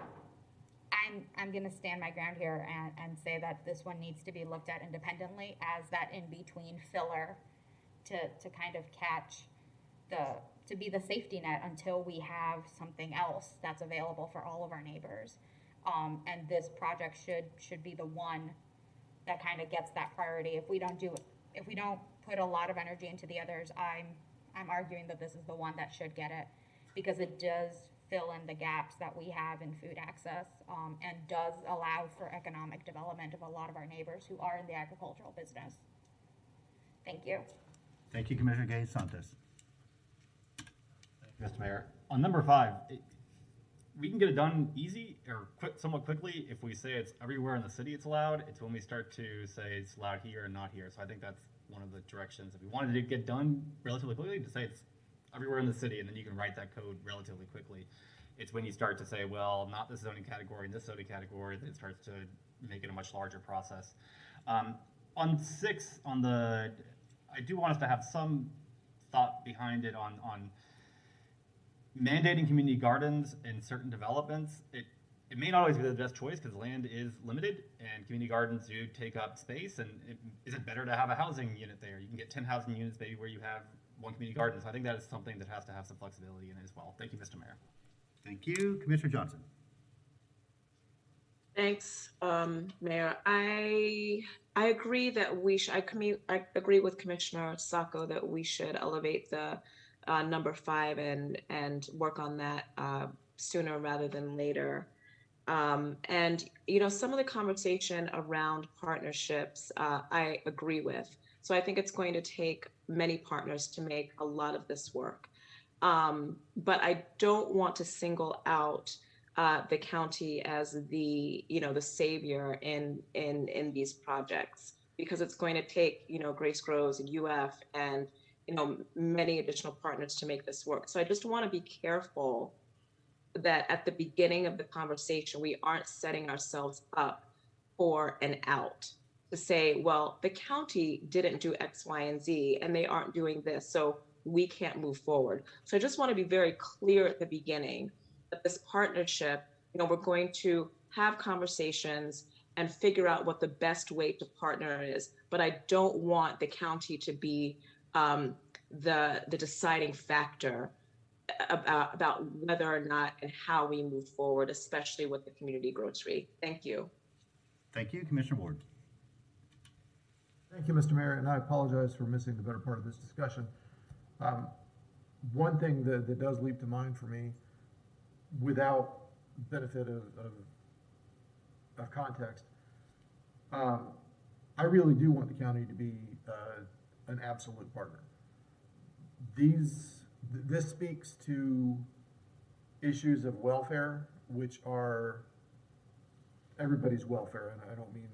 I'm going to stand my ground here and say that this one needs to be looked at independently as that in-between filler to kind of catch to be the safety net until we have something else that's available for all of our neighbors. And this project should be the one that kind of gets that priority. If we don't put a lot of energy into the others, I'm arguing that this is the one that should get it because it does fill in the gaps that we have in food access and does allow for economic development of a lot of our neighbors who are in the agricultural business. Thank you. Thank you, Commissioner Gay Santos. Mr. Mayor, on number 5, we can get it done easy or somewhat quickly if we say it's everywhere in the city it's allowed. It's when we start to say it's allowed here and not here. So I think that's one of the directions. If we wanted to get done relatively quickly, to say it's everywhere in the city, and then you can write that code relatively quickly. It's when you start to say, well, not this zoning category and this zoning category, that it starts to make it a much larger process. On 6, on the I do want us to have some thought behind it on mandating community gardens in certain developments. It may not always be the best choice because land is limited and community gardens do take up space. And is it better to have a housing unit there? You can get 10 housing units maybe where you have one community garden. So I think that is something that has to have some flexibility in it as well. Thank you, Mr. Mayor. Thank you, Commissioner Johnson. Thanks, Mayor. I agree that we should. I agree with Commissioner Sacco that we should elevate the number 5 and work on that sooner rather than later. And some of the conversation around partnerships, I agree with. So I think it's going to take many partners to make a lot of this work. But I don't want to single out the county as the savior in these projects, because it's going to take Grace Groves and UF and many additional partners to make this work. So I just want to be careful that at the beginning of the conversation we aren't setting ourselves up for an out to say, well, the county didn't do X, Y, and Z, and they aren't doing this, so we can't move forward. So I just want to be very clear at the beginning that this partnership, we're going to have conversations and figure out what the best way to partner is. But I don't want the county to be the deciding factor about whether or not and how we move forward, especially with the community grocery. Thank you. Thank you, Commissioner Ward. Thank you, Mr. Mayor, and I apologize for missing the better part of this discussion. One thing that does leap to mind for me, without benefit of context, I really do want the county to be an absolute partner. This speaks to issues of welfare, which are everybody's welfare, and I don't mean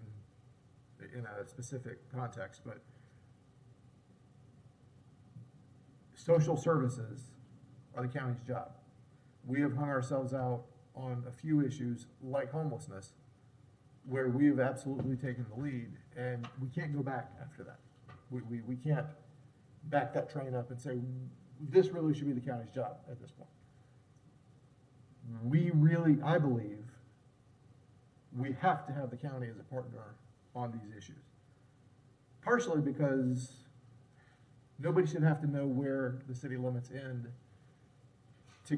in a specific context, but social services are the county's job. We have hung ourselves out on a few issues like homelessness, where we have absolutely taken the lead, and we can't go back after that. We can't back that train up and say, this really should be the county's job at this point. I believe, we have to have the county as a partner on these issues. Partially because nobody should have to know where the city limits end to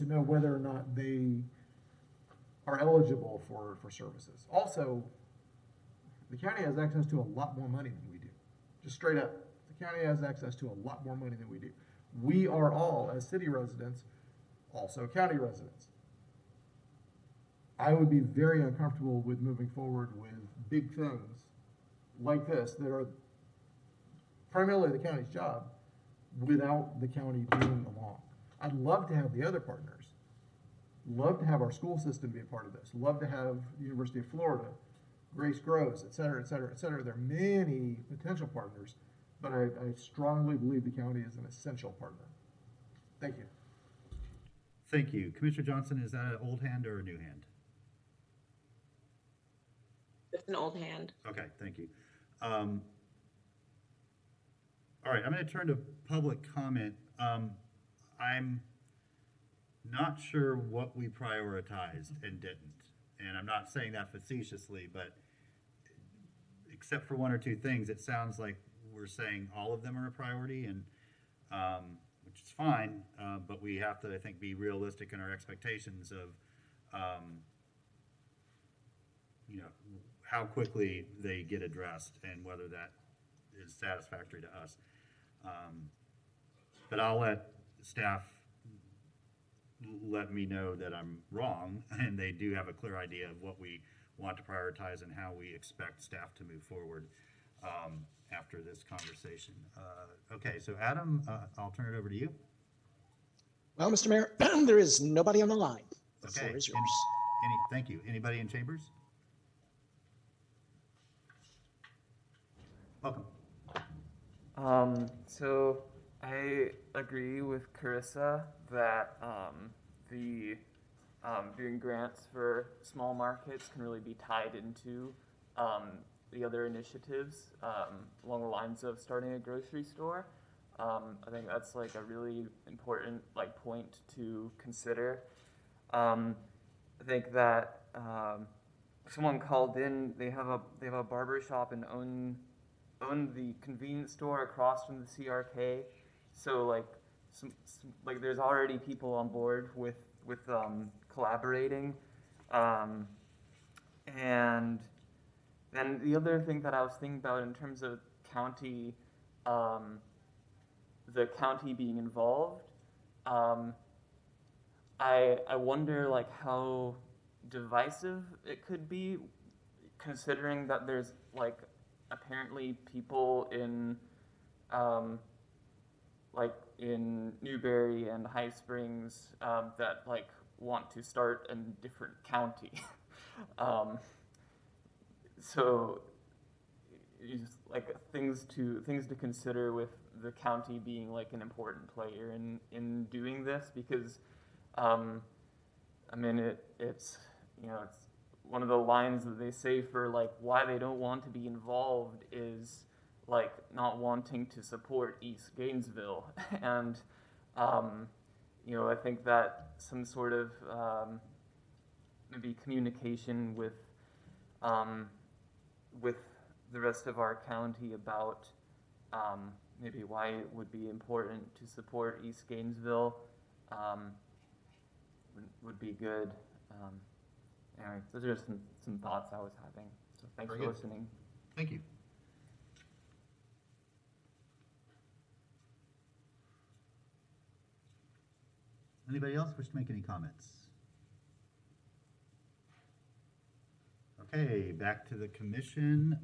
know whether or not they are eligible for services. Also, the county has access to a lot more money than we do. Just straight up, the county has access to a lot more money than we do. We are all, as city residents, also county residents. I would be very uncomfortable with moving forward with big things like this that are primarily the county's job without the county being along. I'd love to have the other partners. Love to have our school system be a part of this. Love to have the University of Florida, Grace Groves, et cetera, et cetera, et cetera. There are many potential partners, but I strongly believe the county is an essential partner. Thank you. Thank you. Commissioner Johnson, is that an old hand or a new hand? It's an old hand. Okay, thank you. All right, I'm going to turn to public comment. I'm not sure what we prioritized and didn't. And I'm not saying that facetiously, but except for one or two things, it sounds like we're saying all of them are a priority, and which is fine, but we have to, I think, be realistic in our expectations of how quickly they get addressed and whether that is satisfactory to us. But I'll let staff let me know that I'm wrong, and they do have a clear idea of what we want to prioritize and how we expect staff to move forward after this conversation. Okay, so Adam, I'll turn it over to you. Well, Mr. Mayor, there is nobody on the line. The Okay. floor is yours. Thank you. Anybody in chambers? Welcome. So I agree with Carissa that doing grants for small markets can really be tied into the other initiatives along the lines of starting a grocery store. I think that's like a really important like point to consider. I think that someone called in. They have a barber shop and own the convenience store across from the CRK. So like like there's already people on board with collaborating. And then the other thing that I was thinking about in terms of county, the county being involved, I wonder like how divisive it could be, considering that there's like apparently people in like in Newberry and High Springs that like want to start a different county. So just like things to consider with the county being like an important player in doing this, because I mean it's you know, it's one of the lines that they say for like why they don't want to be involved is like not wanting to support East Gainesville. And you know, I think that some sort of maybe communication with the rest of our county about maybe why it would be important to support East Gainesville would be good. Anyway, those are some thoughts I was having. So thanks for listening. Thank you. Anybody else wish to make any comments? Okay, back to the commission.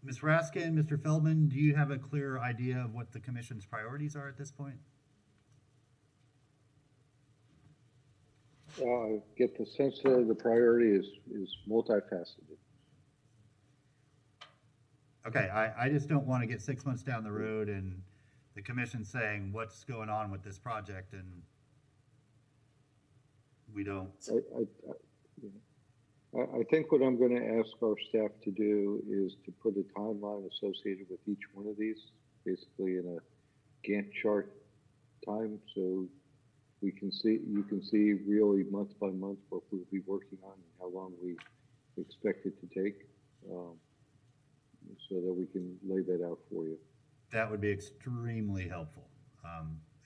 Ms. Raskin, Mr. Feldman, do you have a clear idea of what the commission's priorities are at this point? Get the sense that the priority is multifaceted. Okay, I just don't want to get 6 months down the road and the commission saying what's going on with this project and we don't. I think what I'm going to ask our staff to do is to put a timeline associated with each one of these, basically in a Gantt chart time, so you can see really month by month what we'll be working on and how long we expect it to take, so that we can lay that out for you. That would be extremely helpful,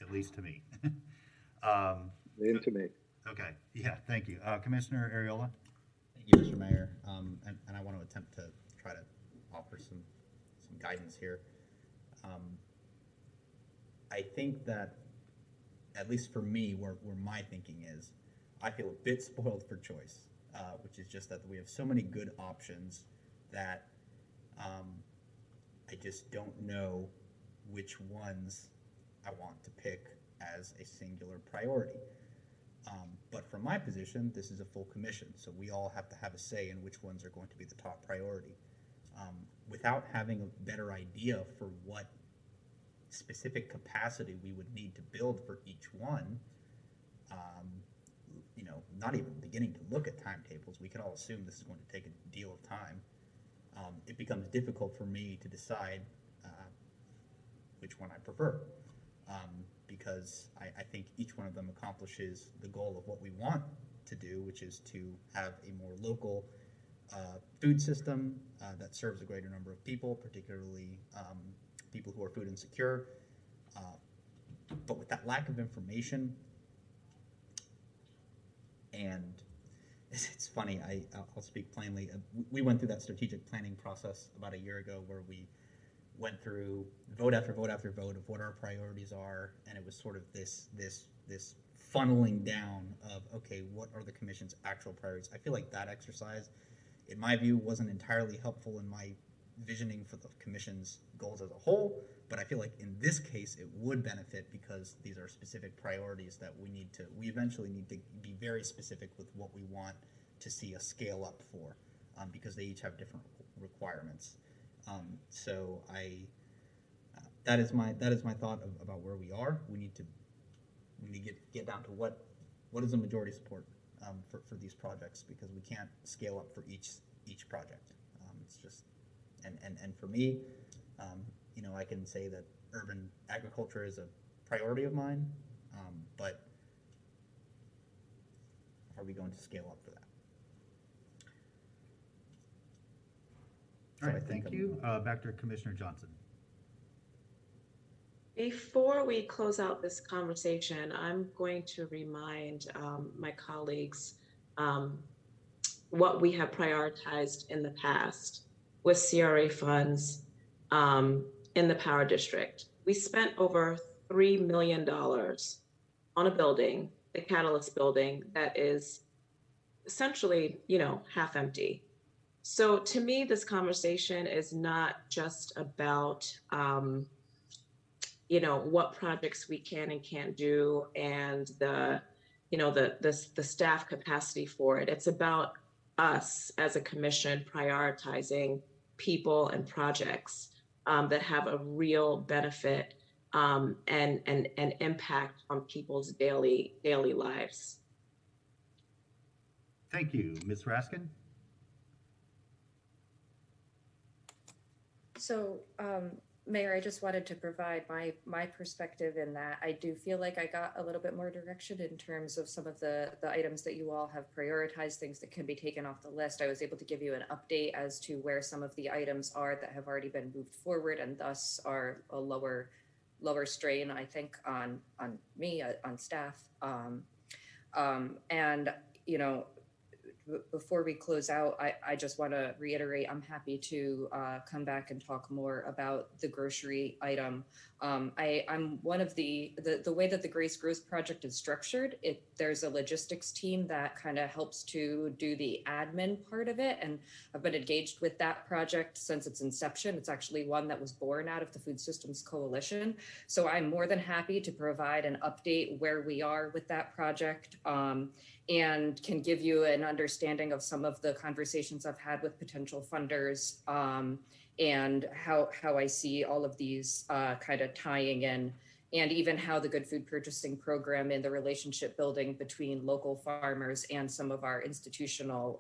at least to me. And to me. Okay, yeah, thank you. Commissioner Ariola? Thank you, Mr. Mayor. And I want to attempt to try to offer some guidance here. I think that, at least for me, where my thinking is, I feel a bit spoiled for choice, which is just that we have so many good options that I just don't know which ones I want to pick as a singular priority. But from my position, this is a full commission, so we all have to have a say in which ones are going to be the top priority. Without having a better idea for what specific capacity we would need to build for each one, you know, not even beginning to look at timetables, we can all assume this is going to take a deal of time. It becomes difficult for me to decide which one I prefer, because I think each one of them accomplishes the goal of what we want to do, which is to have a more local food system that serves a greater number of people, particularly people who are food insecure. But with that lack of information, and it's funny, I'll speak plainly. We went through that strategic planning process about a year ago, where we went through vote after vote after vote of what our priorities are, and it was sort of this funneling down of, okay, what are the commission's actual priorities? I feel like that exercise, in my view, wasn't entirely helpful in my visioning for the commission's goals as a whole, but I feel like in this case it would benefit, because these are specific priorities that we eventually need to be very specific with what we want to see a scale up for, because they each have different requirements. So that is my thought about where we are. We need to get down to what is the majority support for these projects, because we can't scale up for each project. It's just, and for me, you know, I can say that urban agriculture is a priority of mine, but are we going to scale up for that? All right, thank you. Back to Commissioner Johnson. Before we close out this conversation, I'm going to remind my colleagues what we have prioritized in the past with CRA funds in the Power District. We spent over $3 million on a building, the Catalyst building, that is essentially, you know, half empty. So to me, this conversation is not just about, you know, what projects we can and can't do and the, you know, the staff capacity for it. It's about us as a commission prioritizing people and projects that have a real benefit and impact on people's daily lives. Thank you. Ms. Raskin? So, Mayor, I just wanted to provide my perspective in that I do feel like I got a little bit more direction in terms of some of the items that you all have prioritized, things that can be taken off the list. I was able to give you an update as to where some of the items are that have already been moved forward and thus are a lower strain, I think, on me, on staff. And, you know, before we close out, I just want to reiterate, I'm happy to come back and talk more about the grocery item. I'm one of the way that the Grace Growth Project is structured, there's a logistics team that kind of helps to do the admin part of it. And I've been engaged with that project since its inception. It's actually one that was born out of the Food Systems Coalition. So I'm more than happy to provide an update where we are with that project. And can give you an understanding of some of the conversations I've had with potential funders and how I see all of these kind of tying in, and even how the Good Food Purchasing Program and the relationship building between local farmers and some of our institutional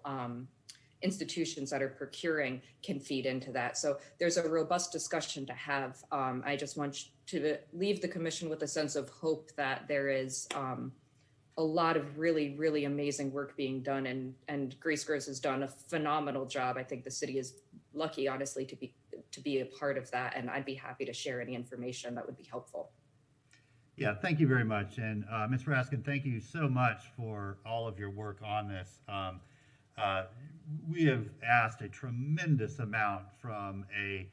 institutions that are procuring can feed into that. So there's a robust discussion to have. I just want to leave the commission with a sense of hope that there is a lot of really, really amazing work being done, and Grace Gross has done a phenomenal job. I think the city is lucky, honestly, to be a part of that, and I'd be happy to share any information that would be helpful. Yeah, thank you very much. And Ms. Raskin, thank you so much for all of your work on this. We have asked a tremendous amount from a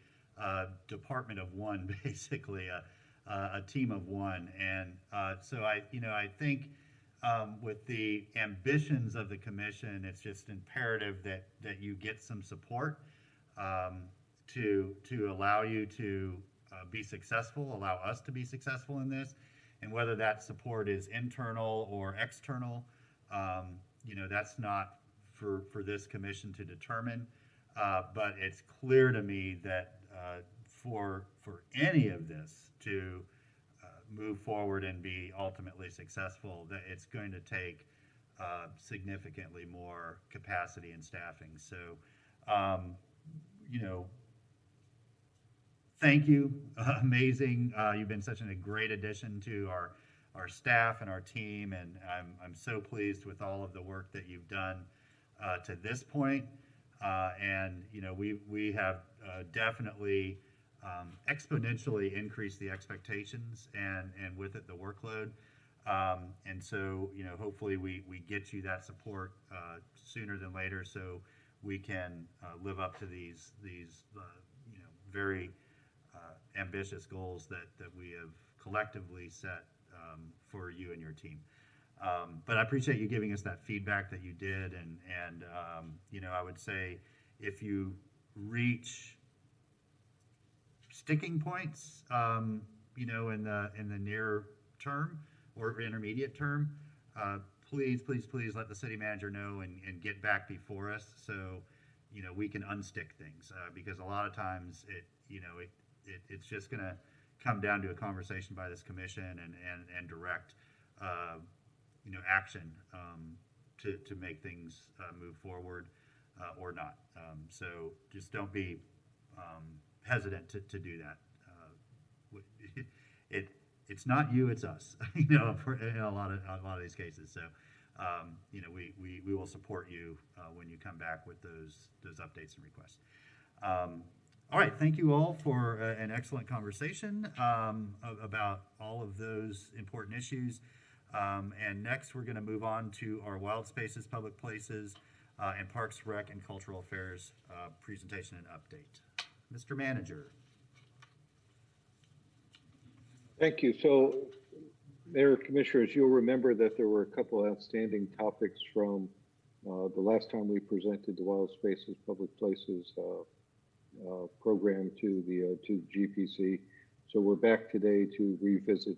department of one, basically, a team of one. And so I think with the ambitions of the commission, it's just imperative that you get some support to allow you to be successful, allow us to be successful in this. And whether that support is internal or external, that's not for this commission to determine. But it's clear to me that for any of this to move forward and be ultimately successful, that it's going to take significantly more capacity and staffing. So, thank you. Amazing. You've been such a great addition to our staff and our team, and I'm so pleased with all of the work that you've done to this point. And we have definitely exponentially increased the expectations and with it the workload. And so hopefully we get you that support sooner than later, so we can live up to these very ambitious goals that we have collectively set for you and your team. But I appreciate you giving us that feedback that you did, and I would say if you reach sticking points, in the near term or intermediate term, please let the city manager know and get back before us, so we can unstick things, because a lot of times it's just going to come down to a conversation by this commission and direct action to make things move forward or not. So just don't be hesitant to do that. It's not you, it's us, in a lot of these cases. So, we will support you when you come back with those updates and requests. All right, thank you all for an excellent conversation about all of those important issues. And next, we're going to move on to our wild spaces, public places, and Parks, Rec, and Cultural Affairs presentation and update. Mr. Manager. Thank you. So, Mayor, Commissioners, you'll remember that there were a couple outstanding topics from the last time we presented the Wild Spaces Public Places program to the GPC. So we're back today to revisit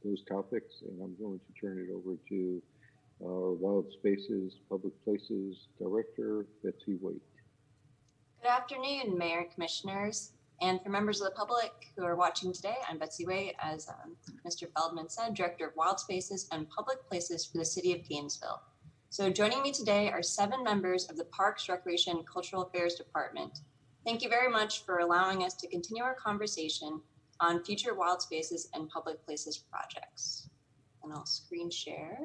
those topics, and I'm going to turn it over to our Wild Spaces Public Places Director, Betsy Waite. Good afternoon, Mayor, Commissioners. And for members of the public who are watching today, I'm Betsy Waite, as Mr. Feldman said, Director of Wild Spaces and Public Places for the City of Gainesville. So joining me today are 7 members of the Parks, Recreation, and Cultural Affairs Department. Thank you very much for allowing us to continue our conversation on future wild spaces and public places projects. And I'll screen share.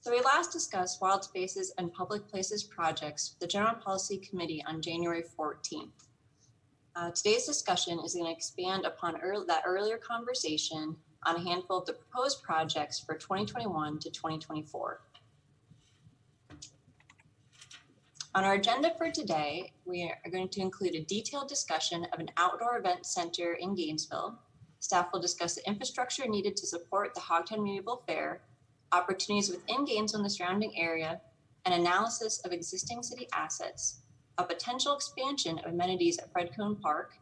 So we last discussed wild spaces and public places projects with the General Policy Committee on January 14th. Today's discussion is going to expand upon that earlier conversation on a handful of the proposed projects for 2021 to 2024. On our agenda for today, we are going to include a detailed discussion of an outdoor event center in Gainesville. Staff will discuss the infrastructure needed to support the Hogtown Medieval Fair, opportunities within Gainesville and the surrounding area, an analysis of existing city assets, a potential expansion of amenities at Fred Cohn Park,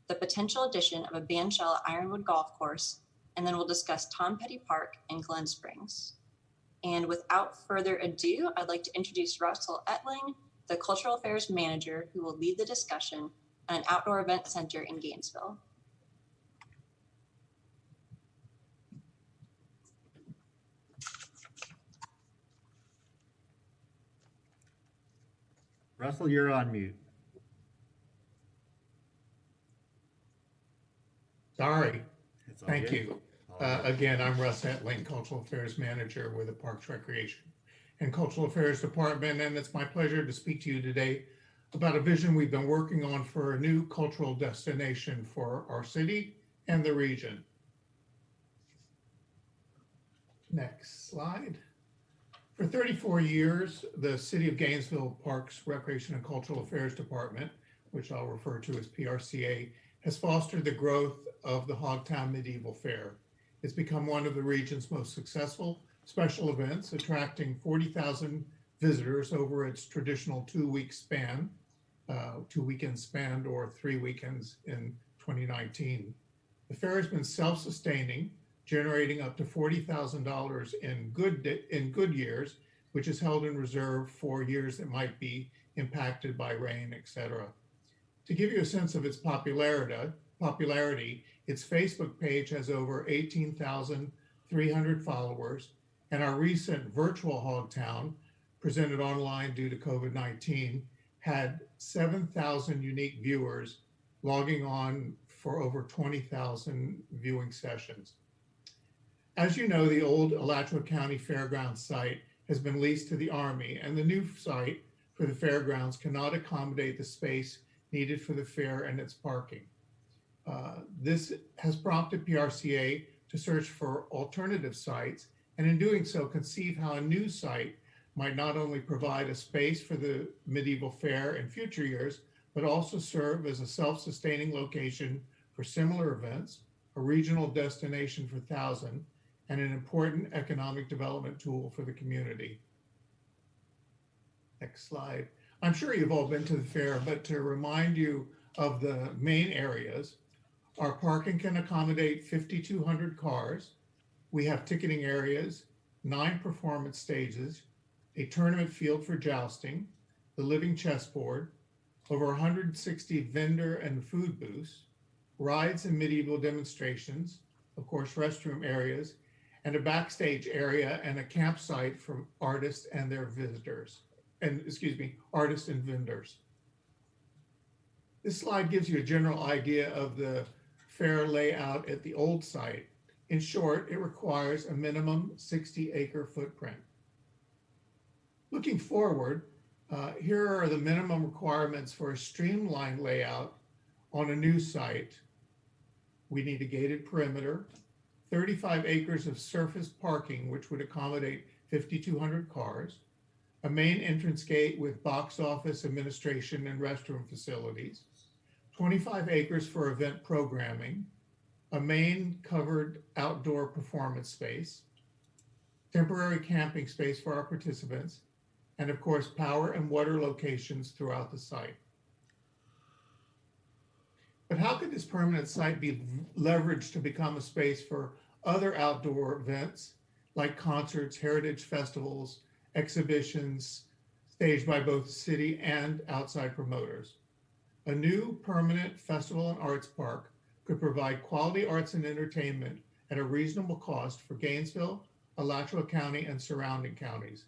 the potential addition of a bandshell at Ironwood Golf Course, and then we'll discuss Tom Petty Park and Glen Springs. And without further ado, I'd like to introduce Russell Etling, the Cultural Affairs Manager, who will lead the discussion on an outdoor event center in Gainesville. Russell, you're on mute. Sorry. It's all Thank good. you. Again, I'm Russ Etling, Cultural Affairs Manager with the Parks, Recreation, and Cultural Affairs Department, and it's my pleasure to speak to you today about a vision we've been working on for a new cultural destination for our city and the region. Next slide. For 34 years, the City of Gainesville Parks, Recreation, and Cultural Affairs Department, which I'll refer to as PRCA, has fostered the growth of the Hogtown Medieval Fair. It's become one of the region's most successful special events, attracting 40,000 visitors over its traditional 2-week span, 2 weekends spanned or 3 weekends in 2019. The fair has been self-sustaining, generating up to $40,000 in good years, which is held in reserve for years that might be impacted by rain, etc. To give you a sense of its popularity, its Facebook page has over 18,300 followers, and our recent virtual Hogtown, presented online due to COVID-19, had 7,000 unique viewers logging on for over 20,000 viewing sessions. As you know, the old Alachua County Fairgrounds site has been leased to the Army, and the new site for the fairgrounds cannot accommodate the space needed for the fair and its parking. This has prompted PRCA to search for alternative sites, and in doing so, conceive how a new site might not only provide a space for the medieval fair in future years, but also serve as a self-sustaining location for similar events, a regional destination for thousands, and an important economic development tool for the community. Next slide. I'm sure you've all been to the fair, but to remind you of the main areas, our parking can accommodate 5,200 cars. We have ticketing areas, 9 performance stages, a tournament field for jousting, the living chessboard, over 160 vendor and food booths, rides and medieval demonstrations, of course, restroom areas, and a backstage area and a campsite for artists and their visitors, artists and vendors. This slide gives you a general idea of the fair layout at the old site. In short, it requires a minimum 60-acre footprint. Looking forward, here are the minimum requirements for a streamlined layout on a new site. We need a gated perimeter, 35 acres of surface parking, which would accommodate 5,200 cars, a main entrance gate with box office, administration, and restroom facilities, 25 acres for event programming, a main covered outdoor performance space, temporary camping space for our participants, and of course, power and water locations throughout the site. But how could this permanent site be leveraged to become a space for other outdoor events like concerts, heritage festivals, exhibitions staged by both city and outside promoters? A new permanent festival and arts park could provide quality arts and entertainment at a reasonable cost for Gainesville, Alachua County, and surrounding counties.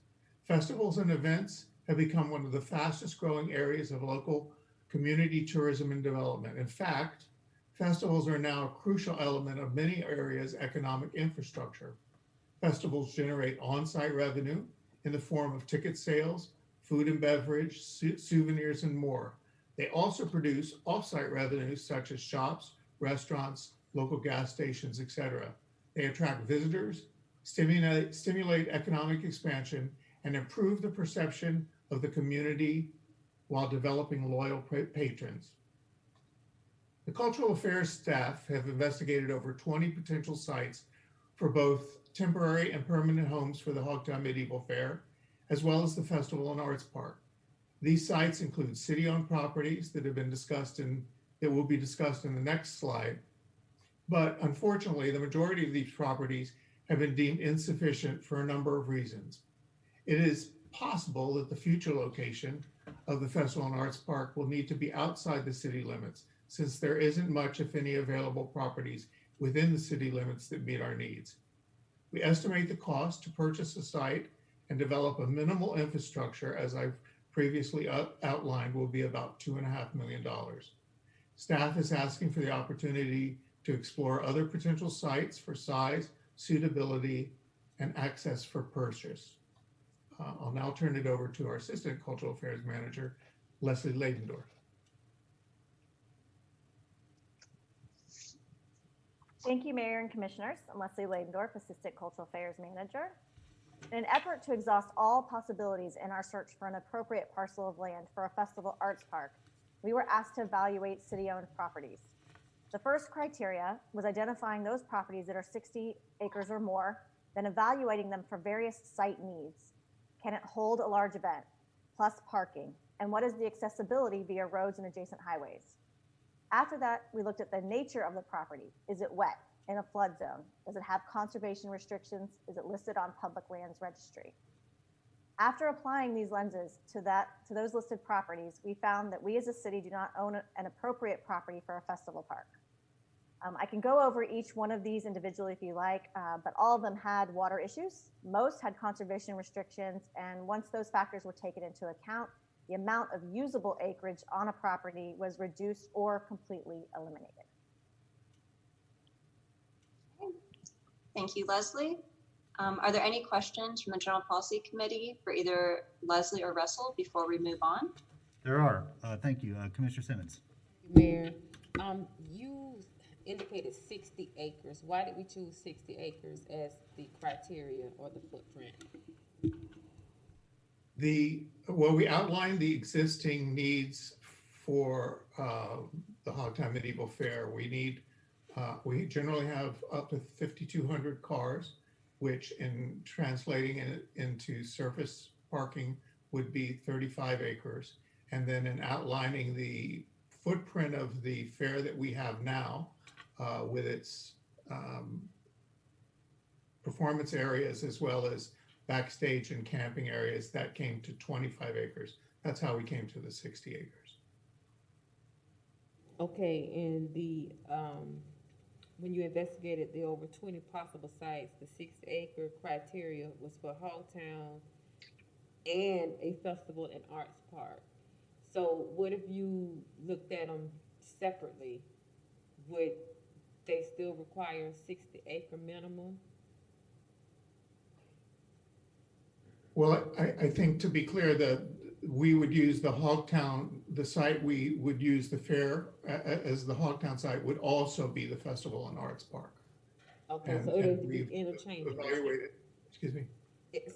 Festivals and events have become one of the fastest growing areas of local community tourism and development. In fact, festivals are now a crucial element of many areas' economic infrastructure. Festivals generate on-site revenue in the form of ticket sales, food and beverage, souvenirs, and more. They also produce off-site revenues such as shops, restaurants, local gas stations, etc. They attract visitors, stimulate economic expansion, and improve the perception of the community while developing loyal patrons. The Cultural Affairs staff have investigated over 20 potential sites for both temporary and permanent homes for the Hogtown Medieval Fair, as well as the Festival and Arts Park. These sites include city-owned properties that have been discussed that will be discussed in the next slide. But unfortunately, the majority of these properties have been deemed insufficient for a number of reasons. It is possible that the future location of the Festival and Arts Park will need to be outside the city limits, since there isn't much, if any, available properties within the city limits that meet our needs. We estimate the cost to purchase a site and develop a minimal infrastructure, as I've previously outlined, will be about $2.5 million. Staff is asking for the opportunity to explore other potential sites for size, suitability, and access for purchase. I'll now turn it over to our Assistant Cultural Affairs Manager, Leslie Ladendorf. Thank you, Mayor and Commissioners. I'm Leslie Ladendorf, Assistant Cultural Affairs Manager. In an effort to exhaust all possibilities in our search for an appropriate parcel of land for a festival arts park, we were asked to evaluate city-owned properties. The first criteria was identifying those properties that are 60 acres or more, then evaluating them for various site needs. Can it hold a large event, plus parking? And what is the accessibility via roads and adjacent highways? After that, we looked at the nature of the property. Is it wet, in a flood zone? Does it have conservation restrictions? Is it listed on public lands registry? After applying these lenses to those listed properties, we found that we as a city do not own an appropriate property for a festival park. I can go over each one of these individually if you like, but all of them had water issues. Most had conservation restrictions, and once those factors were taken into account, the amount of usable acreage on a property was reduced or completely eliminated. Thank you, Leslie. Are there any questions from the General Policy Committee for either Leslie or Russell before we move on? There are. Thank you. Commissioner Simmons. Mayor, you indicated 60 acres. Why did we choose 60 acres as the criteria or the footprint? Well, we outlined the existing needs for the Hogtown Medieval Fair. We generally have up to 5,200 cars, which in translating it into surface parking would be 35 acres. And then in outlining the footprint of the fair that we have now with its performance areas as well as backstage and camping areas, that came to 25 acres. That's how we came to the 60 acres. Okay, and when you investigated the over 20 possible sites, the 60-acre criteria was for Hogtown and a festival and arts park. So what if you looked at them separately? Would they still require a 60-acre minimum? Well, I think to be clear that we would use the Hogtown, the site we would use the fair as the Hogtown site would also be the Festival and Arts Park. Okay, so it would be interchangeable. Evaluated, excuse me.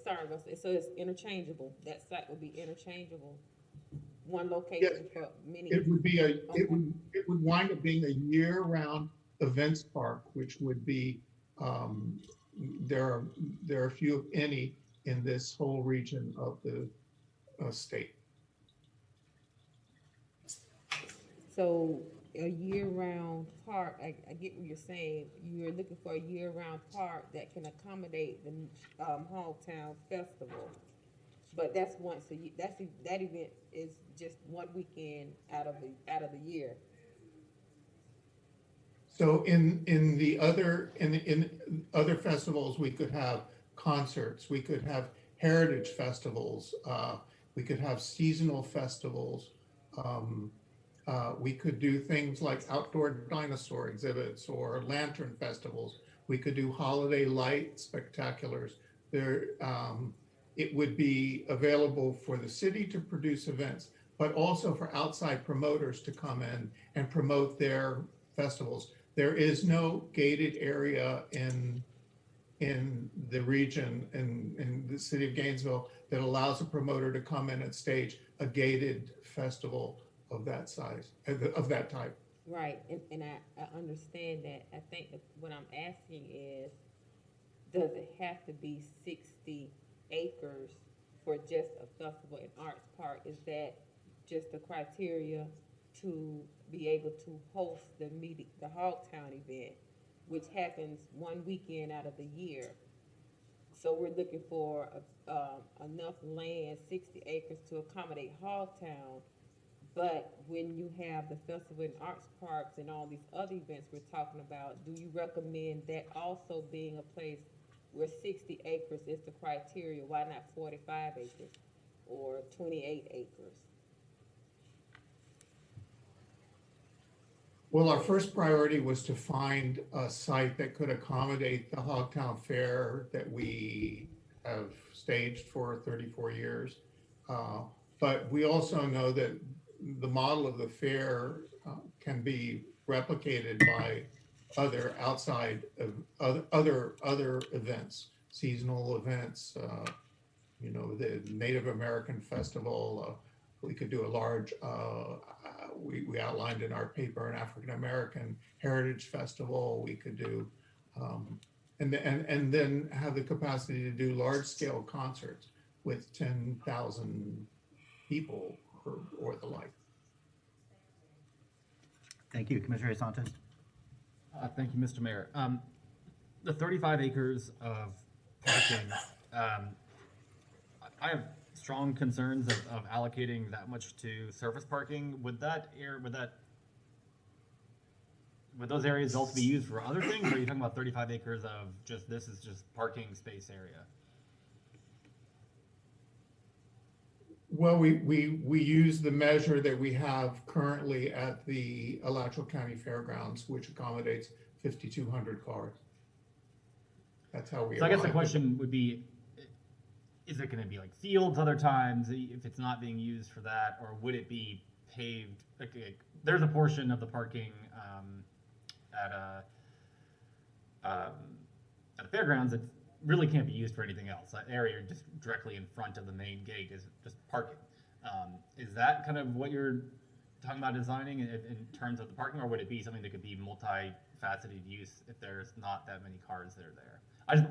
Sorry, so it's interchangeable. That site would be interchangeable. One location for many. It would be it would wind up being a year-round events park, which would be there are few, if any, in this whole region of the state. So a year-round park, I get what you're saying. You're looking for a year-round park that can accommodate the Hogtown Festival. But that's once a year. That event is just one weekend out of the year. So in other festivals, we could have concerts, we could have heritage festivals, we could have seasonal festivals. We could do things like outdoor dinosaur exhibits or lantern festivals. We could do holiday light spectaculars. It would be available for the city to produce events, but also for outside promoters to come in and promote their festivals. There is no gated area in the region, in the city of Gainesville, that allows a promoter to come in and stage a gated festival of that size, of that type. Right, and I understand that. I think that what I'm asking is, does it have to be 60 acres for just a festival and arts park? Is that just the criteria to be able to host the Hogtown event, which happens one weekend out of the year? So we're looking for enough land, 60 acres, to accommodate Hogtown. But when you have the festival and arts parks and all these other events we're talking about, do you recommend that also being a place where 60 acres is the criteria? Why not 45 acres or 28 acres? Well, our first priority was to find a site that could accommodate the Hogtown Fair that we have staged for 34 years. But we also know that the model of the fair can be replicated by other outside of other events, seasonal events. The Native American Festival. We could do a large. We outlined in our paper an African American Heritage Festival. We could do, and then have the capacity to do large scale concerts with 10,000 people or the like. Thank you, Commissioner Santos. Thank you, Mr. Mayor. The 35 acres of parking, I have strong concerns of allocating that much to surface parking. Would those areas also be used for other things, or are you talking about 35 acres of just, this is just parking space area? Well, we use the measure that we have currently at the Alachua County Fairgrounds, which accommodates 5,200 cars. That's how we. So I guess the question would be, is it going to be like fields other times if it's not being used for that, or would it be paved? Like, there's a portion of the parking at the fairgrounds that really can't be used for anything else. That area just directly in front of the main gate is just parking. Is that kind of what you're talking about designing in terms of the parking, or would it be something that could be multifaceted use if there's not that many cars that are there?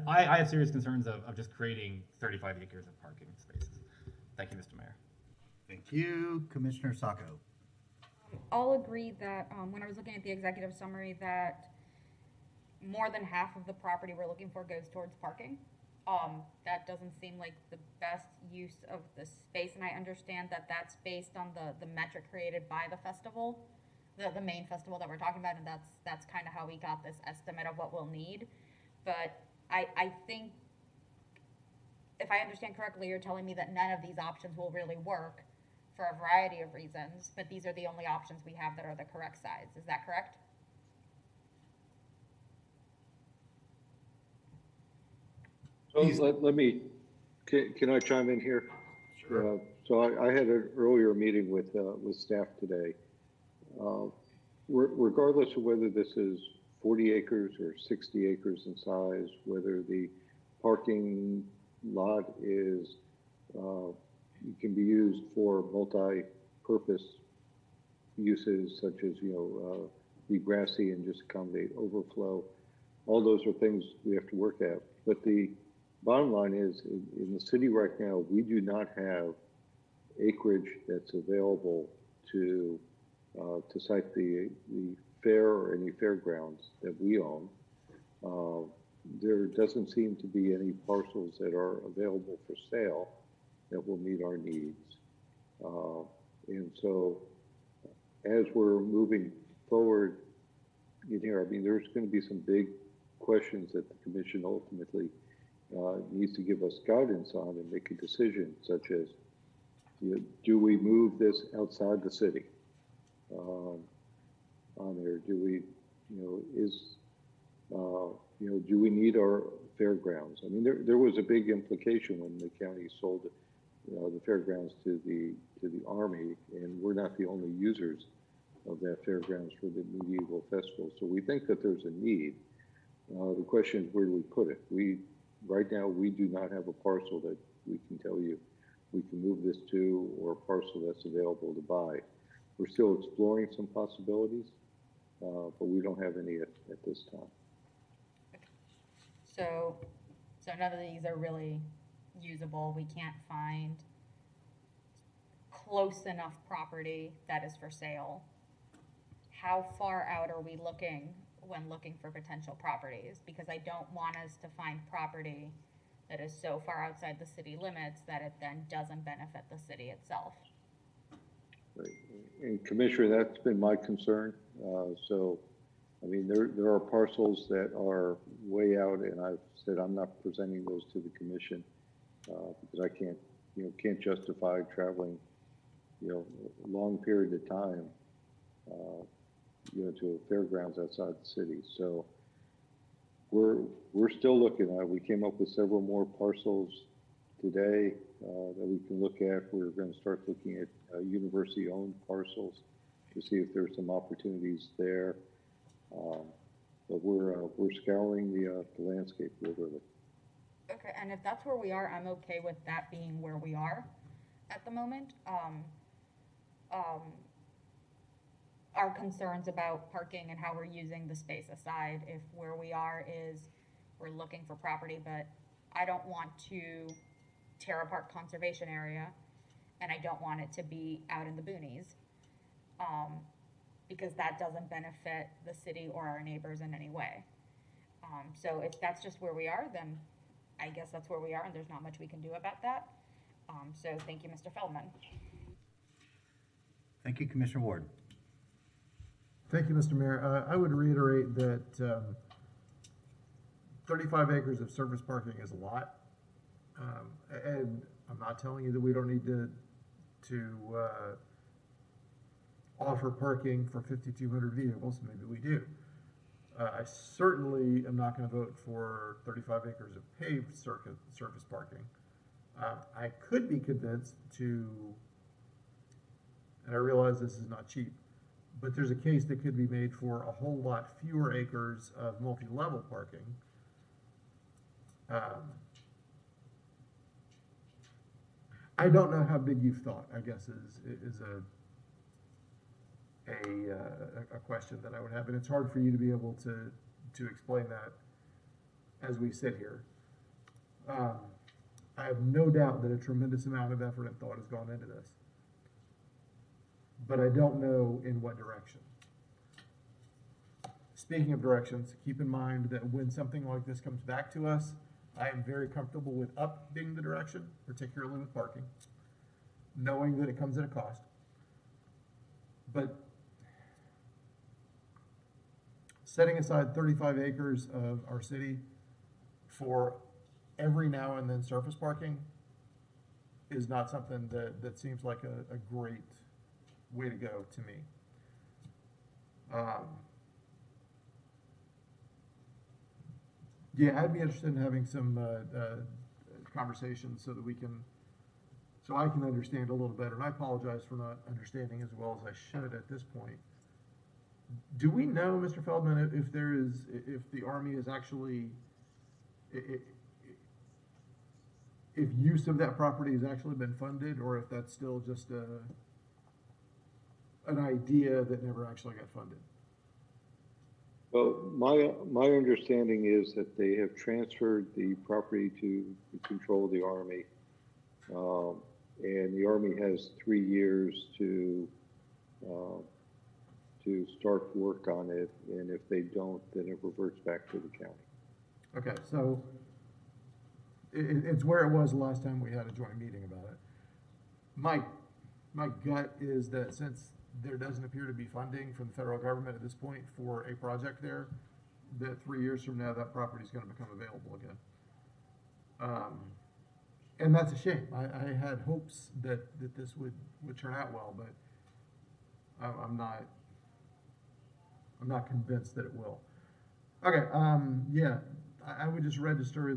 I have serious concerns of just creating 35 acres of parking spaces. Thank you, Mr. Mayor. Thank you, Commissioner Sacco. I'll agree that when I was looking at the executive summary, that more than half of the property we're looking for goes towards parking. That doesn't seem like the best use of the space, and I understand that that's based on the metric created by the festival, the main festival that we're talking about, and that's kind of how we got this estimate of what we'll need. But I think, if I understand correctly, you're telling me that none of these options will really work for a variety of reasons, but these are the only options we have that are the correct size. Is that correct? So let me, can I chime in here? Sure. So I had an earlier meeting with staff today. Regardless of whether this is 40 acres or 60 acres in size, whether the parking lot is can be used for multi-purpose uses, such as be grassy and just accommodate overflow. All those are things we have to work at. But the bottom line is, in the city right now, we do not have acreage that's available to site the fair or any fairgrounds that we own. There doesn't seem to be any parcels that are available for sale that will meet our needs. And so as we're moving forward in here, I mean, there's going to be some big questions that the commission ultimately needs to give us guidance on and make a decision, such as, do we move this outside the city? On there, do we, do we need our fairgrounds? I mean, there was a big implication when the county sold the fairgrounds to the Army, and we're not the only users of that fairgrounds for the medieval festival. So we think that there's a need. The question is, where do we put it? Right now, we do not have a parcel that we can tell you we can move this to, or a parcel that's available to buy. We're still exploring some possibilities, but we don't have any at this time. So none of these are really usable. We can't find close enough property that is for sale. How far out are we looking when looking for potential properties? Because I don't want us to find property that is so far outside the city limits that it then doesn't benefit the city itself. Right. And Commissioner, that's been my concern. So, I mean, there are parcels that are way out, and I've said I'm not presenting those to the commission because I can't justify traveling, a long period of time, to a fairgrounds outside the city. So we're still looking at it. We came up with several more parcels today that we can look at. We're going to start looking at university-owned parcels to see if there's some opportunities there. But we're scouring the landscape literally. Okay, and if that's where we are, I'm okay with that being where we are at the moment. Our concerns about parking and how we're using the space aside, if where we are is we're looking for property, but I don't want to tear apart conservation area, and I don't want it to be out in the boonies, because that doesn't benefit the city or our neighbors in any way. So if that's just where we are, then I guess that's where we are, and there's not much we can do about that. So thank you, Mr. Feldman. Thank you, Commissioner Ward. Thank you, Mr. Mayor. I would reiterate that 35 acres of surface parking is a lot. And I'm not telling you that we don't need to offer parking for 5,200 vehicles. Maybe we do. I certainly am not going to vote for 35 acres of paved surface parking. I could be convinced to, and I realize this is not cheap, but there's a case that could be made for a whole lot fewer acres of multi-level parking. I don't know how big you've thought, I guess, is a question that I would have, and it's hard for you to be able to explain that as we sit here. I have no doubt that a tremendous amount of effort and thought has gone into this, but I don't know in what direction. Speaking of directions, keep in mind that when something like this comes back to us, I am very comfortable with up being the direction, particularly with parking, knowing that it comes at a cost. But setting aside 35 acres of our city for every now and then surface parking is not something that seems like a great way to go to me. Yeah, I'd be interested in having some conversations so that so I can understand a little better. And I apologize for not understanding as well as I should at this point. Do we know, Mr. Feldman, if the Army is actually, if use of that property has actually been funded, or if that's still just an idea that never actually got funded? Well, my understanding is that they have transferred the property to the control of the Army, and the Army has 3 years to start work on it, and if they don't, then it reverts back to the county. Okay, so it's where it was the last time we had a joint meeting about it. My gut is that since there doesn't appear to be funding from the federal government at this point for a project there, that 3 years from now, that property is going to become available again. And that's a shame. I had hopes that this would turn out well, but I'm not convinced that it will. Okay, yeah, I would just register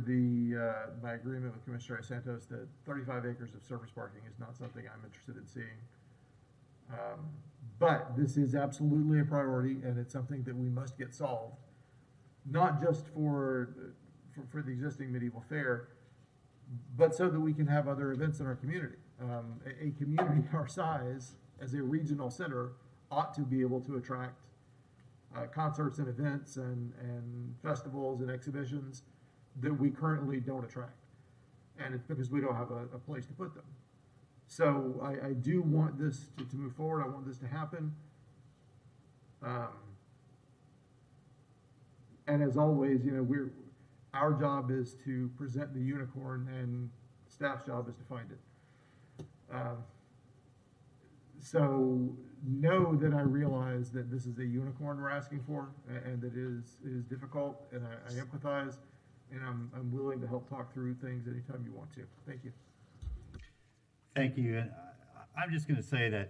my agreement with Commissioner Santos that 35 acres of surface parking is not something I'm interested in seeing. But this is absolutely a priority, and it's something that we must get solved, not just for the existing medieval fair, but so that we can have other events in our community. A community our size, as a regional center, ought to be able to attract concerts and events and festivals and exhibitions that we currently don't attract. And it's because we don't have a place to put them. So I do want this to move forward. I want this to happen. And as always, our job is to present the unicorn, and staff's job is to find it. So know that I realize that this is a unicorn we're asking for, and that it is difficult, and I empathize, and I'm willing to help talk through things anytime you want to. Thank you. Thank you. And I'm just going to say that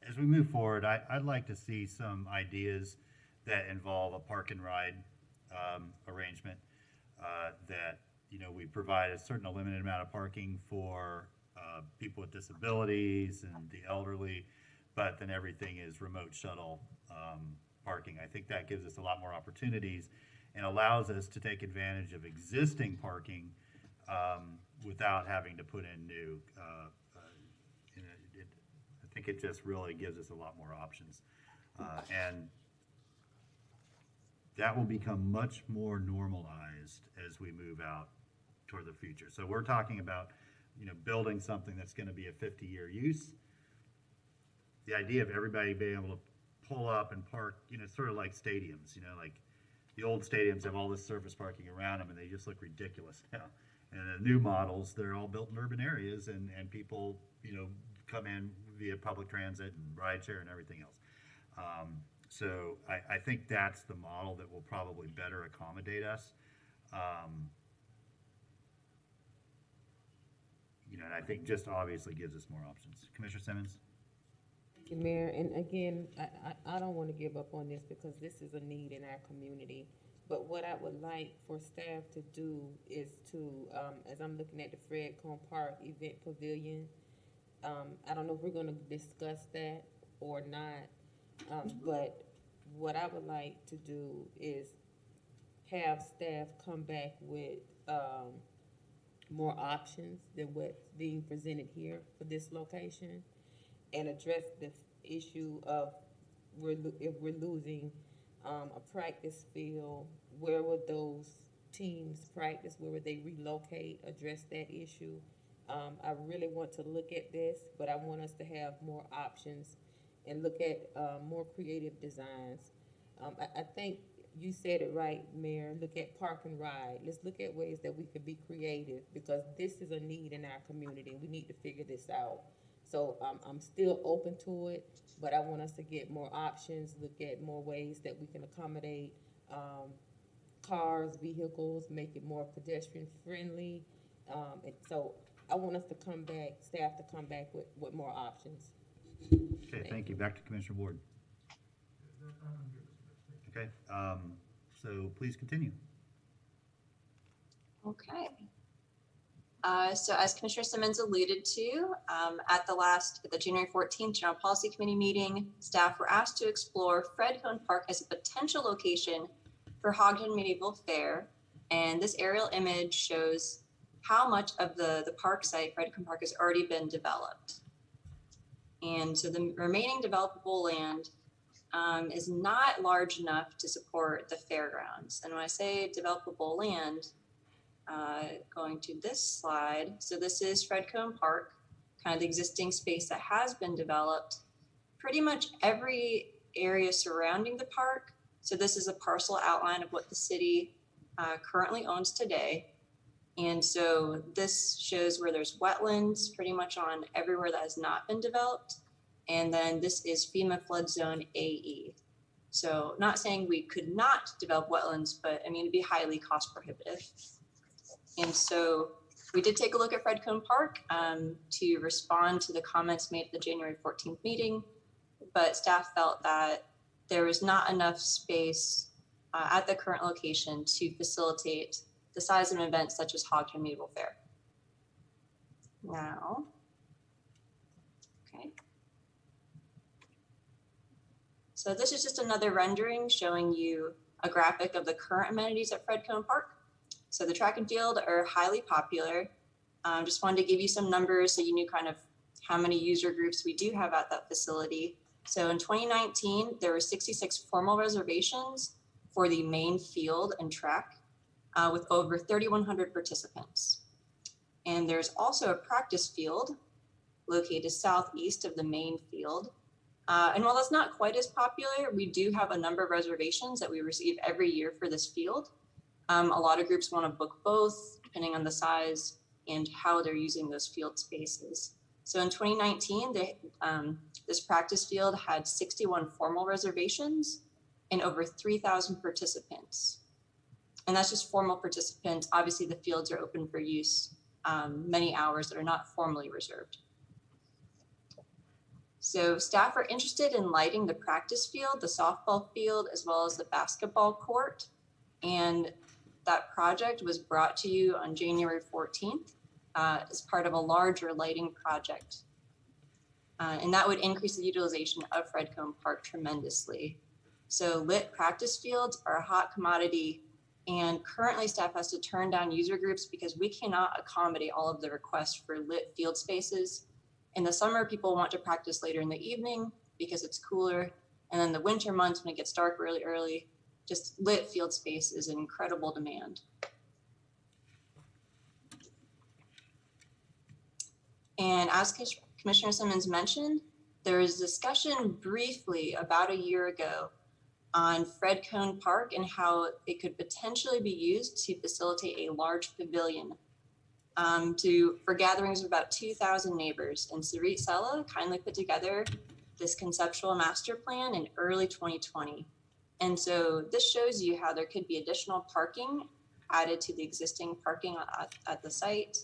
as we move forward, I'd like to see some ideas that involve a park and ride arrangement, that we provide a certain limited amount of parking for people with disabilities and the elderly, but then everything is remote shuttle parking. I think that gives us a lot more opportunities and allows us to take advantage of existing parking without having to put in new. I think it just really gives us a lot more options, and that will become much more normalized as we move out toward the future. So we're talking about, building something that's going to be a 50-year use. The idea of everybody being able to pull up and park, sort of like stadiums, like the old stadiums have all this surface parking around them and they just look ridiculous now. And the new models, they're all built in urban areas, and people, come in via public transit and rideshare and everything else. So I think that's the model that will probably better accommodate us. And I think just obviously gives us more options. Commissioner Simmons? Thank you, Mayor. And again, I don't want to give up on this because this is a need in our community. But what I would like for staff to do is to, as I'm looking at the Fred Cone Park Event Pavilion, I don't know if we're going to discuss that or not, but what I would like to do is have staff come back with more options than what's being presented here for this location, and address the issue of if we're losing a practice field, where would those teams practice? Where would they relocate? Address that issue. I really want to look at this, but I want us to have more options and look at more creative designs. I think you said it right, Mayor. Look at park and ride. Let's look at ways that we could be creative, because this is a need in our community. We need to figure this out. So I'm still open to it, but I want us to get more options, look at more ways that we can accommodate cars, vehicles, make it more pedestrian friendly. And so I want us to come back, staff to come back with more options. Okay, thank you. Back to Commissioner Ward. Okay, so please continue. Okay. So as Commissioner Simmons alluded to, at the January 14th General Policy Committee meeting, staff were asked to explore Fred Cone Park as a potential location for Hogton Medieval Fair. And this aerial image shows how much of the park site, Fred Cone Park, has already been developed. And so the remaining developable land is not large enough to support the fairgrounds. And when I say developable land, going to this slide, so this is Fred Cone Park, kind of the existing space that has been developed. Pretty much every area surrounding the park. So this is a parcel outline of what the city currently owns today. And so this shows where there's wetlands pretty much on everywhere that has not been developed. And then this is FEMA flood zone AE. So not saying we could not develop wetlands, but I mean, it'd be highly cost prohibitive. And so we did take a look at Fred Cone Park to respond to the comments made at the January 14th meeting, but staff felt that there was not enough space at the current location to facilitate the size of an event such as Hogton Medieval Fair. Now, okay. So this is just another rendering showing you a graphic of the current amenities at Fred Cone Park. So the track and field are highly popular. Just wanted to give you some numbers so you knew kind of how many user groups we do have at that facility. So in 2019, there were 66 formal reservations for the main field and track with over 3,100 participants. And there's also a practice field located southeast of the main field. And while that's not quite as popular, we do have a number of reservations that we receive every year for this field. A lot of groups want to book both, depending on the size and how they're using those field spaces. So in 2019, this practice field had 61 formal reservations and over 3,000 participants. And that's just formal participants. Obviously, the fields are open for use many hours that are not formally reserved. So staff are interested in lighting the practice field, the softball field, as well as the basketball court. And that project was brought to you on January 14th as part of a larger lighting project. And that would increase the utilization of Fred Cone Park tremendously. So lit practice fields are a hot commodity, and currently staff has to turn down user groups because we cannot accommodate all of the requests for lit field spaces. In the summer, people want to practice later in the evening because it's cooler. And then the winter months when it gets dark really early, just lit field space is an incredible demand. And as Commissioner Simmons mentioned, there was discussion briefly about a year ago on Fred Cone Park and how it could potentially be used to facilitate a large pavilion for gatherings of about 2,000 neighbors. And Sarit Sella kindly put together this conceptual master plan in early 2020. And so this shows you how there could be additional parking added to the existing parking at the site,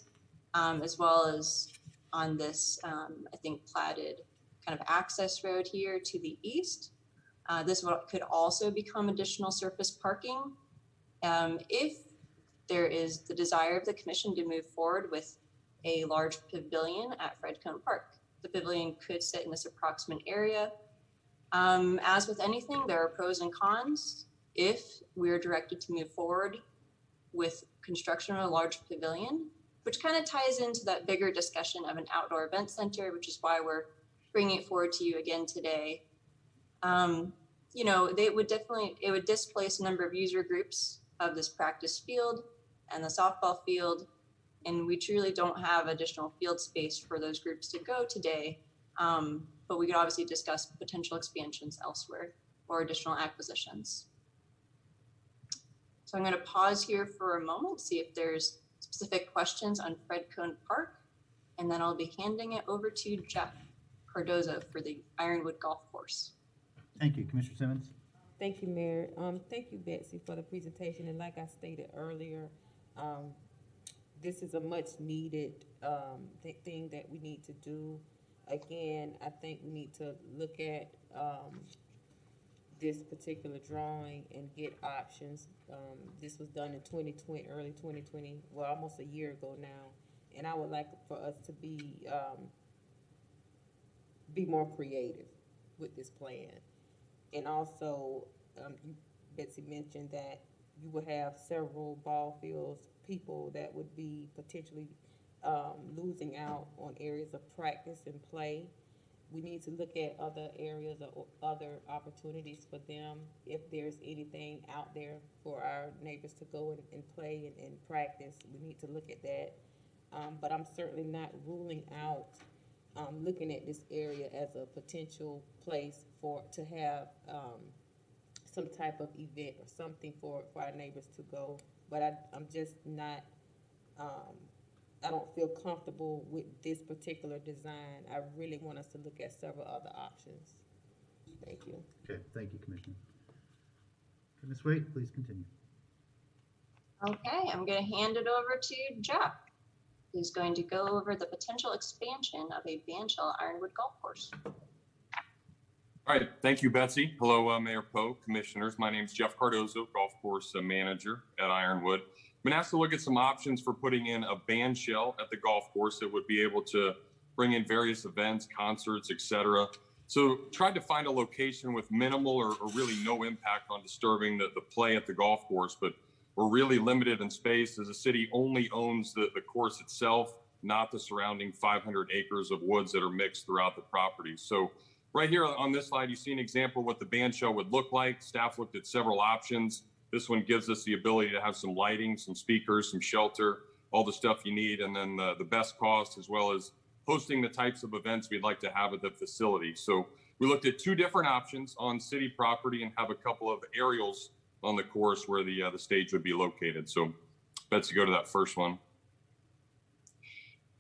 as well as on this, I think, platted kind of access road here to the east. This could also become additional surface parking if there is the desire of the commission to move forward with a large pavilion at Fred Cone Park. The pavilion could sit in this approximate area. As with anything, there are pros and cons. If we're directed to move forward with construction of a large pavilion, which kind of ties into that bigger discussion of an outdoor event center, which is why we're bringing it forward to you again today. You know, it would displace a number of user groups of this practice field and the softball field, and we truly don't have additional field space for those groups to go today. But we could obviously discuss potential expansions elsewhere or additional acquisitions. So I'm going to pause here for a moment, see if there's specific questions on Fred Cone Park, And then I'll be handing it over to Jeff Cardozo for the Ironwood Golf Course. Thank you, Commissioner Simmons. Thank you, Mayor. Thank you, Betsy, for the presentation. And like I stated earlier, this is a much needed thing that we need to do. Again, I think we need to look at this particular drawing and get options. This was done in 2020, early 2020, well, almost a year ago now. And I would like for us to be more creative with this plan. And also, Betsy mentioned that you would have several ball fields, people that would be potentially losing out on areas of practice and play. We need to look at other areas or other opportunities for them. If there's anything out there for our neighbors to go and play and practice, we need to look at that. But I'm certainly not ruling out looking at this area as a potential place to have some type of event or something for our neighbors to go. But I'm just not, I don't feel comfortable with this particular design. I really want us to look at several other options. Thank you. Okay, thank you, Commissioner. Okay, Ms. Waite, please continue. Okay, I'm going to hand it over to Jeff, who's going to go over the potential expansion of a bandshell Ironwood golf course. All right, thank you, Betsy. Hello, Mayor Poe, commissioners. My name is Jeff Cardozo, golf course manager at Ironwood. I've been asked to look at some options for putting in a band shell at the golf course that would be able to bring in various events, concerts, etc. So tried to find a location with minimal or really no impact on disturbing the play at the golf course, but we're really limited in space as the city only owns the course itself, not the surrounding 500 acres of woods that are mixed throughout the property. So right here on this slide, you see an example of what the band shell would look like. Staff looked at several options. This one gives us the ability to have some lighting, some speakers, some shelter, all the stuff you need, and then the best cost, as well as hosting the types of events we'd like to have at the facility. So we looked at two different options on city property and have a couple of aerials on the course where the stage would be located. So Betsy, go to that first one.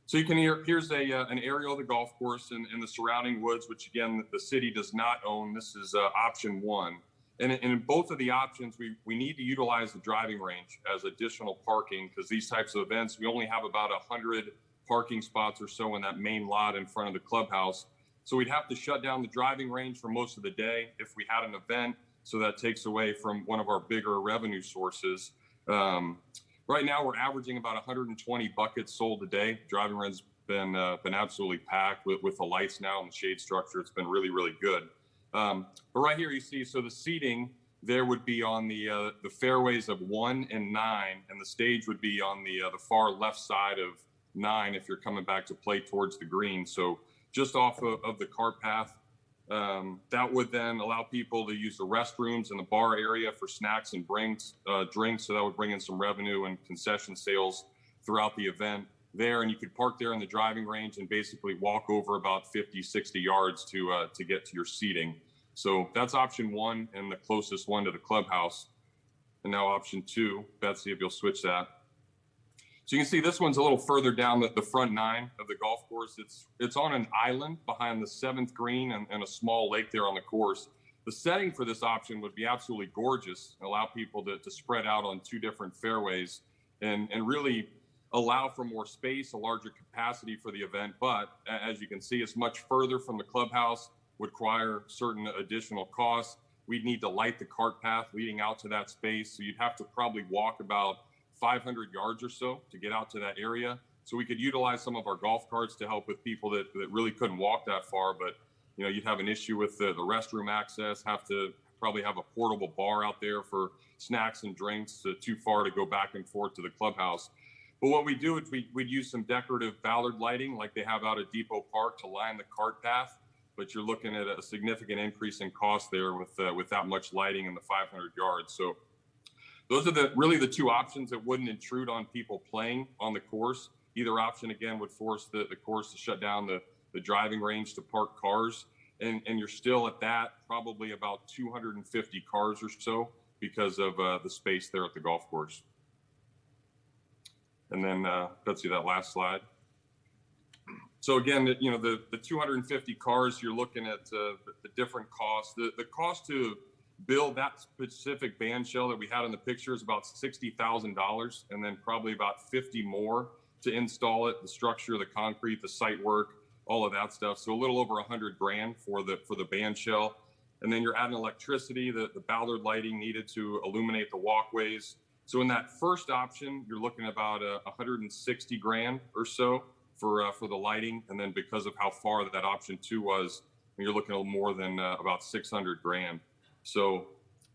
So you can here's an aerial of the golf course and the surrounding woods, which again, the city does not own. This is option one. And in both of the options, we need to utilize the driving range as additional parking because these types of events, we only have about 100 parking spots or so in that main lot in front of the clubhouse. So we'd have to shut down the driving range for most of the day if we had an event. So that takes away from one of our bigger revenue sources. Right now, we're averaging about 120 buckets sold a day. Driving range has been absolutely packed with the lights now and the shade structure. It's been really, really good. But right here you see, so the seating there would be on the fairways of 1 and 9, and the stage would be on the far left side of 9 if you're coming back to play towards the green. So just off of the cart path. That would then allow people to use the restrooms and the bar area for snacks and drinks. So that would bring in some revenue and concession sales throughout the event there. And you could park there in the driving range and basically walk over about 50, 60 yards to get to your seating. So that's option one and the closest one to the clubhouse. And now option two, Betsy, if you'll switch that. So you can see this one's a little further down the front 9 of the golf course. It's on an island behind the 7th green and a small lake there on the course. The setting for this option would be absolutely gorgeous, allow people to spread out on 2 different fairways and really allow for more space, a larger capacity for the event. But as you can see, it's much further from the clubhouse, would require certain additional costs. We'd need to light the cart path leading out to that space. So you'd have to probably walk about 500 yards or so to get out to that area. So we could utilize some of our golf carts to help with people that really couldn't walk that far, but you know, you'd have an issue with the restroom access, have to probably have a portable bar out there for snacks and drinks, too far to go back and forth to the clubhouse. But what we do is we'd use some decorative ballard lighting like they have out at Depot Park to line the cart path, but you're looking at a significant increase in cost there with that much lighting in the 500 yards. So those are really the two options that wouldn't intrude on people playing on the course. Either option, again, would force the course to shut down the driving range to park cars. And you're still at that, probably about 250 cars or so because of the space there at the golf course. And then, Betsy, that last slide. So again, the 250 cars, you're looking at the different costs. The cost to build that specific band shell that we had in the picture is about $60,000, and then probably about 50 more to install it, the structure, the concrete, the site work, all of that stuff. So a little over 100 grand for the band shell. And then you're adding electricity, the Ballard lighting needed to illuminate the walkways. So in that first option, you're looking at about 160 grand or so for the lighting. And then because of how far that option 2 was, you're looking at more than about 600 grand. So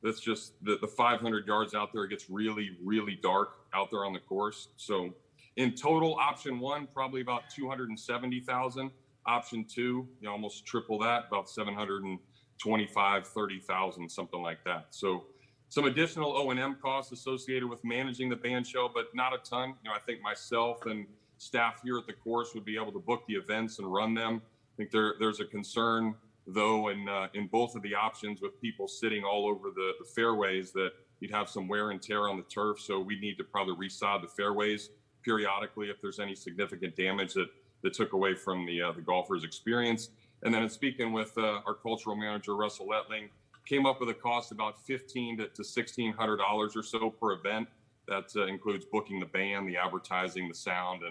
that's just the 500 yards out there. It gets really, really dark out there on the course. So in total, option 1, probably about 270,000. Option 2, almost triple that, about 725, 30,000, something like that. So some additional O&M costs associated with managing the band shell, but not a ton. I think myself and staff here at the course would be able to book the events and run them. I think there's a concern, though, in both of the options with people sitting all over the fairways that you'd have some wear and tear on the turf. So we need to probably resod the fairways periodically if there's any significant damage that took away from the golfer's experience. And then in speaking with our cultural manager, Russell Letling, came up with a cost about $1,500 to $1,600 or so per event. That includes booking the band, the advertising, the sound,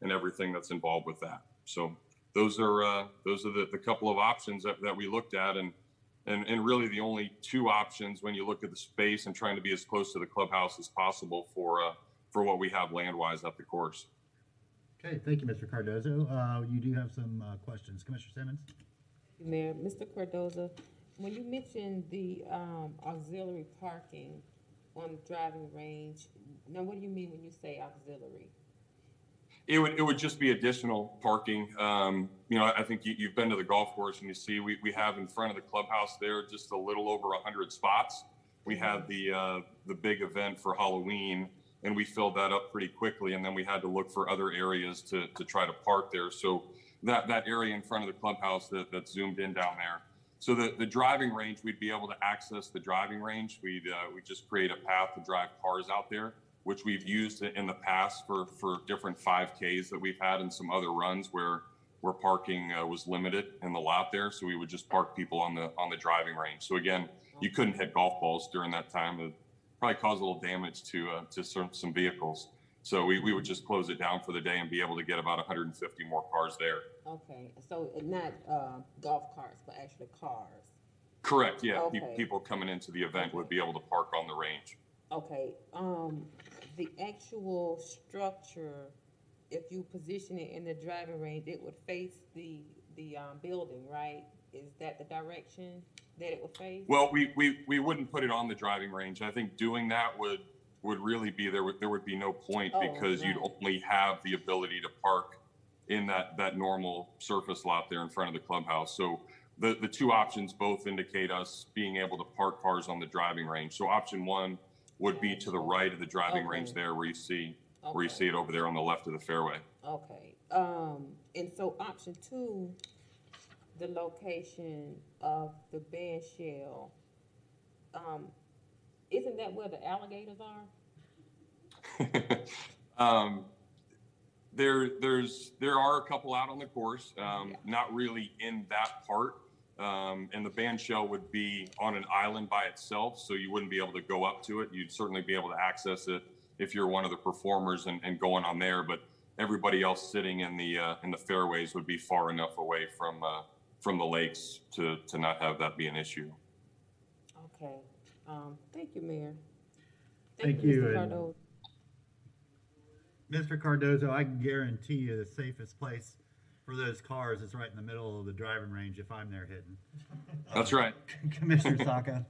and everything that's involved with that. So those are the couple of options that we looked at, and really the only 2 options when you look at the space and trying to be as close to the clubhouse as possible for what we have land-wise at the course. Okay, thank you, Mr. Cardozo. You do have some questions. Commissioner Simmons? Mayor, Mr. Cardozo, when you mentioned the auxiliary parking on the driving range, now what do you mean when you say auxiliary? It would just be additional parking. I think you've been to the golf course and you see we have in front of the clubhouse there just a little over 100 spots. We had the big event for Halloween, and we filled that up pretty quickly, and then we had to look for other areas to try to park there. So that area in front of the clubhouse that's zoomed in down there. So the driving range, we'd be able to access the driving range. We'd just create a path to drive cars out there, which we've used in the past for different 5Ks that we've had and some other runs where parking was limited in the lot there. So we would just park people on the driving range. So again, you couldn't hit golf balls during that time. It probably cause a little damage to some vehicles. So we would just close it down for the day and be able to get about 150 more cars there. Okay, so not golf carts, but actually cars. Correct, yeah. Okay. People coming into the event would be able to park on the range. Okay, the actual structure, if you position it in the driving range, it would face the building, right? Is that the direction that it would face? Well, we wouldn't put it on the driving range. I think doing that would really be there would be no point because you'd only have the ability to park in that normal surface lot there in front of the clubhouse. So the 2 options both indicate us being able to park cars on the driving range. So option 1 would be to the right of the driving range there where you see it over there on the left of the fairway. Okay. And so option 2, the location of the band shell, isn't that where the alligators are? There are a couple out on the course, not really in that part. And the band shell would be on an island by itself, so you wouldn't be able to go up to it. You'd certainly be able to access it if you're one of the performers and going on there, but everybody else sitting in the fairways would be far enough away from the lakes to not have that be an issue. Okay. Thank you, Mayor. Thank you. Mr. Cardozo, I can guarantee you the safest place for those cars is right in the middle of the driving range if I'm there hitting. That's right. Commissioner Saka.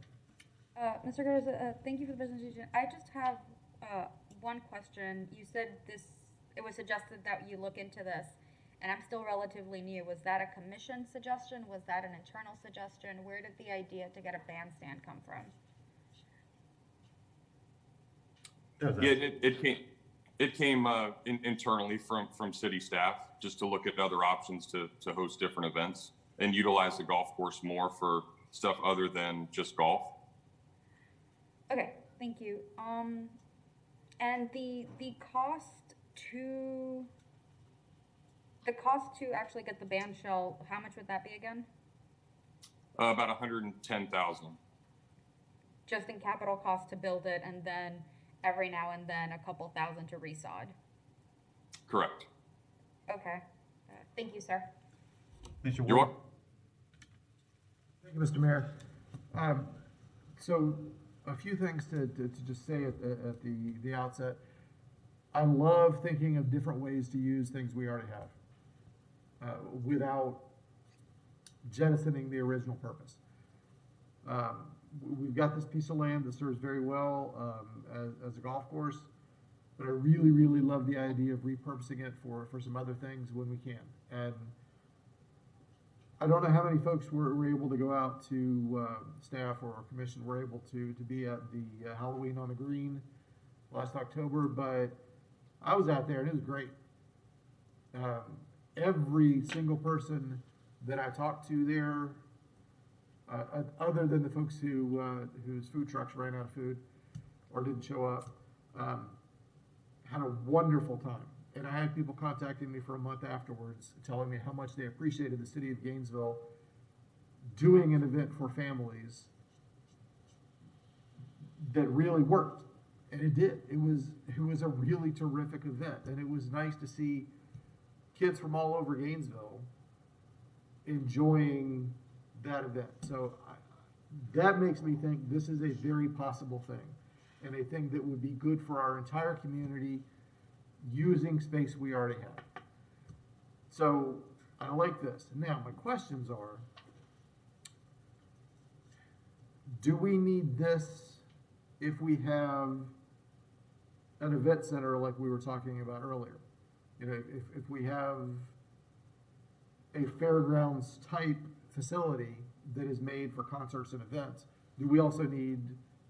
Mr. Cardozo, thank you for the presentation. I just have one question. You said it was suggested that you look into this, and I'm still relatively new. Was that a commission suggestion? Was that an internal suggestion? Where did the idea to get a bandstand come from? Yeah, it came internally from city staff just to look at other options to host different events and utilize the golf course more for stuff other than just golf. Okay, thank you. And the cost to The cost to actually get the band shell, how much would that be again? About 110,000. Just in capital cost to build it, and then every now and then a couple thousand to resod. Correct. Okay. Thank you, sir. Mr. You're Ward? welcome. Thank you, Mr. Mayor. So a few things to just say at the outset. I love thinking of different ways to use things we already have without jettisoning the original purpose. We've got this piece of land that serves very well as a golf course, but I really, really love the idea of repurposing it for some other things when we can. And I don't know how many folks were able to go out to staff or commission were able to be at the Halloween on the Green last October, but I was out there and it was great. Every single person that I talked to there, other than the folks whose food trucks ran out of food or didn't show up, had a wonderful time. And I had people contacting me for a month afterwards, telling me how much they appreciated the city of Gainesville doing an event for families that really worked. And it did. It was a really terrific event. And it was nice to see kids from all over Gainesville enjoying that event. So that makes me think this is a very possible thing, and a thing that would be good for our entire community using space we already have. So I like this. Now, my questions are, do we need this if we have an event center like we were talking about earlier? You know, if we have a fairgrounds type facility that is made for concerts and events, do we also need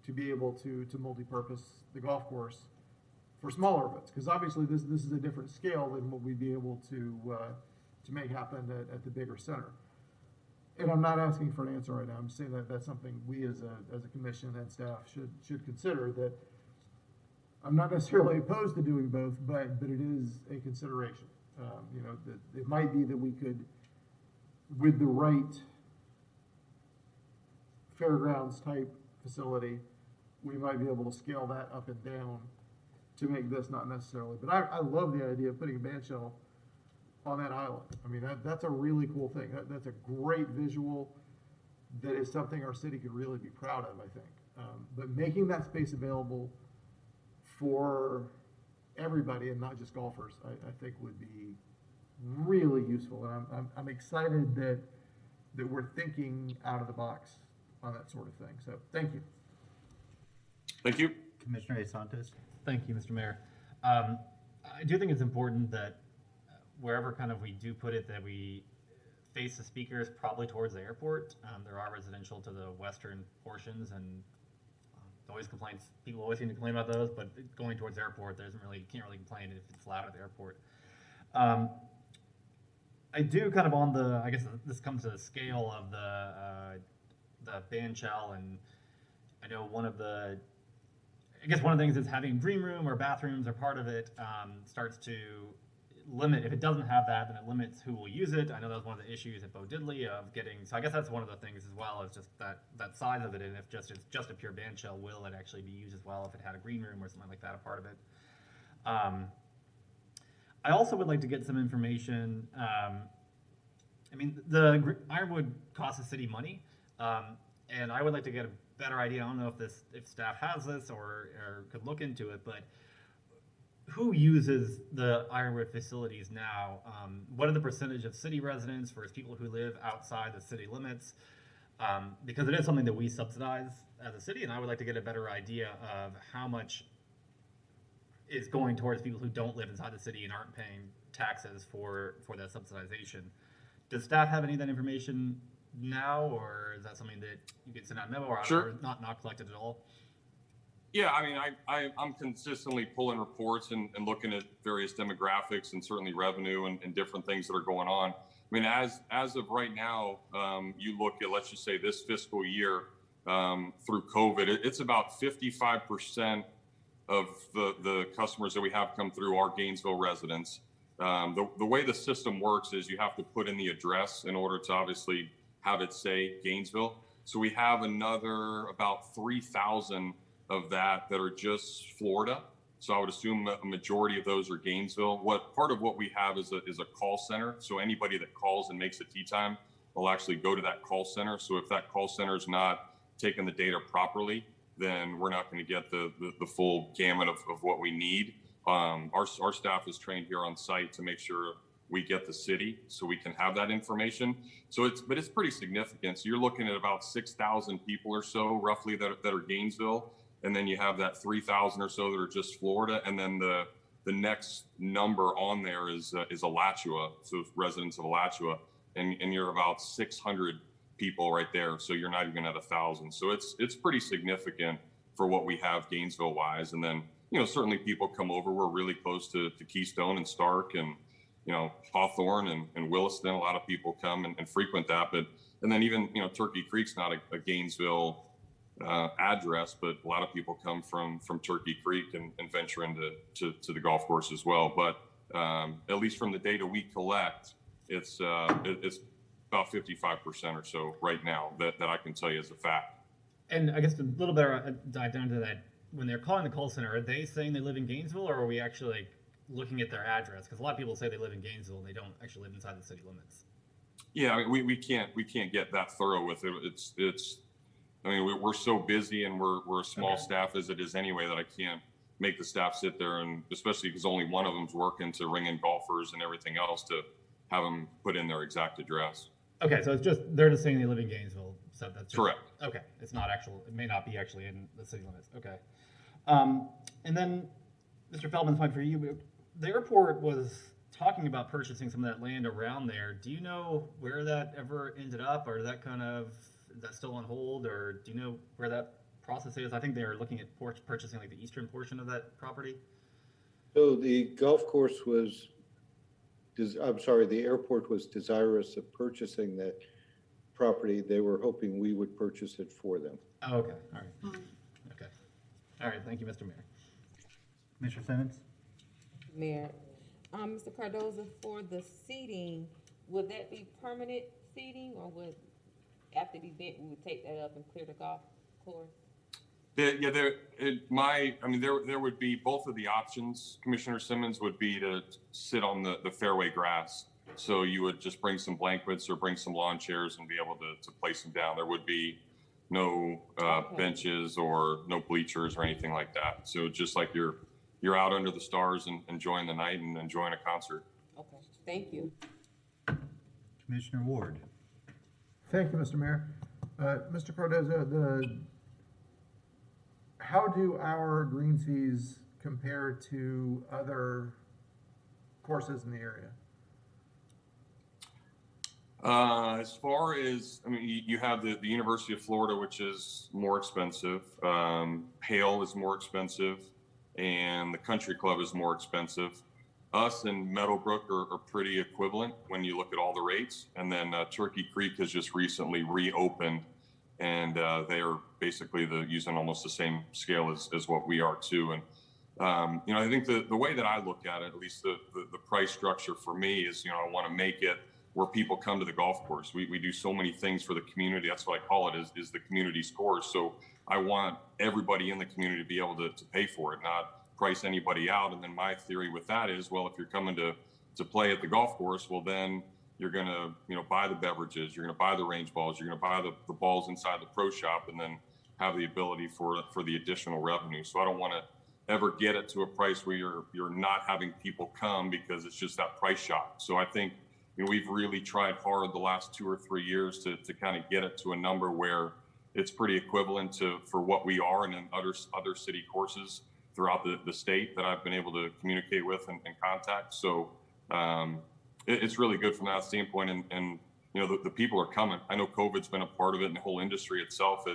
to be able to multi-purpose the golf course for smaller events? Because obviously this is a different scale than what we'd be able to make happen at the bigger center. And I'm not asking for an answer right now. I'm saying that that's something we as a commission and staff should consider. That I'm not necessarily opposed to doing both, but it is a consideration. You know, that it might be that we could, with the right fairgrounds type facility, we might be able to scale that up and down to make this not necessarily. But I love the idea of putting a band shell on that island. I mean, that's a really cool thing. That's a great visual. That is something our city could really be proud of, I think. But making that space available for everybody and not just golfers, I think would be really useful. And I'm excited that we're thinking out of the box on that sort of thing. So thank you. Thank you. Commissioner A. Santos. Thank you, Mr. Mayor. I do think it's important that wherever kind of we do put it, that we face the speakers probably towards the airport. There are residential to the western portions, and always complaints. People always seem to complain about those, but going towards the airport, you can't really complain if it's loud at the airport. I do kind of on the, I guess this comes to the scale of the band shell, and I know one of the things is having green room or bathrooms or part of it starts to limit. If it doesn't have that, then it limits who will use it. I know that was one of the issues at Bo Diddley of getting, so I guess that's one of the things as well, is just that size of it, and if it's just a pure band shell, will it actually be used as well if it had a green room or something like that a part of it? I also would like to get some information. I mean, the Ironwood costs the city money, and I would like to get a better idea. I don't know if staff has this or could look into it, but who uses the Ironwood facilities now? What are the percentage of city residents versus people who live outside the city limits? Because it is something that we subsidize as a city, and I would like to get a better idea of how much is going towards people who don't live inside the city and aren't paying taxes for that subsidization. Does staff have any of that information now, or is that something that you can send out a memo or Sure. not collected at all? Yeah, I mean, I'm consistently pulling reports and looking at various demographics and certainly revenue and different things that are going on. I mean, as of right now, you look at, let's just say this fiscal year through COVID, it's about 55% of the customers that we have come through are Gainesville residents. The way the system works is you have to put in the address in order to obviously have it say Gainesville. So we have another about 3,000 of that are just Florida. So I would assume a majority of those are Gainesville. Part of what we have is a call center. So anybody that calls and makes a tea time will actually go to that call center. So if that call center is not taking the data properly, then we're not going to get the full gamut of what we need. Our staff is trained here on site to make sure we get the city so we can have that information. But it's pretty significant. So you're looking at about 6,000 people or so roughly that are Gainesville. And then you have that 3,000 or so that are just Florida. And then the next number on there is Alachua. So residents of Alachua, and you're about 600 people right there. So you're not even at 1,000. So it's pretty significant for what we have Gainesville wise. And then, certainly people come over. We're really close to Keystone and Stark and, Hawthorne and Williston. A lot of people come and frequent that. And then even, Turkey Creek's not a Gainesville address, but a lot of people come from Turkey Creek and venture into the golf course as well. But at least from the data we collect, it's about 55% or so right now that I can tell you as a fact. And I guess a little better dive down to that. When they're calling the call center, are they saying they live in Gainesville, or are we actually looking at their address? Because a lot of people say they live in Gainesville and they don't actually live inside the city limits. Yeah, I mean, we can't get that thorough with it. We're so busy and we're a small staff as it is anyway that I can't make the staff sit there, and especially because only one of them's working to ring in golfers and everything else to have them put in their exact address. Okay, so they're just saying they live in Gainesville. So that's correct. Okay, it may not be actually in the city limits. Okay. And then, Mr. Feldman's point for you, the airport was talking about purchasing some of that land around there. Do you know where that ever ended up, or is that still on hold, or do you know where that process is? I think they're looking at purchasing like the eastern portion of that property. So the golf course the airport was desirous of purchasing that property. They were hoping we would purchase it for them. Oh, okay, all right. Okay. All right, thank you, Mr. Mayor. Mr. Simmons? Mayor, Mr. Cardoza, for the seating, would that be permanent seating, or would after the event we would take that up and clear the golf course? Yeah, there would be both of the options. Commissioner Simmons would be to sit on the fairway grass. So you would just bring some blankets or bring some lawn chairs and be able to place them down. There would be no benches or no bleachers or anything like that. So just like you're out under the stars and enjoying the night and enjoying a concert. Okay, thank you. Commissioner Ward? Thank you, Mr. Mayor. Mr. Cardoza, how do our greens fees compare to other courses in the area? As far as, you have the University of Florida, which is more expensive. Hale is more expensive, and the Country Club is more expensive. Us and Meadowbrook are pretty equivalent when you look at all the rates. And then Turkey Creek has just recently reopened, and they are basically using almost the same scale as what we are too. And I think the way that I look at it, at least the price structure for me is, I want to make it where people come to the golf course. We do so many things for the community. That's what I call it, is the community's course. So I want everybody in the community to be able to pay for it, not price anybody out. And then my theory with that is, well, if you're coming to play at the golf course, well, then you're going to, buy the beverages, you're going to buy the range balls, you're going to buy the balls inside the pro shop, and then have the ability for the additional revenue. So I don't want to ever get it to a price where you're not having people come because it's just that price shock. So I think, we've really tried hard the last 2 or 3 years to kind of get it to a number where it's pretty equivalent for what we are and in other city courses throughout the state that I've been able to communicate with and contact. So it's really good from that standpoint. And the people are coming. I know COVID's been a part of it, and the whole industry itself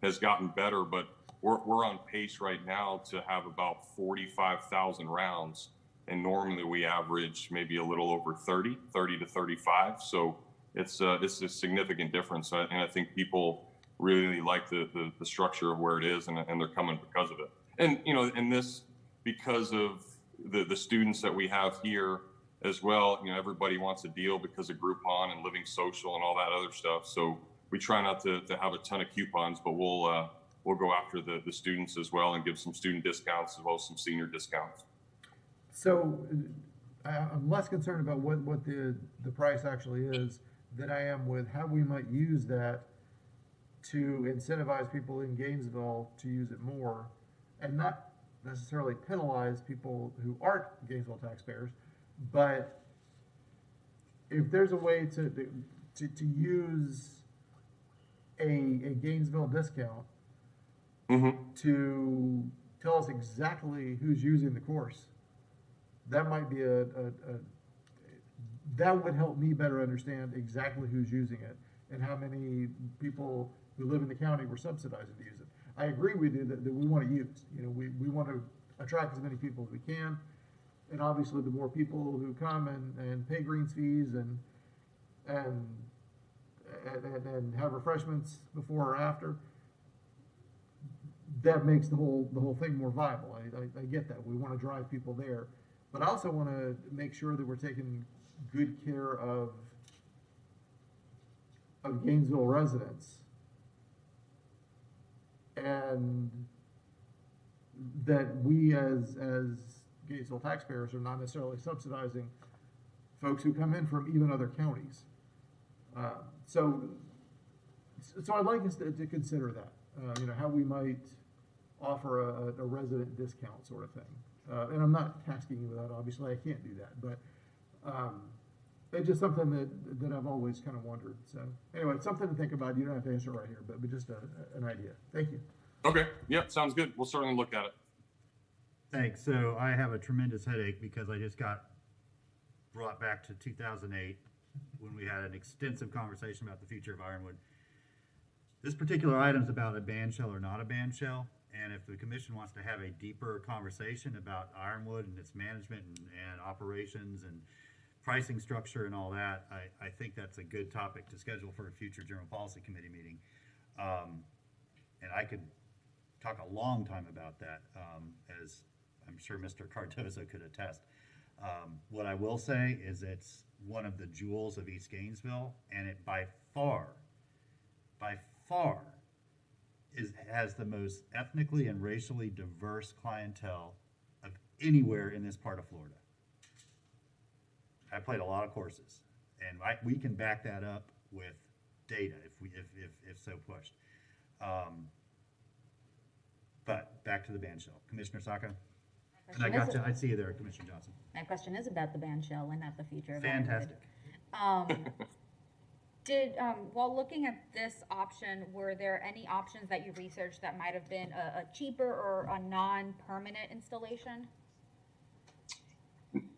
has gotten better, but we're on pace right now to have about 45,000 rounds. And normally we average maybe a little over 30 to 35. So it's a significant difference. And I think people really like the structure of where it is, and they're coming because of it. And, and this, because of the students that we have here, as well. You know, everybody wants a deal because of Groupon and Living Social and all that other stuff. So we try not to have a ton of coupons, but we'll go after the students as well and give some student discounts as well as some senior discounts. So I'm less concerned about what the price actually is than I am with how we might use that to incentivize people in Gainesville to use it more, and not necessarily penalize people who aren't Gainesville taxpayers. But if there's a way to use a Gainesville discount to tell us exactly who's using the course, that might be that would help me better understand exactly who's using it and how many people who live in the county we're subsidizing to use it. I agree with you that we want to use. You know, we want to attract as many people as we can. And obviously the more people who come and pay greens fees and have refreshments before or after, that makes the whole thing more viable. I get that. We want to drive people there. But I also want to make sure that we're taking good care of Gainesville residents, and that we as Gainesville taxpayers are not necessarily subsidizing folks who come in from even other counties. So I'd like us to consider that, you know, how we might offer a resident discount sort of thing. And I'm not tasking you with that, obviously I can't do that, but it's just something that I've always kind of wondered. So anyway, it's something to think about. You don't have to answer it right here, but just an idea. Thank you. Okay, yep, sounds good. We'll certainly look at it. Thanks. So I have a tremendous headache because I just got brought back to 2008 when we had an extensive conversation about the future of Ironwood. This particular item is about a band shell or not a band shell. And if the commission wants to have a deeper conversation about Ironwood and its management and operations and pricing structure and all that, I think that's a good topic to schedule for a future General Policy Committee meeting. And I could talk a long time about that, as I'm sure Mr. Cardozo could attest. What I will say is it's one of the jewels of East Gainesville, and it by far has the most ethnically and racially diverse clientele of anywhere in this part of Florida. I played a lot of courses, and we can back that up with data if so pushed. But back to the band shell, Commissioner Saka. And I see you there, Commissioner Johnson. My question is about the band shell and not the future of Fantastic. While looking at this option, were there any options that you researched that might have been a cheaper or a non-permanent installation?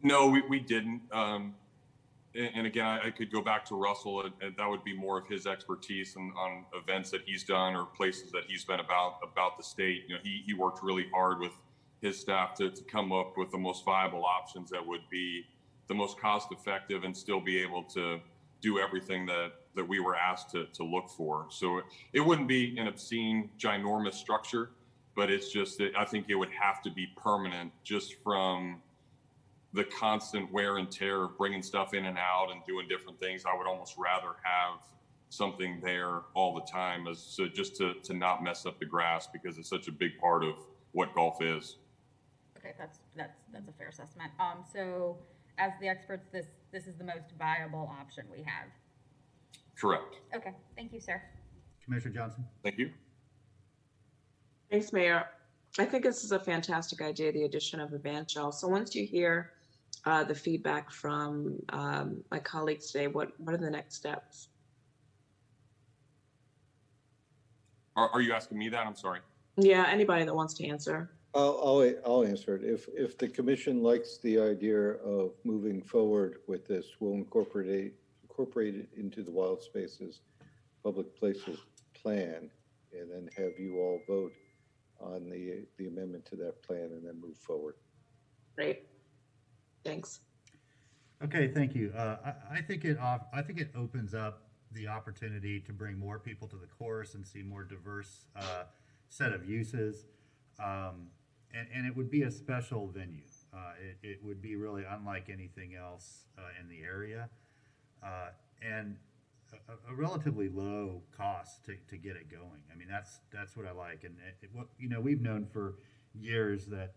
No, we didn't. And again, I could go back to Russell, and that would be more of his expertise on events that he's done or places that he's been about the state. You know, he worked really hard with his staff to come up with the most viable options that would be the most cost effective and still be able to do everything that we were asked to look for. So it wouldn't be an obscene, ginormous structure, but it's just that I think it would have to be permanent just from the constant wear and tear of bringing stuff in and out and doing different things. I would almost rather have something there all the time just to not mess up the grass, because it's such a big part of what golf is. Okay, that's a fair assessment. So as the experts, this is the most viable option we have. Correct. Okay, thank you, sir. Commissioner Johnson. Thank you. Thanks, Mayor. I think this is a fantastic idea, the addition of a band shell. So once you hear the feedback from my colleagues today, what are the next steps? Are you asking me that? I'm sorry. Yeah, anybody that wants to answer. I'll answer it. If the commission likes the idea of moving forward with this, we'll incorporate it into the Wild Spaces Public Places Plan, and then have you all vote on the amendment to that plan, and then move forward. Great. Thanks. Okay, thank you. I think it opens up the opportunity to bring more people to the course and see more diverse set of uses. And it would be a special venue. It would be really unlike anything else in the area, and a relatively low cost to get it going. I mean, that's what I like. And we've known for years that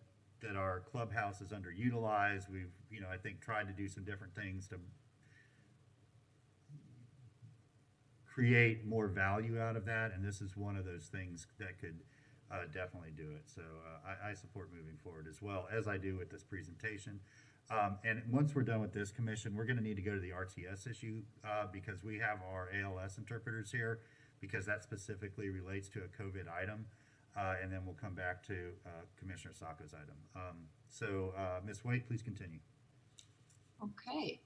our clubhouse is underutilized. We've, I think, tried to do some different things to create more value out of that, and this is one of those things that could definitely do it. So I support moving forward as well, as I do with this presentation. And once we're done with this, Commission, we're going to need to go to the RTS issue because we have our ALS interpreters here, because that specifically relates to a COVID item. And then we'll come back to Commissioner Sacco's item. So Ms. White, please continue. Okay.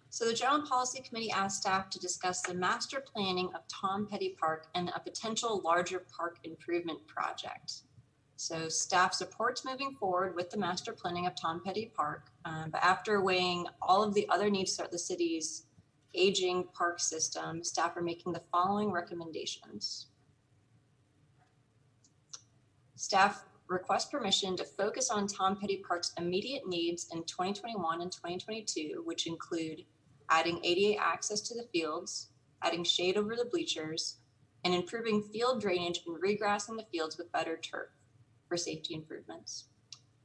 So the General Policy Committee asked staff to discuss the master planning of Tom Petty Park and a potential larger park improvement project. So staff supports moving forward with the master planning of Tom Petty Park, but after weighing all of the other needs throughout the city's aging park system, staff are making the following recommendations. Staff request permission to focus on Tom Petty Park's immediate needs in 2021 and 2022, which include adding ADA access to the fields, adding shade over the bleachers, and improving field drainage and regrassing the fields with better turf for safety improvements.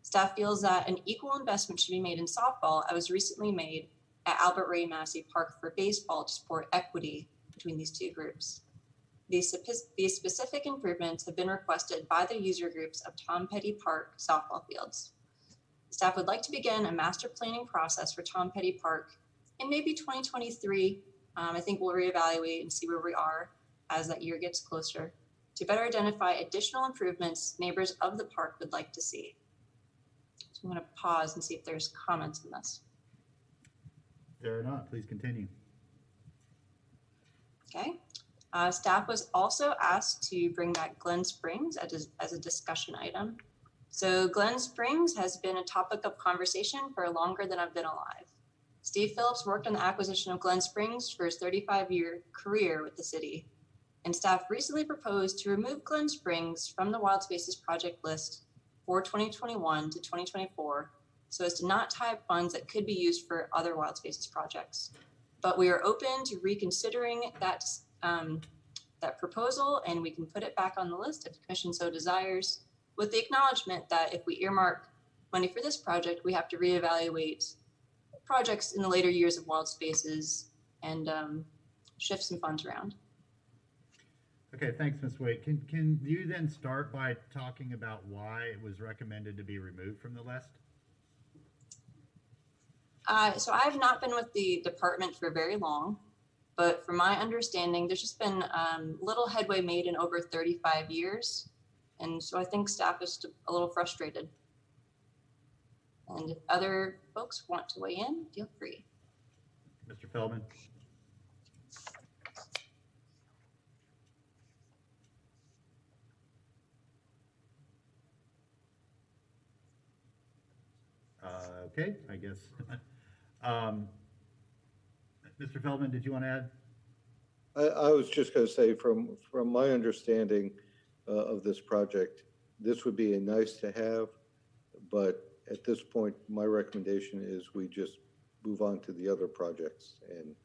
Staff feels that an equal investment should be made in softball, as was recently made at Albert Ray Massey Park for baseball to support equity between these two groups. These specific improvements have been requested by the user groups of Tom Petty Park softball fields. Staff would like to begin a master planning process for Tom Petty Park in maybe 2023. I think we'll reevaluate and see where we are as that year gets closer to better identify additional improvements neighbors of the park would like to see. So I'm going to pause and see if there's comments on this. There are not. Please continue. Okay. Staff was also asked to bring back Glen Springs as a discussion item. So Glen Springs has been a topic of conversation for longer than I've been alive. Steve Phillips worked on the acquisition of Glen Springs for his 35-year career with the city, and staff recently proposed to remove Glen Springs from the Wild Spaces project list for 2021 to 2024 so as to not tie up funds that could be used for other Wild Spaces projects. But we are open to reconsidering that proposal, and we can put it back on the list if the commission so desires, with the acknowledgement that if we earmark money for this project, we have to reevaluate projects in the later years of Wild Spaces and shift some funds around. Okay, thanks, Ms. Wade. Can you then start by talking about why it was recommended to be removed from the list? So I've not been with the department for very long, but from my understanding, there's just been little headway made in over 35 years. And so I think staff is a little frustrated. And if other folks want to weigh in, feel free. Mr. Feldman. Okay, I guess. Mr. Feldman, did you want to add? I was just going to say, from my understanding of this project, this would be a nice to have, but at this point, my recommendation is we just move on to the other projects. And,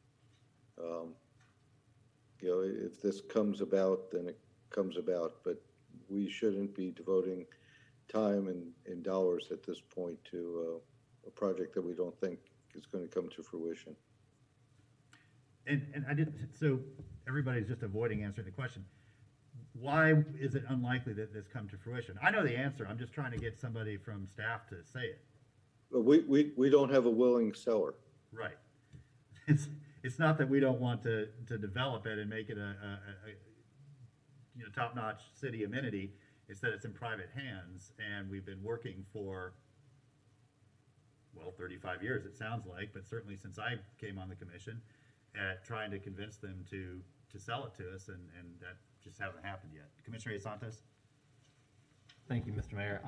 if this comes about, then it comes about, but we shouldn't be devoting time and dollars at this point to a project that we don't think is going to come to fruition. And I did, so everybody's just avoiding answering the question. Why is it unlikely that this come to fruition? I know the answer. I'm just trying to get somebody from staff to say it. But we don't have a willing seller. Right. It's not that we don't want to develop it and make it a top-notch city amenity. It's that it's in private hands, and we've been working for, well, 35 years it sounds like, but certainly since I came on the commission, at trying to convince them to sell it to us, and that just hasn't happened yet. Commissioner Santos? Thank you, Mr. Mayor.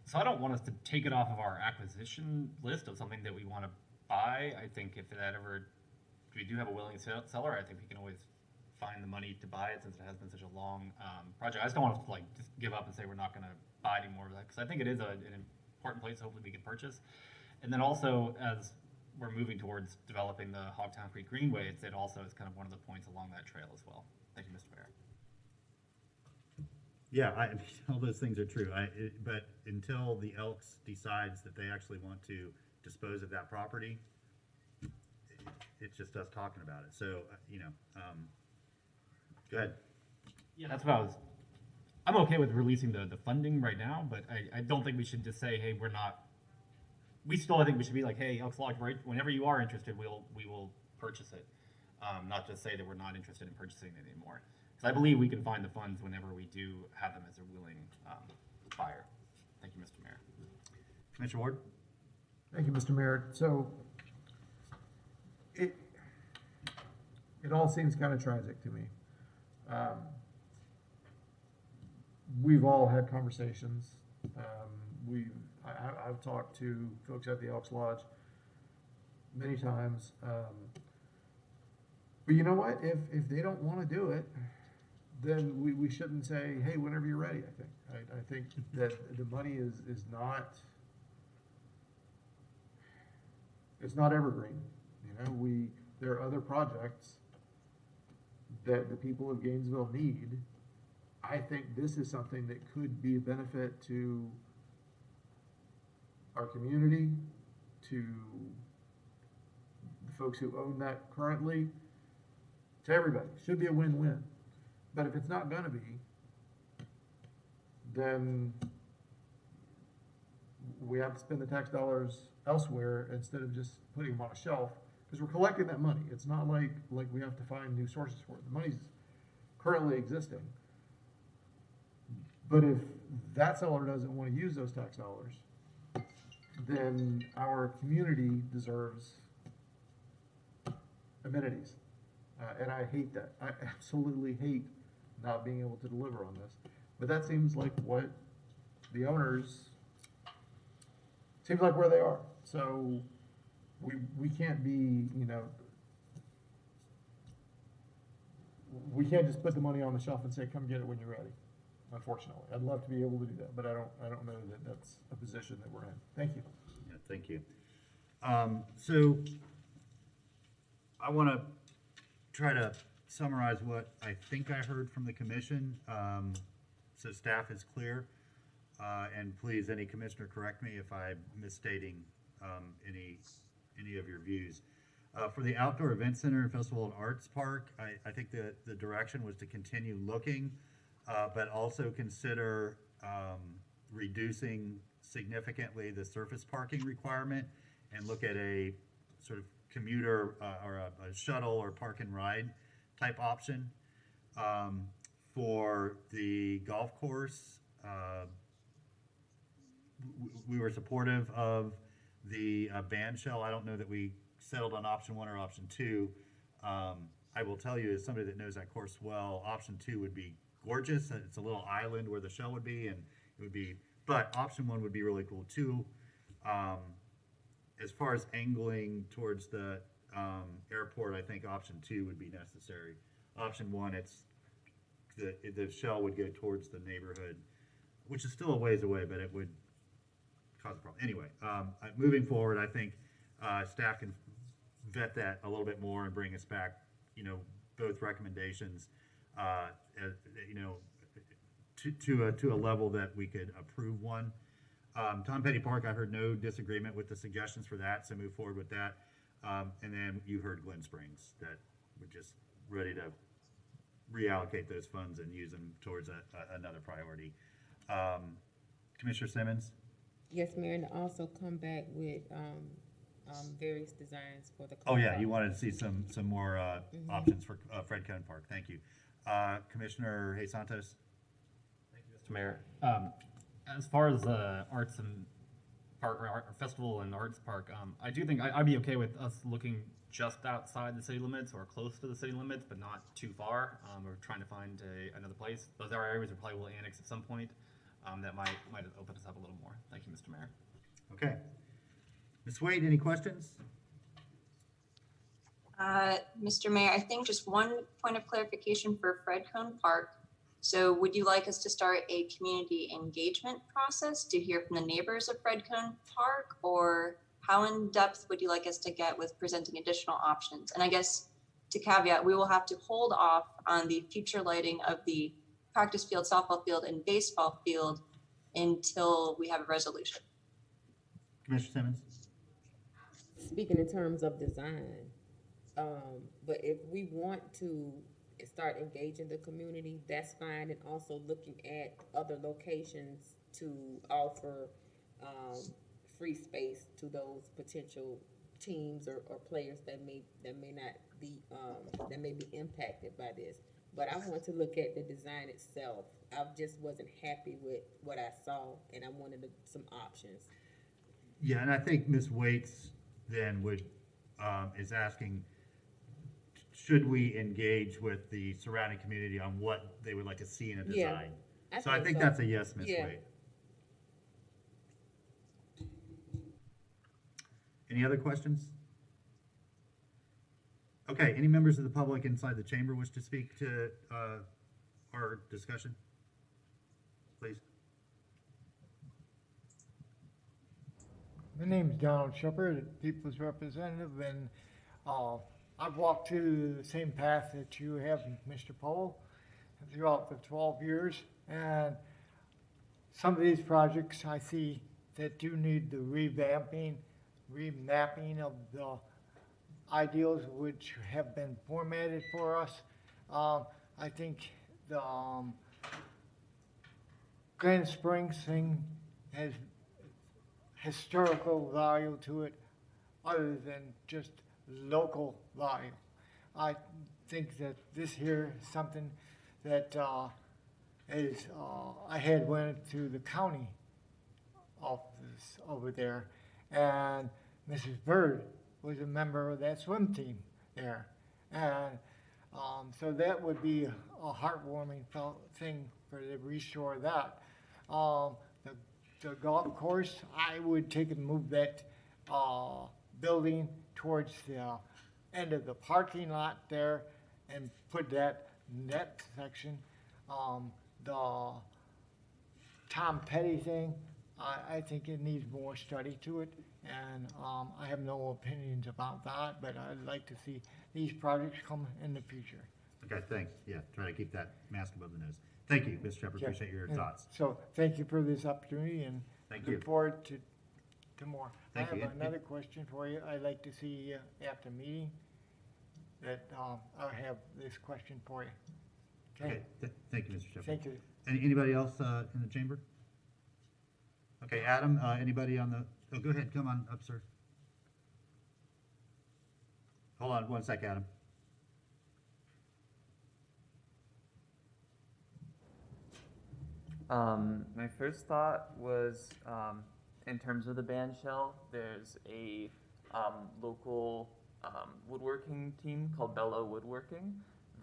So I don't want us to take it off of our acquisition list of something that we want to buy. I think if we do have a willing seller, I think we can always find the money to buy it since it has been such a long project. I just don't want to like just give up and say we're not going to buy any more of that, because I think it is an important place hopefully we can purchase. And then also, as we're moving towards developing the Hogtown Creek Greenway, it also is kind of one of the points along that trail as well. Thank you, Mr. Mayor. Yeah, all those things are true. But until the Elks decides that they actually want to dispose of that property, it's just us talking about it. So, go ahead. Yeah, that's what I'm okay with releasing the funding right now, but I don't think we should just say, hey, we still, I think we should be like, hey, Elks Lodge, right, whenever you are interested, we will purchase it. Not just say that we're not interested in purchasing it anymore. Because I believe we can find the funds whenever we do have them as a willing buyer. Thank you, Mr. Mayor. Commissioner Ward? Thank you, Mr. Mayor. So it all seems kind of tragic to me. We've all had conversations. I've talked to folks at the Elks Lodge many times. But you know what? If they don't want to do it, then we shouldn't say, hey, whenever you're ready, I think that the money is not, it's not evergreen. There are other projects that the people of Gainesville need. I think this is something that could be a benefit to our community, to the folks who own that currently, to everybody. Should be a win-win. But if it's not going to be, then we have to spend the tax dollars elsewhere instead of just putting them on a shelf, because we're collecting that money. It's not like we have to find new sources for it. The money's currently existing. But if that seller doesn't want to use those tax dollars, then our community deserves amenities. And I hate that. I absolutely hate not being able to deliver on this. But that seems like what the owners, seems like where they are. So we can't be, we can't just put the money on the shelf and say, come get it when you're ready. Unfortunately, I'd love to be able to do that, but I don't know that that's a position that we're in. Thank you. Yeah, thank you. So I want to try to summarize what I think I heard from the commission, so staff is clear. And please, any commissioner, correct me if I'm misstating any of your views. For the Outdoor Event Center and Festival and Arts Park, I think the direction was to continue looking, but also consider reducing significantly the surface parking requirement and look at a sort of commuter or a shuttle or park and ride type option. For the golf course, we were supportive of the band shell. I don't know that we settled on option 1 or option 2. I will tell you, as somebody that knows that course well, option 2 would be gorgeous. It's a little island where the shell would be, and it would be, but option 1 would be really cool too. As far as angling towards the airport, I think option 2 would be necessary. Option 1, the shell would go towards the neighborhood, which is still a ways away, but it would cause a problem. Anyway, moving forward, I think staff can vet that a little bit more and bring us back, both recommendations, to a level that we could approve one. Tom Petty Park, I heard no disagreement with the suggestions for that, so move forward with that. And then you heard Glen Springs, that we're just ready to reallocate those funds and use them towards another priority. Commissioner Simmons? Yes, Mayor, and also come back with various designs for the. Oh yeah, you wanted to see some more options for Fred Cohn Park. Thank you. Commissioner Hey Santos? Thank you, Mr. Mayor. As far as arts and park or festival and arts park, I do think I'd be okay with us looking just outside the city limits or close to the city limits, but not too far. We're trying to find another place. Those are areas we probably will annex at some point. That might open us up a little more. Thank you, Mr. Mayor. Okay. Ms. Wade, any questions? Mr. Mayor, I think just one point of clarification for Fred Cone Park. So would you like us to start a community engagement process to hear from the neighbors of Fred Cone Park, or how in depth would you like us to get with presenting additional options? And I guess to caveat, we will have to hold off on the future lighting of the practice field, softball field, and baseball field until we have a resolution. Commissioner Simmons? Speaking in terms of design, but if we want to start engaging the community, that's fine, and also looking at other locations to offer free space to those potential teams or players that may not be that may be impacted by this. But I want to look at the design itself. I just wasn't happy with what I saw, and I wanted some options. Yeah, and I think Ms. Waits then would, is asking, should we engage with the surrounding community on what they would like to see in a design? Yeah, I think that's a yes, Ms. Yeah. Waits. Any other questions? Okay, any members of the public inside the chamber wish to speak to our discussion? Please. My name is Donald Shepard, People's Representative, and I've walked through the same path that you have, Mr. Powell, throughout the 12 years. And some of these projects I see that do need the revamping, remapping of the ideals which have been formatted for us. I think the Glen Springs thing has historical value to it other than just local value. I think that this here is something that I had went to the county office over there, and Mrs. Bird was a member of that swim team there. And so that would be a heartwarming thing for to restore that. The golf course, I would take and move that building towards the end of the parking lot there and put that net section. The Tom Petty thing, I think it needs more study to it, and I have no opinions about that, but I'd like to see these projects come in the future. Okay, thanks. Yeah, try to keep that mask above the nose. Thank you, Mr. Shepard. Yeah. Appreciate your And thoughts. So thank you for this opportunity, and Thank look you. forward to more. Thank I you. have another question for you. I'd like to see after meeting that I'll have this question for you. Okay, thank you, Mr. Shepard. Thank you. Anybody else in the chamber? Okay, Adam, anybody on the, oh, go ahead, come on up, sir. Hold on one sec, Adam. My first thought was, in terms of the band shell, there's a local woodworking team called Bello Woodworking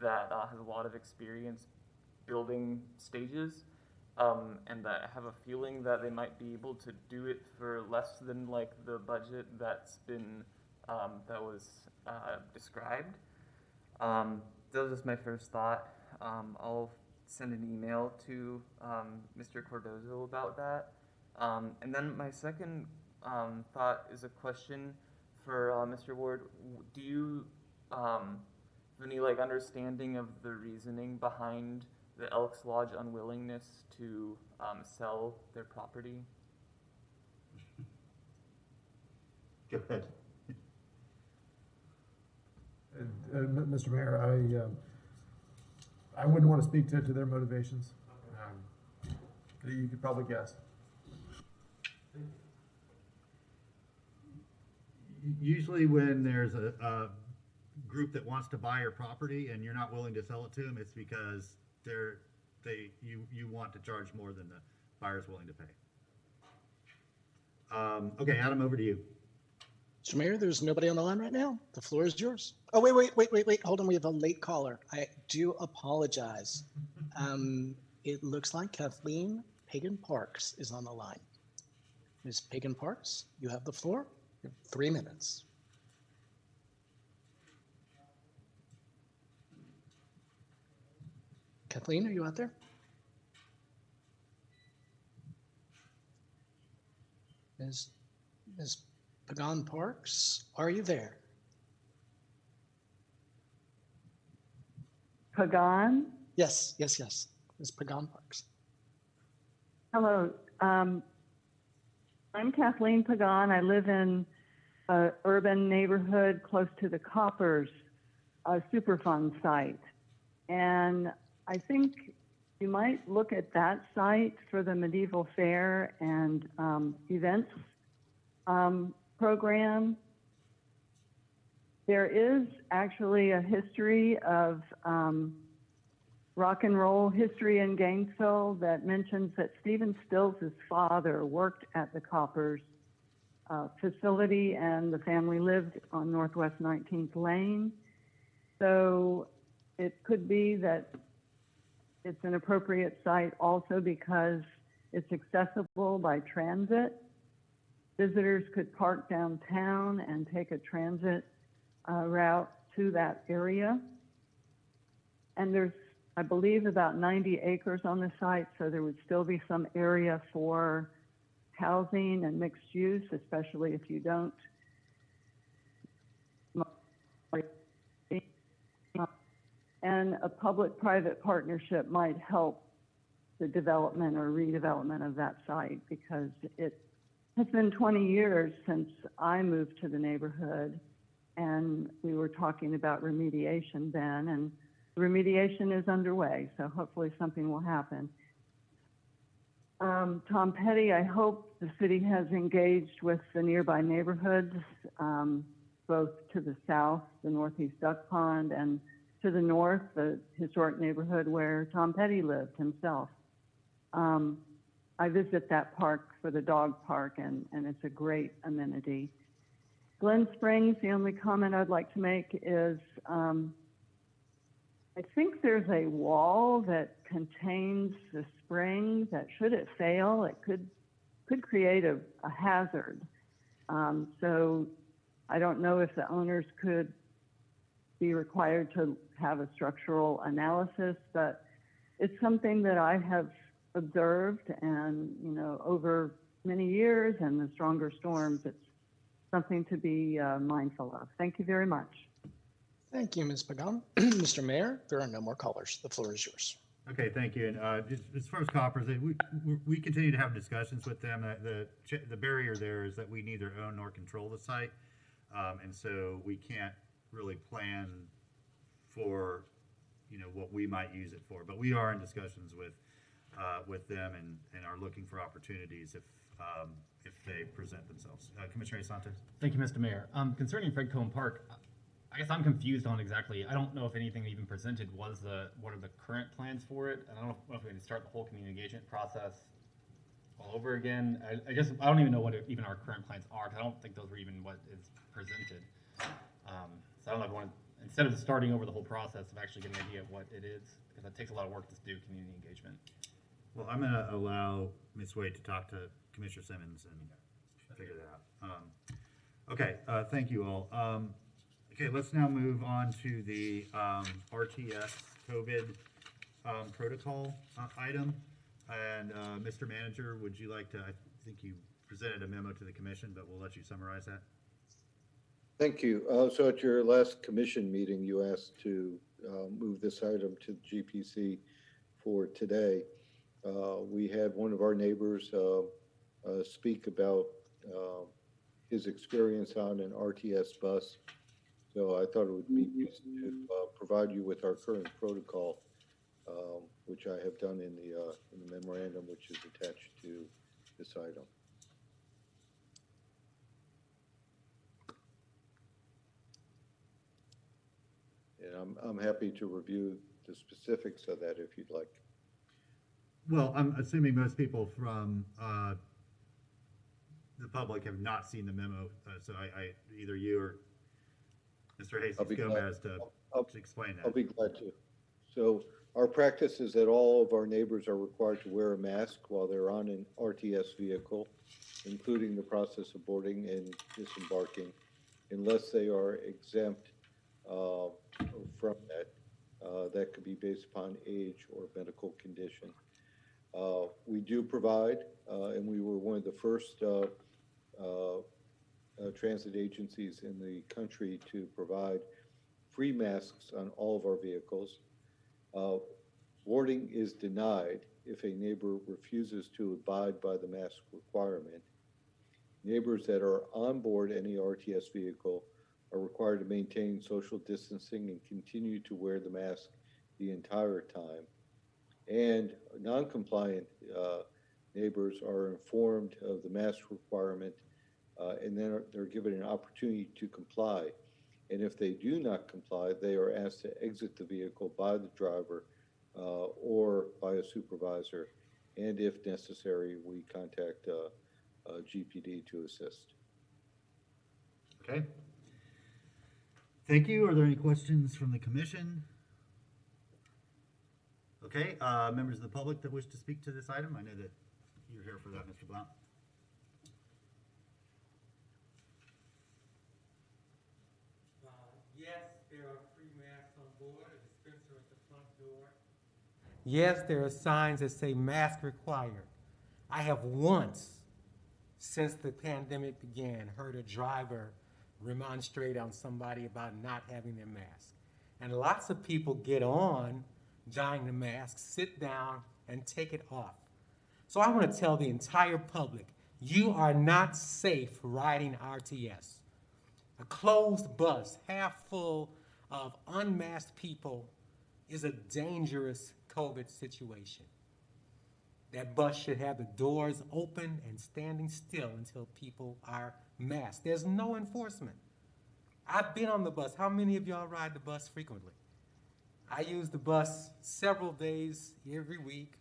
that has a lot of experience building stages, and that I have a feeling that they might be able to do it for less than like the budget that's been that was described. That was just my first thought. I'll send an email to Mr. Cordozo about that. And then my second thought is a question for Mr. Ward. Do you have any like understanding of the reasoning behind the Elks Lodge unwillingness to sell their property? Go ahead. Mr. Mayor, I wouldn't want to speak to their motivations. You could probably guess. Usually when there's a group that wants to buy your property and you're not willing to sell it to them, it's because you want to charge more than the buyer's willing to pay. Okay, Adam, over to you. Mr. Mayor, there's nobody on the line right now. The floor is yours. Oh, wait. Hold on. We have a late caller. I do apologize. It looks like Kathleen Pagan Parks is on the line. Ms. Pagan Parks, you have the floor. You have 3 minutes. Kathleen, are you out there? Ms. Pagan Parks, are you there? Pagan? Yes, yes, yes. Ms. Pagan Parks. Hello. I'm Kathleen Pagan. I live in an urban neighborhood close to the Coppers Superfund site. And I think you might look at that site for the medieval fair and events program. There is actually a history of rock and roll history in Gainesville that mentions that Stephen Stills' father worked at the Coppers facility, and the family lived on Northwest 19th Lane. So it could be that it's an appropriate site also because it's accessible by transit. Visitors could park downtown and take a transit route to that area. And there's, I believe, about 90 acres on the site, so there would still be some area for housing and mixed use, especially if you don't. And a public-private partnership might help the development or redevelopment of that site, because it has been 20 years since I moved to the neighborhood, and we were talking about remediation then, and remediation is underway, so hopefully something will happen. Tom Petty, I hope the city has engaged with the nearby neighborhoods, both to the south, the Northeast Duck Pond, and to the north, the historic neighborhood where Tom Petty lived himself. I visit that park for the dog park, and it's a great amenity. Glen Springs, the only comment I'd like to make is I think there's a wall that contains the spring that, should it fail, it could create a hazard. So I don't know if the owners could be required to have a structural analysis, but it's something that I have observed, and over many years and the stronger storms, it's something to be mindful of. Thank you very much. Thank you, Ms. Pagan. Mr. Mayor, there are no more callers. The floor is yours. Okay, thank you. And as far as Coppers, we continue to have discussions with them. The barrier there is that we neither own nor control the site, and so we can't really plan for what we might use it for. But we are in discussions with them and are looking for opportunities if they present themselves. Commissioner Santos. Thank you, Mr. Mayor. Concerning Fred Cohen Park, I guess I'm confused on exactly. I don't know if anything even presented was what are the current plans for it. I don't know if we can start the whole community engagement process all over again. I don't even know what even our current plans are, because I don't think those were even what is presented. So I don't know if I want to, instead of starting over the whole process, of actually getting an idea of what it is, because it takes a lot of work to do community engagement. Well, I'm going to allow Ms. Wade to talk to Commissioner Simmons and figure that out. Okay, thank you all. Okay, let's now move on to the RTS COVID protocol item. And Mr. Manager, would you like to, I think you presented a memo to the commission, but we'll let you summarize that. Thank you. So at your last commission meeting, you asked to move this item to GPC for today. We had one of our neighbors speak about his experience on an RTS bus. So I thought it would be useful to provide you with our current protocol, which I have done in the memorandum, which is attached to this item. And I'm happy to review the specifics of that if you'd like. Well, I'm assuming most people from the public have not seen the memo, so I either you or Mr. Jesus Gomez to explain that. I'll be glad to. So our practice is that all of our neighbors are required to wear a mask while they're on an RTS vehicle, including the process of boarding and disembarking, unless they are exempt from that that could be based upon age or medical condition. We do provide, and we were one of the first transit agencies in the country to provide free masks on all of our vehicles. Boarding is denied if a neighbor refuses to abide by the mask requirement. Neighbors that are on board any RTS vehicle are required to maintain social distancing and continue to wear the mask the entire time. And non-compliant neighbors are informed of the mask requirement, and then they're given an opportunity to comply. And if they do not comply, they are asked to exit the vehicle by the driver or by a supervisor. And if necessary, we contact GPD to assist. Okay. Thank you. Are there any questions from the commission? Okay, members of the public that wish to speak to this item? I know that you're here for that, Mr. Blount. Yes, there are free masks on board, a dispenser at the front door. Yes, there are signs that say mask required. I have once, since the pandemic began, heard a driver remonstrate on somebody about not having their mask. And lots of people get on dying the mask, sit down, and take it off. So I want to tell the entire public, you are not safe riding RTS. A closed bus, half full of unmasked people, is a dangerous COVID situation. That bus should have the doors open and standing still until people are masked. There's no enforcement. I've been on the bus. How many of y'all ride the bus frequently? I use the bus several days every week.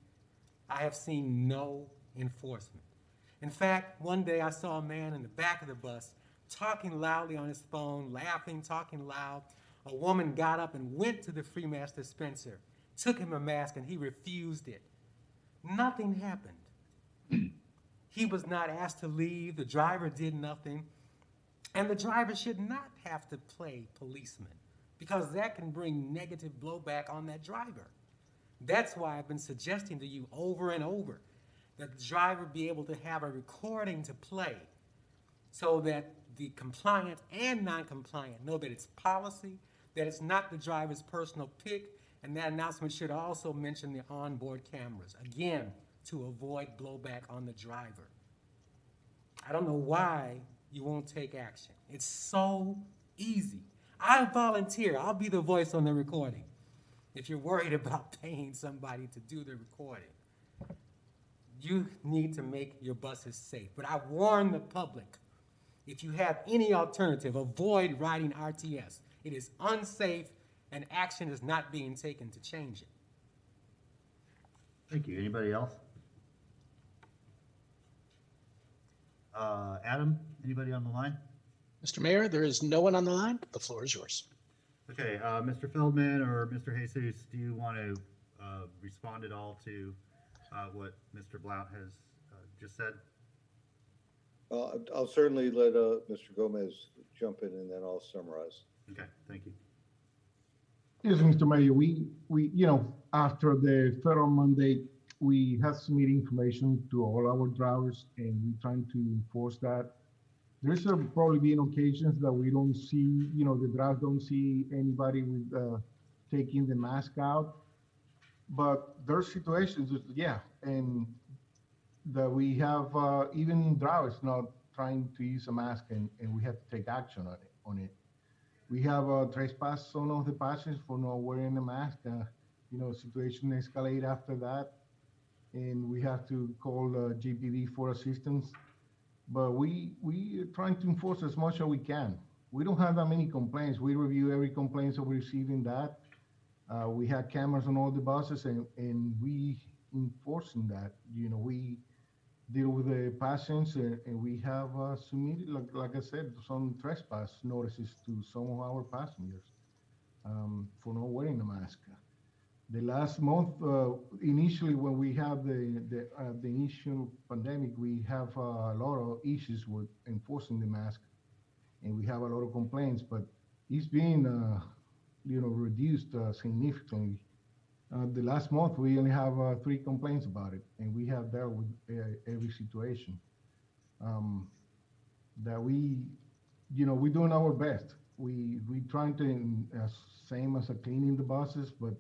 I have seen no enforcement. In fact, one day I saw a man in the back of the bus talking loudly on his phone, laughing, talking loud. A woman got up and went to the free mask dispenser, took him a mask, and he refused it. Nothing happened. He was not asked to leave. The driver did nothing. And the driver should not have to play policeman, because that can bring negative blowback on that driver. That's why I've been suggesting to you over and over that the driver be able to have a recording to play so that the compliant and non-compliant know that it's policy, that it's not the driver's personal pick, and that announcement should also mention the onboard cameras, again, to avoid blowback on the driver. I don't know why you won't take action. It's so easy. I volunteer. I'll be the voice on the recording. If you're worried about paying somebody to do the recording, you need to make your buses safe. But I warn the public, if you have any alternative, avoid riding RTS. It is unsafe, and action is not being taken to change it. Thank you. Anybody else? Adam, anybody on the line? Mr. Mayor, there is no one on the line. The floor is yours. Okay, Mr. Feldman or Mr. Jesus, do you want to respond at all to what Mr. Blount has just said? I'll certainly let Mr. Gomez jump in, and then I'll summarize. Okay, thank you. Yes, Mr. Mayor, we after the federal mandate, we have submitted information to all our drivers, and we're trying to enforce that. There's probably been occasions that we don't see, the drivers don't see anybody with taking the mask out. But there's situations, and that we have even drivers not trying to use a mask, and we have to take action on it. We have trespassed some of the passengers for not wearing a mask. Situation escalate after that, and we have to call GPD for assistance. But we are trying to enforce as much as we can. We don't have that many complaints. We review every complaint that we receive in that. We have cameras on all the buses, and we enforcing that. We deal with the passengers, and we have submitted, like I said, some trespass notices to some of our passengers for not wearing a mask. The last month, initially when we had the initial pandemic, we have a lot of issues with enforcing the mask, and we have a lot of complaints. But it's been reduced significantly. The last month, we only have 3 complaints about it, and we have dealt with every situation. That we're doing our best. We trying to same as cleaning the buses, but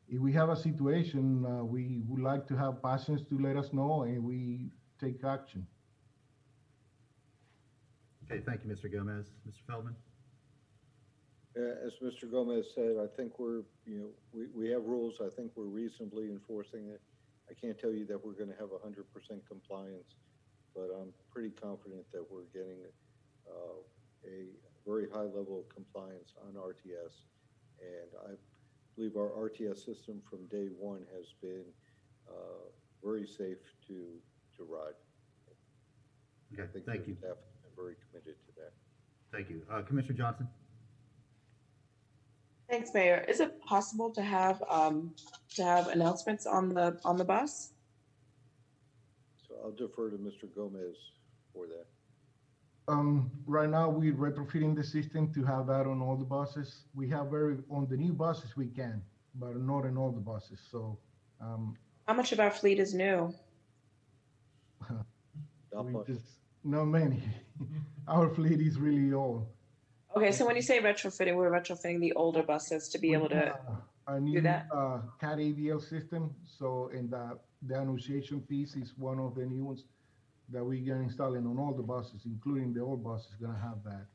if we have a situation, we would like to have patients to let us know, and we take action. Okay, thank you, Mr. Gomez. Mr. Feldman? As Mr. Gomez said, I think we have rules. I think we're reasonably enforcing it. I can't tell you that we're going to have 100% compliance, but I'm pretty confident that we're getting a very high level of compliance on RTS. And I believe our RTS system from day one has been very safe to ride. Okay, I think thank you. Staff has been very committed to that. Thank you. Commissioner Johnson? Thanks, Mayor. Is it possible to have announcements on the bus? So I'll defer to Mr. Gomez for that. Right now, we're retrofitting the system to have that on all the buses. We have on the new buses we can, but not in all the buses. So, How much of our fleet is new? not many. Our fleet is really old. Okay, so when you say retrofitting, we're retrofitting the older buses to be able to a new do that? CAT ADL system. So, in the annunciation piece is one of the new ones that we are installing on all the buses, including the old buses, going to have that.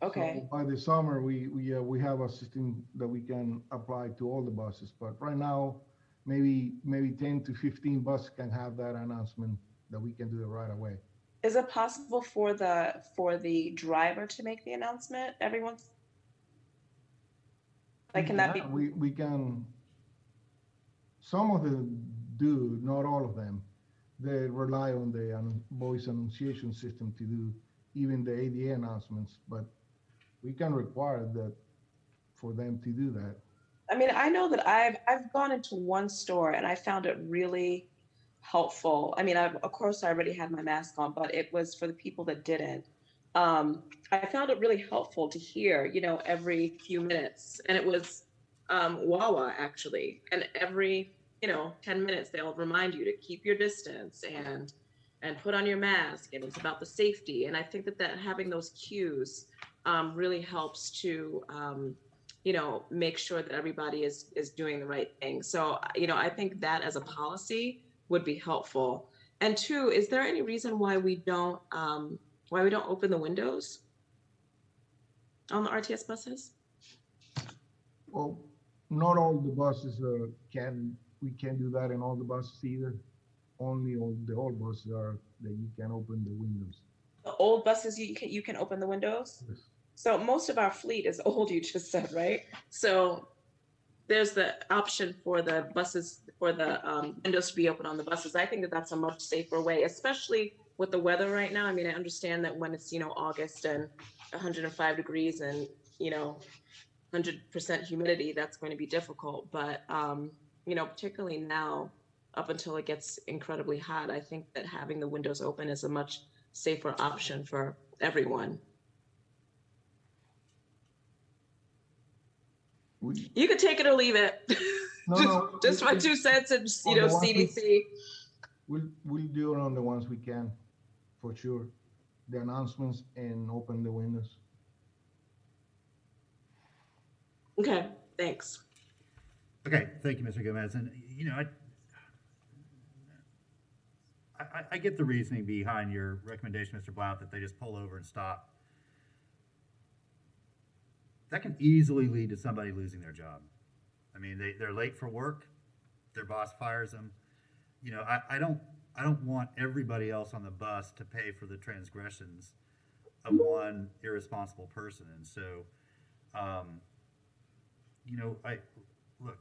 Okay. So by the summer, we have a system that we can apply to all the buses. But right now, maybe 10 to 15 buses can have that announcement that we can do it right away. Is it possible for the driver to make the announcement every once? Like, can that be? We can. Some of them do, not all of them. They rely on the voice annunciation system to do even the ADA announcements, but we can require that for them to do that. I mean, I know that I've gone into one store and I found it really helpful. I mean, of course I already had my mask on, but it was for the people that didn't. I found it really helpful to hear, every few minutes, and it was Wawa actually, and every 10 minutes they'll remind you to keep your distance and put on your mask, and it's about the safety. And I think that having those cues really helps to make sure that everybody is doing the right thing. So I think that as a policy would be helpful. And 2, is there any reason why we don't open the windows on the RTS buses? Well, not all the buses we can't do that in all the buses either. Only the old buses are that you can open the windows. The old buses, you can open the windows? Yes. So most of our fleet is old, you just said, right? So there's the option for the buses, for the windows to be open on the buses. I think that that's a much safer way, especially with the weather right now. I mean, I understand that when it's, August and 105 degrees and, 100% humidity, that's going to be difficult. But, particularly now, up until it gets incredibly hot, I think that having the windows open is a much safer option for everyone. You could take it or leave it. Just my 2 cents and, CDC. We'll do it on the ones we can, for sure. The announcements and open the windows. Okay, thanks. Okay, thank you, Mr. Gomez. And, I get the reasoning behind your recommendation, Mr. Blount, that they just pull over and stop. That can easily lead to somebody losing their job. I mean, they're late for work, their boss fires them. I don't want everybody else on the bus to pay for the transgressions of one irresponsible person. And so, look,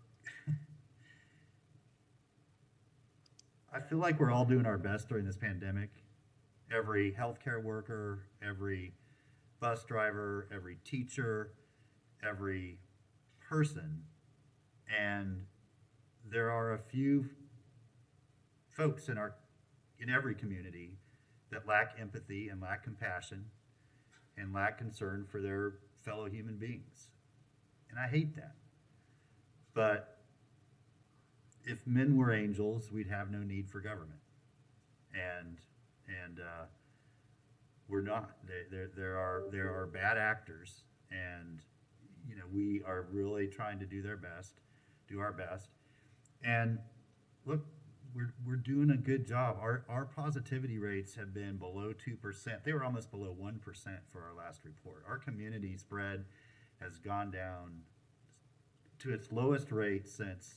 I feel like we're all doing our best during this pandemic. Every healthcare worker, every bus driver, every teacher, every person. And there are a few folks in every community that lack empathy and lack compassion and lack concern for their fellow human beings. And I hate that. But if men were angels, we'd have no need for government. And we're not. There are bad actors, and you know, we are really trying to do our best. And look, we're doing a good job. Our positivity rates have been below 2%. They were almost below 1% for our last report. Our community spread has gone down to its lowest rate since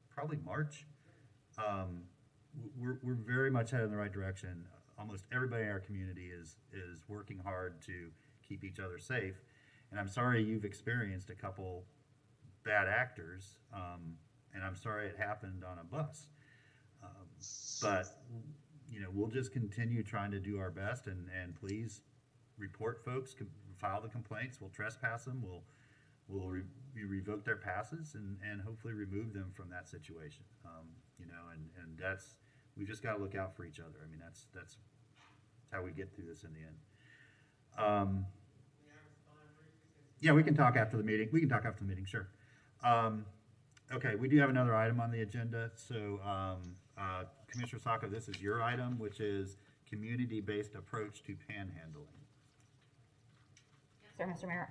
probably March. We're very much headed in the right direction. Almost everybody in our community is working hard to keep each other safe. And I'm sorry you've experienced a couple bad actors, and I'm sorry it happened on a bus. But you know, we'll just continue trying to do our best, and please report folks, file the complaints. We'll trespass them. We'll revoke their passes and hopefully remove them from that situation. You know, and that's, we just got to look out for each other. I mean, that's how we get through this in the end. Yeah, we can talk after the meeting. Sure. Okay, we do have another item on the agenda. So, Commissioner Sacco, this is your item, which is community-based approach to panhandling. Yes, sir, Mr. Mayor.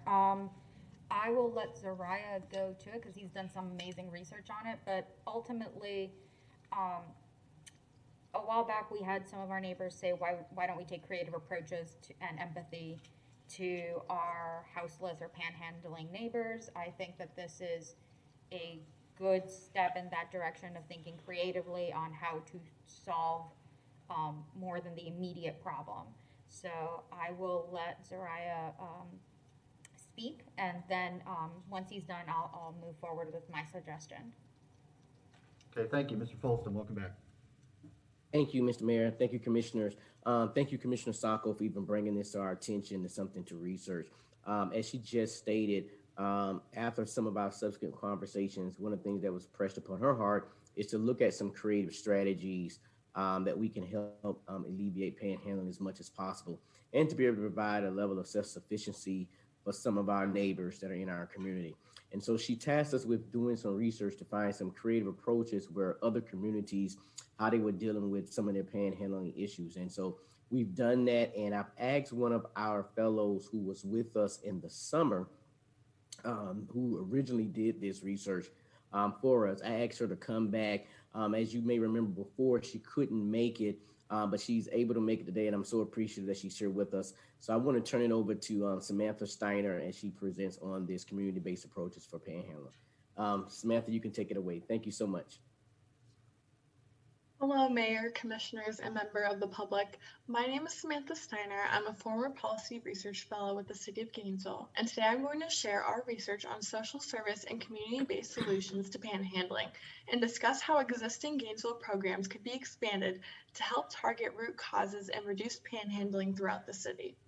I will let Zariah go to it because he's done some amazing research on it. But ultimately, a while back, we had some of our neighbors say, why don't we take creative approaches and empathy to our houseless or panhandling neighbors? I think that this is a good step in that direction of thinking creatively on how to solve more than the immediate problem. So I will let Zariah speak, and then once he's done, I'll move forward with my suggestion. Okay, thank you. Mr. Folston, welcome back. Thank you, Mr. Mayor. Thank you, commissioners. Thank you, Commissioner Sacco, for even bringing this to our attention as something to research. As she just stated, after some of our subsequent conversations, one of the things that was pressed upon her heart is to look at some creative strategies that we can help alleviate panhandling as much as possible, and to be able to provide a level of self-sufficiency for some of our neighbors that are in our community. And so she tasked us with doing some research to find some creative approaches where other communities, how they were dealing with some of their panhandling issues. And so we've done that, and I've asked one of our fellows who was with us in the summer, who originally did this research for us. I asked her to come back. As you may remember before, she couldn't make it, but she's able to make it today, and I'm so appreciative that she's here with us. So I want to turn it over to Samantha Steiner as she presents on this community-based approaches for panhandling. Samantha, you can take it away. Thank you so much. Hello, Mayor, Commissioners, and member of the public. My name is Samantha Steiner. I'm a former Policy Research Fellow with the City of Gainesville, and today I'm going to share our research on social service and community-based solutions to panhandling and discuss how existing Gainesville programs could be expanded to help target root causes and reduce panhandling throughout the city.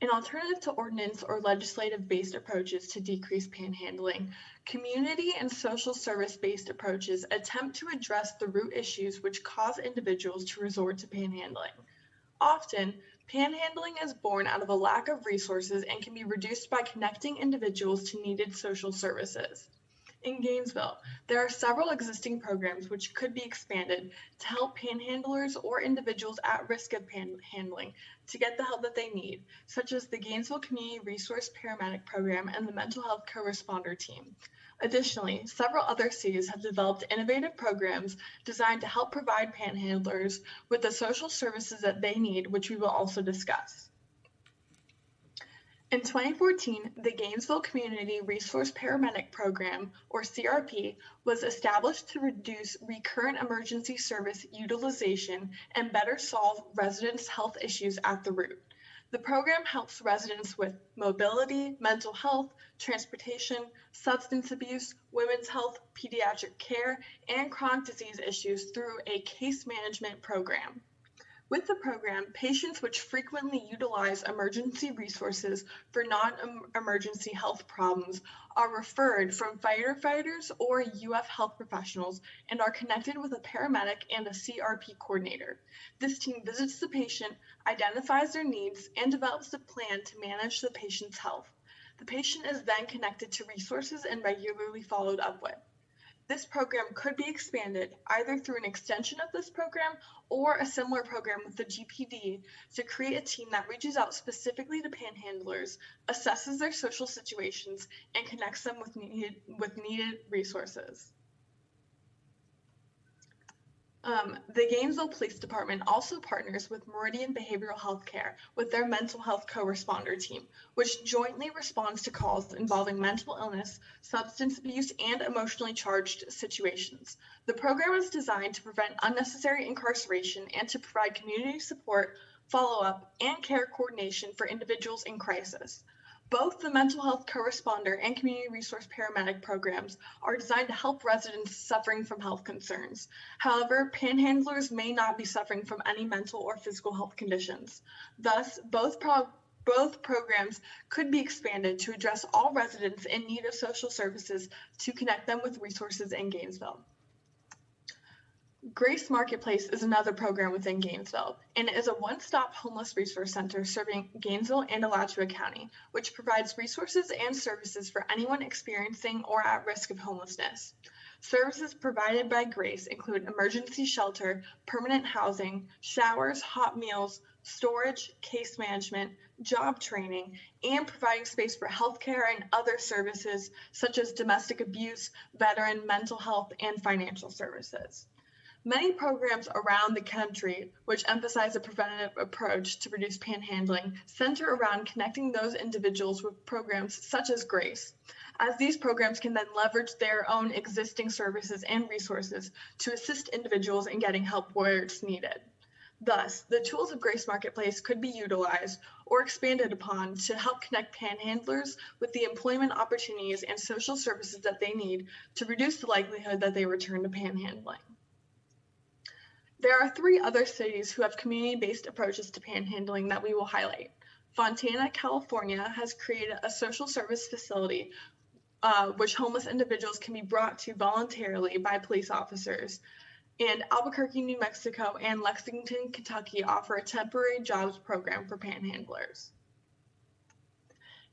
An alternative to ordinance or legislative-based approaches to decrease panhandling, community and social service-based approaches attempt to address the root issues which cause individuals to resort to panhandling. Often, panhandling is born out of a lack of resources and can be reduced by connecting individuals to needed social services. In Gainesville, there are several existing programs which could be expanded to help panhandlers or individuals at risk of panhandling to get the help that they need, such as the Gainesville Community Resource Paramedic Program and the Mental Health Co-Responder Team. Additionally, several other cities have developed innovative programs designed to help provide panhandlers with the social services that they need, which we will also discuss. In 2014, the Gainesville Community Resource Paramedic Program, or CRP, was established to reduce recurrent emergency service utilization and better solve residents' health issues at the root. The program helps residents with mobility, mental health, transportation, substance abuse, women's health, pediatric care, and chronic disease issues through a case management program. With the program, patients which frequently utilize emergency resources for non-emergency health problems are referred from firefighters or UF health professionals and are connected with a paramedic and a CRP coordinator. This team visits the patient, identifies their needs, and develops a plan to manage the patient's health. The patient is then connected to resources and regularly followed up with. This program could be expanded either through an extension of this program or a similar program with the GPD to create a team that reaches out specifically to panhandlers, assesses their social situations, and connects them with needed resources. The Gainesville Police Department also partners with Meridian Behavioral Health Care with their mental health co-responder team, which jointly responds to calls involving mental illness, substance abuse, and emotionally charged situations. The program is designed to prevent unnecessary incarceration and to provide community support, follow-up, and care coordination for individuals in crisis. Both the mental health co-responder and community resource paramedic programs are designed to help residents suffering from health concerns. However, panhandlers may not be suffering from any mental or physical health conditions. Thus, both programs could be expanded to address all residents in need of social services to connect them with resources in Gainesville. Grace Marketplace is another program within Gainesville, and it is a one-stop homeless resource center serving Gainesville and Alachua County, which provides resources and services for anyone experiencing or at risk of homelessness. Services provided by Grace include emergency shelter, permanent housing, showers, hot meals, storage, case management, job training, and providing space for healthcare and other services such as domestic abuse, veteran, mental health, and financial services. Many programs around the country, which emphasize a preventative approach to reduce panhandling, center around connecting those individuals with programs such as Grace, as these programs can then leverage their own existing services and resources to assist individuals in getting help where it's needed. Thus, the tools of Grace Marketplace could be utilized or expanded upon to help connect panhandlers with the employment opportunities and social services that they need to reduce the likelihood that they return to panhandling. There are 3 other cities who have community-based approaches to panhandling that we will highlight. Fontana, California has created a social service facility which homeless individuals can be brought to voluntarily by police officers. And Albuquerque, New Mexico and Lexington, Kentucky offer a temporary jobs program for panhandlers.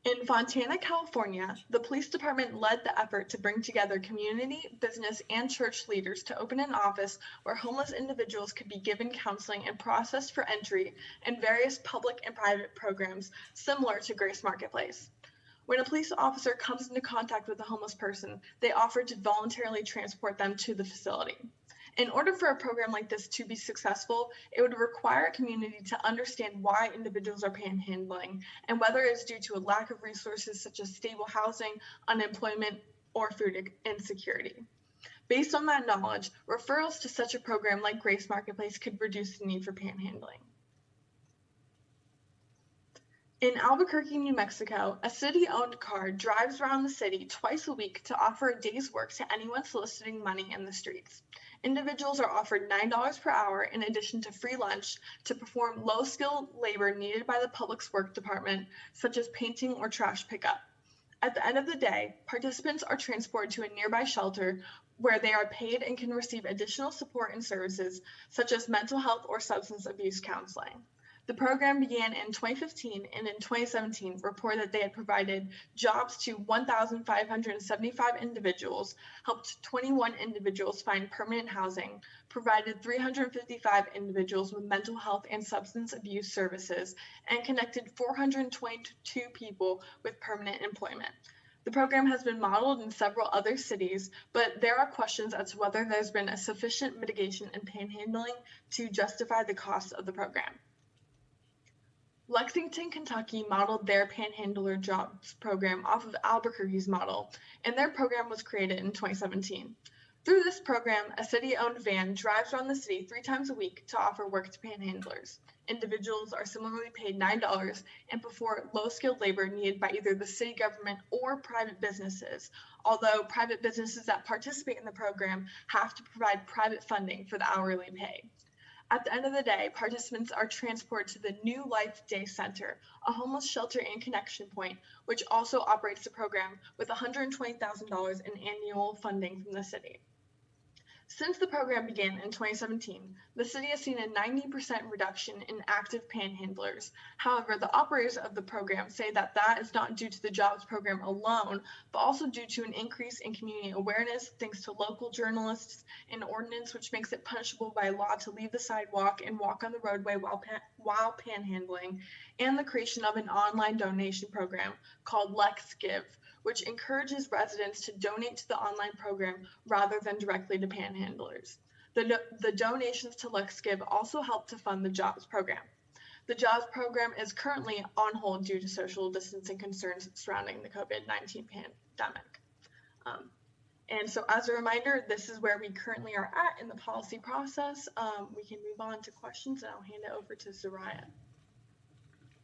In Fontana, California, the police department led the effort to bring together community, business, and church leaders to open an office where homeless individuals could be given counseling and processed for entry in various public and private programs similar to Grace Marketplace. When a police officer comes into contact with a homeless person, they offer to voluntarily transport them to the facility. In order for a program like this to be successful, it would require a community to understand why individuals are panhandling and whether it is due to a lack of resources such as stable housing, unemployment, or food insecurity. Based on that knowledge, referrals to such a program like Grace Marketplace could reduce the need for panhandling. In Albuquerque, New Mexico, a city-owned car drives around the city twice a week to offer a day's work to anyone soliciting money in the streets. Individuals are offered $9 per hour in addition to free lunch to perform low-skilled labor needed by the public's work department, such as painting or trash pickup. At the end of the day, participants are transported to a nearby shelter where they are paid and can receive additional support and services, such as mental health or substance abuse counseling. The program began in 2015 and in 2017 reported that they had provided jobs to 1,575 individuals, helped 21 individuals find permanent housing, provided 355 individuals with mental health and substance abuse services, and connected 422 people with permanent employment. The program has been modeled in several other cities, but there are questions as to whether there's been a sufficient mitigation in panhandling to justify the cost of the program. Lexington, Kentucky modeled their panhandler jobs program off of Albuquerque's model, and their program was created in 2017. Through this program, a city-owned van drives around the city 3 times a week to offer work to panhandlers. Individuals are similarly paid $9 and perform low-skilled labor needed by either the city government or private businesses, although private businesses that participate in the program have to provide private funding for the hourly pay. At the end of the day, participants are transported to the New Life Day Center, a homeless shelter and connection point, which also operates the program with $120,000 in annual funding from the city. Since the program began in 2017, the city has seen a 90% reduction in active panhandlers. However, the operators of the program say that that is not due to the jobs program alone, but also due to an increase in community awareness thanks to local journalists, an ordinance which makes it punishable by law to leave the sidewalk and walk on the roadway while panhandling, and the creation of an online donation program called Let's Give, which encourages residents to donate to the online program rather than directly to panhandlers. The donations to Let's Give also help to fund the jobs program. The jobs program is currently on hold due to social distancing concerns surrounding the COVID-19 pandemic. And so as a reminder, this is where we currently are at in the policy process. We can move on to questions, and I'll hand it over to Soraya.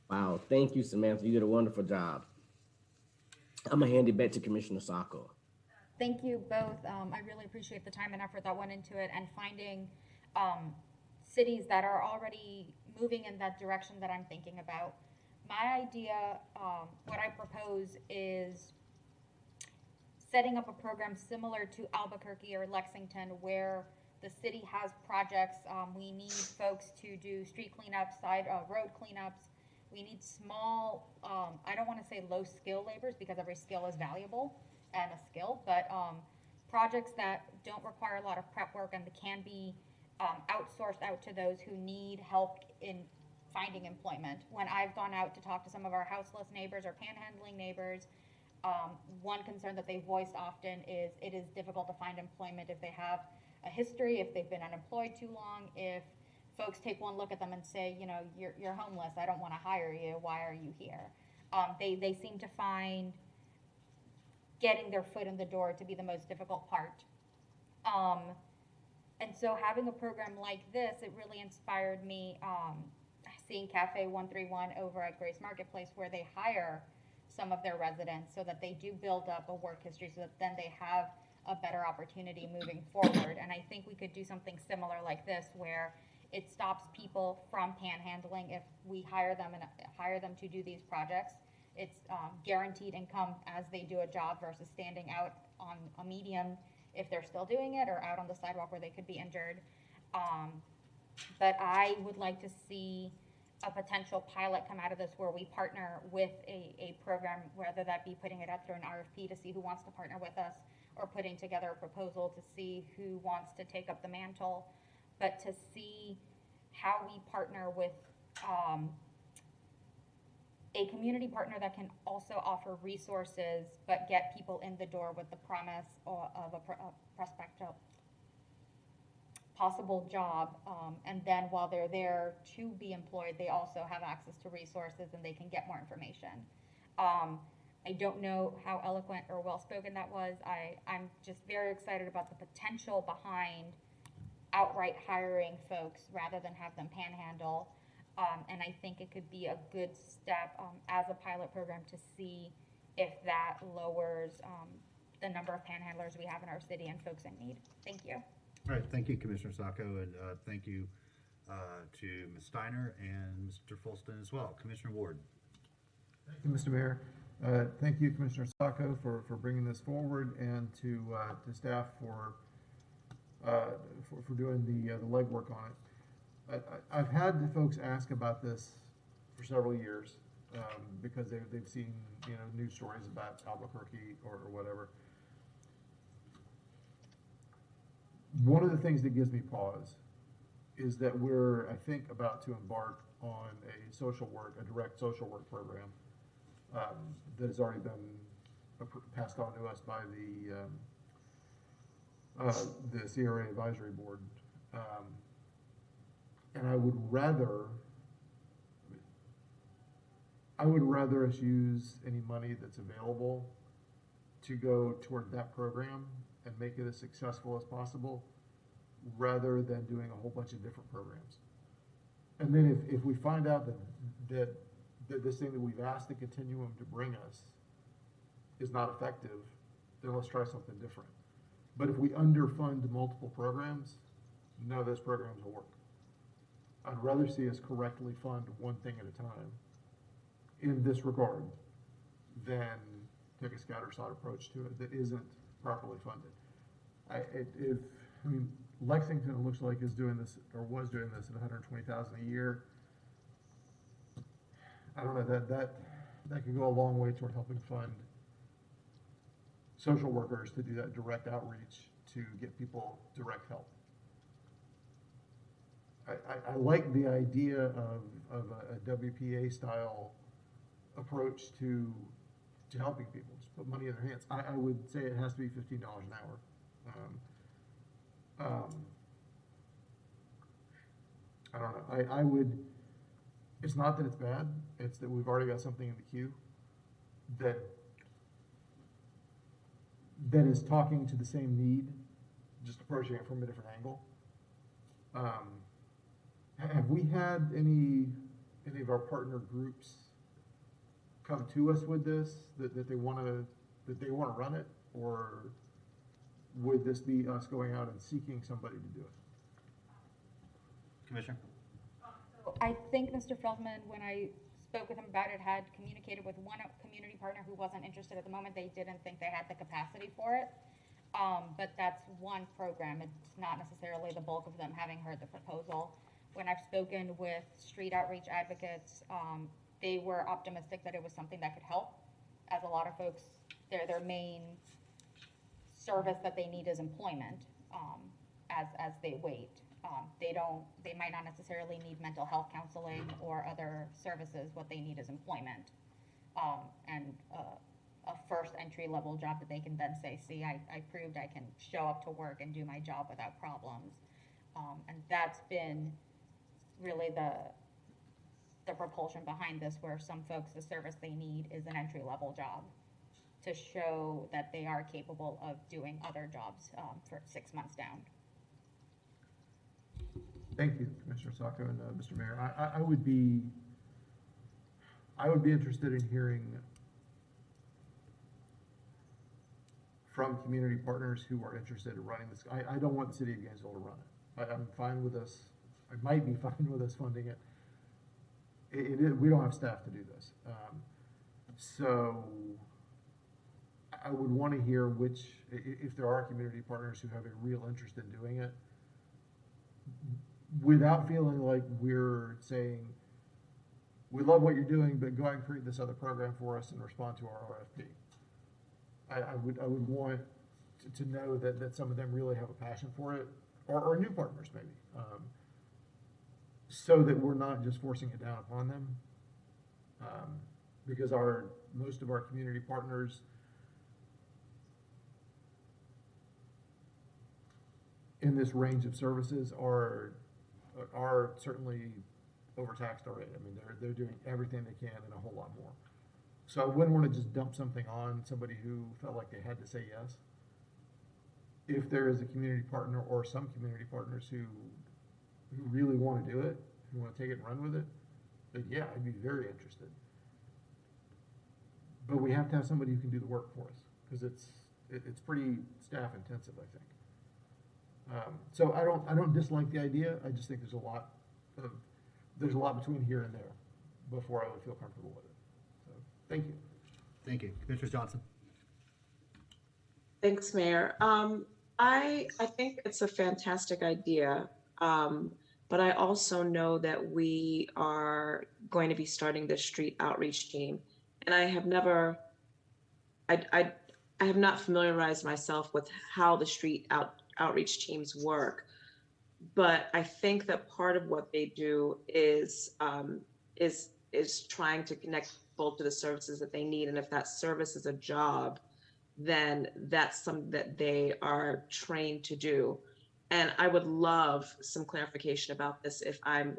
Wow, thank you, Samantha. You did a wonderful job. I'm gonna hand it back to Commissioner Sacco. Thank you both. I really appreciate the time and effort that went into it, and finding cities that are already moving in that direction that I'm thinking about. My idea, what I propose is setting up a program similar to Albuquerque or Lexington, where the city has projects. We need folks to do street cleanups, road cleanups. We need small, I don't want to say low skill labors, because every skill is valuable and a skill, but projects that don't require a lot of prep work and can be outsourced out to those who need help in finding employment. When I've gone out to talk to some of our houseless neighbors or panhandling neighbors, one concern that they voiced often is it is difficult to find employment if they have a history, if they've been unemployed too long, if folks take one look at them and say, you know, you're homeless, I don't want to hire you, why are you here? They seem to find getting their foot in the door to be the most difficult part. And so having a program like this, it really inspired me, seeing Cafe 131 over at Grace Marketplace, where they hire some of their residents so that they do build up a work history so that then they have a better opportunity moving forward. And I think we could do something similar like this, where it stops people from panhandling if we hire them to do these projects. It's guaranteed income as they do a job versus standing out on a median if they're still doing it, or out on the sidewalk where they could be injured. But I would like to see a potential pilot come out of this where we partner with a program, whether that be putting it out through an RFP to see who wants to partner with us, or putting together a proposal to see who wants to take up the mantle, but to see how we partner with a community partner that can also offer resources, but get people in the door with the promise of a prospective possible job. And then while they're there to be employed, they also have access to resources and they can get more information. I don't know how eloquent or well-spoken that was. I'm just very excited about the potential behind outright hiring folks rather than have them panhandle. And I think it could be a good step as a pilot program to see if that lowers the number of panhandlers we have in our city and folks in need. Thank you. All right, thank you, Commissioner Sacco, and thank you to Ms. Steiner and Mr. Fulston as well. Commissioner Ward. Thank you, Mr. Mayor. Thank you, Commissioner Sacco, for bringing this forward, and to staff for doing the legwork on it. I've had the folks ask about this for several years because they've seen news stories about Albuquerque or whatever. One of the things that gives me pause is that we're, I think, about to embark on a direct social work program that has already been passed on to us by the CRA Advisory Board. And I would rather us use any money that's available to go toward that program and make it as successful as possible, rather than doing a whole bunch of different programs. And then if we find out that this thing that we've asked the continuum to bring us is not effective, then let's try something different. But if we underfund multiple programs, none of those programs will work. I'd rather see us correctly fund one thing at a time in this regard than take a scattershot approach to it that isn't properly funded. I mean, Lexington, it looks like, is doing this, or was doing this at 120,000 a year. I don't know, that could go a long way toward helping fund social workers to do that direct outreach to get people direct help. I like the idea of a WPA style approach to helping people, just put money in their hands. I would say it has to be $15 an hour. I don't know. I would, it's not that it's bad, it's that we've already got something in the queue that is talking to the same need, just approaching it from a different angle. Have we had any of our partner groups come to us with this, that they want to run it, or would this be us going out and seeking somebody to do it? Commissioner? I think Mr. Feldman, when I spoke with him about it, had communicated with one community partner who wasn't interested at the moment. They didn't think they had the capacity for it. But that's one program. It's not necessarily the bulk of them having heard the proposal. When I've spoken with street outreach advocates, they were optimistic that it was something that could help, as a lot of folks, their main service that they need is employment, as they wait. They might not necessarily need mental health counseling or other services. What they need is employment, and a first entry level job that they can then say, see, I proved I can show up to work and do my job without problems. And that's been really the propulsion behind this, where some folks, the service they need is an entry level job to show that they are capable of doing other jobs for 6 months down. Thank you, Commissioner Sacco and Mr. Mayor. I would be interested in hearing from community partners who are interested in running this. I don't want the city of Gainesville to run it. I'm fine with us. I might be fine with us funding it. We don't have staff to do this. So I would want to hear if there are community partners who have a real interest in doing it, without feeling like we're saying, we love what you're doing, but go out and create this other program for us and respond to our RFP. I would want to know that some of them really have a passion for it, or new partners maybe, so that we're not just forcing it down upon them. Because most of our community partners in this range of services are certainly overtaxed already. I mean, they're doing everything they can and a whole lot more. So I wouldn't want to just dump something on somebody who felt like they had to say yes. If there is a community partner or some community partners who really want to do it, who want to take it and run with it, then yeah, I'd be very interested. But we have to have somebody who can do the work for us, because it's pretty staff intensive, I think. So I don't dislike the idea. I just think there's a lot between here and there before I would feel comfortable with it. So thank you. Thank you. Commissioner Johnson. Thanks, Mayor. I think it's a fantastic idea, but I also know that we are going to be starting this street outreach team, and I have not familiarized myself with how the street outreach teams work, but I think that part of what they do is trying to connect people to the services that they need, and if that service is a job, then that's something that they are trained to do. And I would love some clarification about this if I'm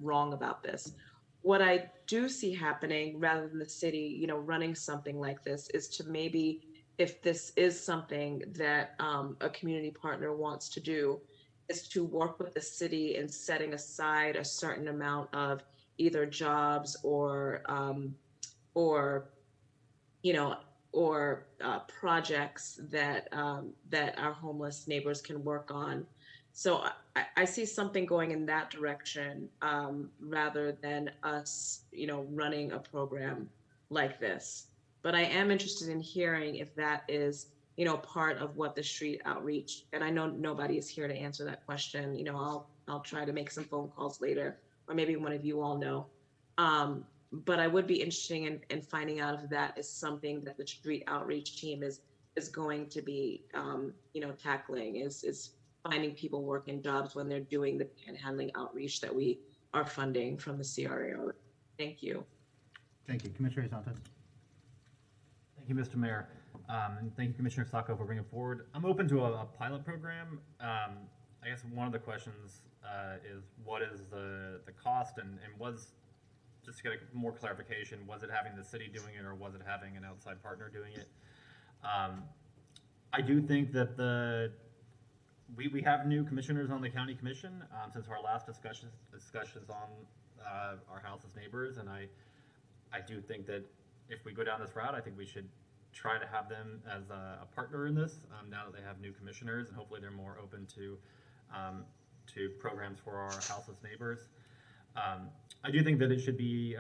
wrong about this. What I do see happening, rather than the city, running something like this, is to maybe, if this is something that a community partner wants to do, is to work with the city in setting aside a certain amount of either jobs or projects that our homeless neighbors can work on. So I see something going in that direction, rather than us, running a program like this. But I am interested in hearing if that is part of what the street outreach, and I know nobody is here to answer that question. I'll try to make some phone calls later, or maybe one of you all know. But I would be interested in finding out if that is something that the street outreach team is going to be, tackling, is finding people working jobs when they're doing the panhandling outreach that we are funding from the CRA. Thank you. Thank you. Commissioner Santos. Thank you, Mr. Mayor. And thank you, Commissioner Sacco, for bringing it forward. I'm open to a pilot program. I guess one of the questions is what is the cost, and was, just to get more clarification, was it having the city doing it or was it having an outside partner doing it? I do think that we have new commissioners on the county commission since our last discussions on our house as neighbors, and I do think that if we go down this route, I think we should try to have them as a partner in this now that they have new commissioners, and hopefully they're more open to programs for our house as neighbors. I do think that it should be,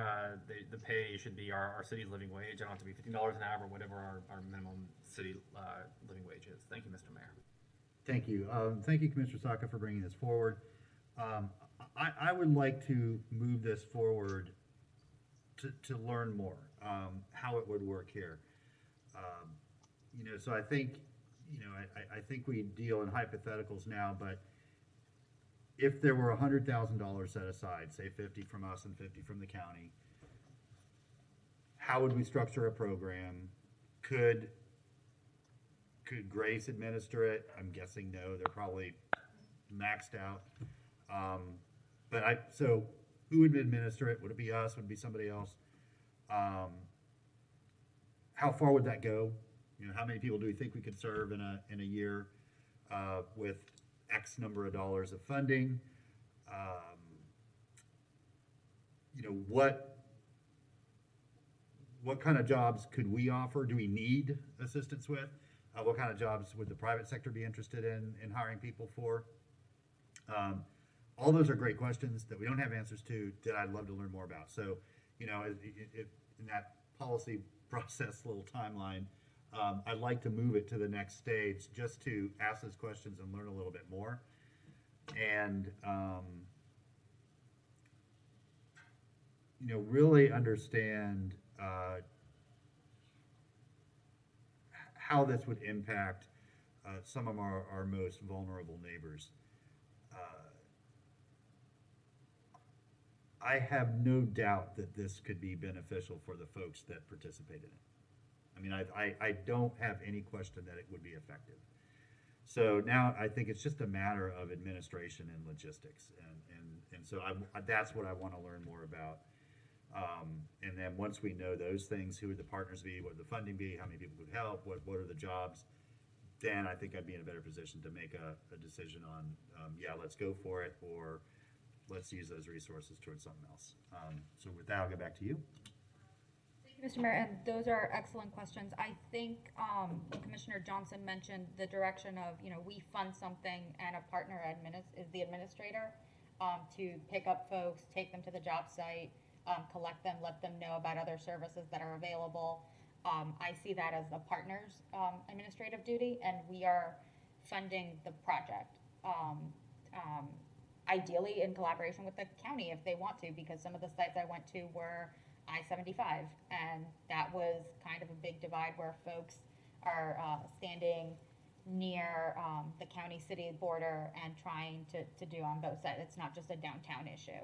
the pay should be our city's living wage. It don't have to be $15 an hour or whatever our minimum city living wage is. Thank you, Mr. Mayor. Thank you. Thank you, Commissioner Saka, for bringing this forward. I would like to move this forward to learn more how it would work here. So I think, I think we deal in hypotheticals now, but if there were $100,000 set aside, say 50 from us and 50 from the county, how would we structure a program? Could Grace administer it? I'm guessing no. They're probably maxed out. So who would administer it? Would it be us? Would it be somebody else? How far would that go? How many people do we think we could serve in a year with X number of dollars of funding? What kind of jobs could we offer? Do we need assistance with? What kind of jobs would the private sector be interested in hiring people for? All those are great questions that we don't have answers to that I'd love to learn more about. So, if in that policy process little timeline, I'd like to move it to the next stage just to ask those questions and learn a little bit more. And, really understand how this would impact some of our most vulnerable neighbors. I have no doubt that this could be beneficial for the folks that participate in it. I mean, I don't have any question that it would be effective. So now I think it's just a matter of administration and logistics. And so that's what I want to learn more about. And then once we know those things, who would the partners be, what would the funding be, how many people would help, what are the jobs, then I think I'd be in a better position to make a decision on, yeah, let's go for it, or let's use those resources towards something else. So with that, I'll get back to you. Thank you, Mr. Mayor, and those are excellent questions. I think Commissioner Johnson mentioned the direction of, we fund something and a partner is the administrator to pick up folks, take them to the job site, collect them, let them know about other services that are available. I see that as the partner's administrative duty, and we are funding the project. Ideally in collaboration with the county if they want to, because some of the sites I went to were I-75, and that was kind of a big divide where folks are standing near the county-city border and trying to do on both sides. It's not just a downtown issue.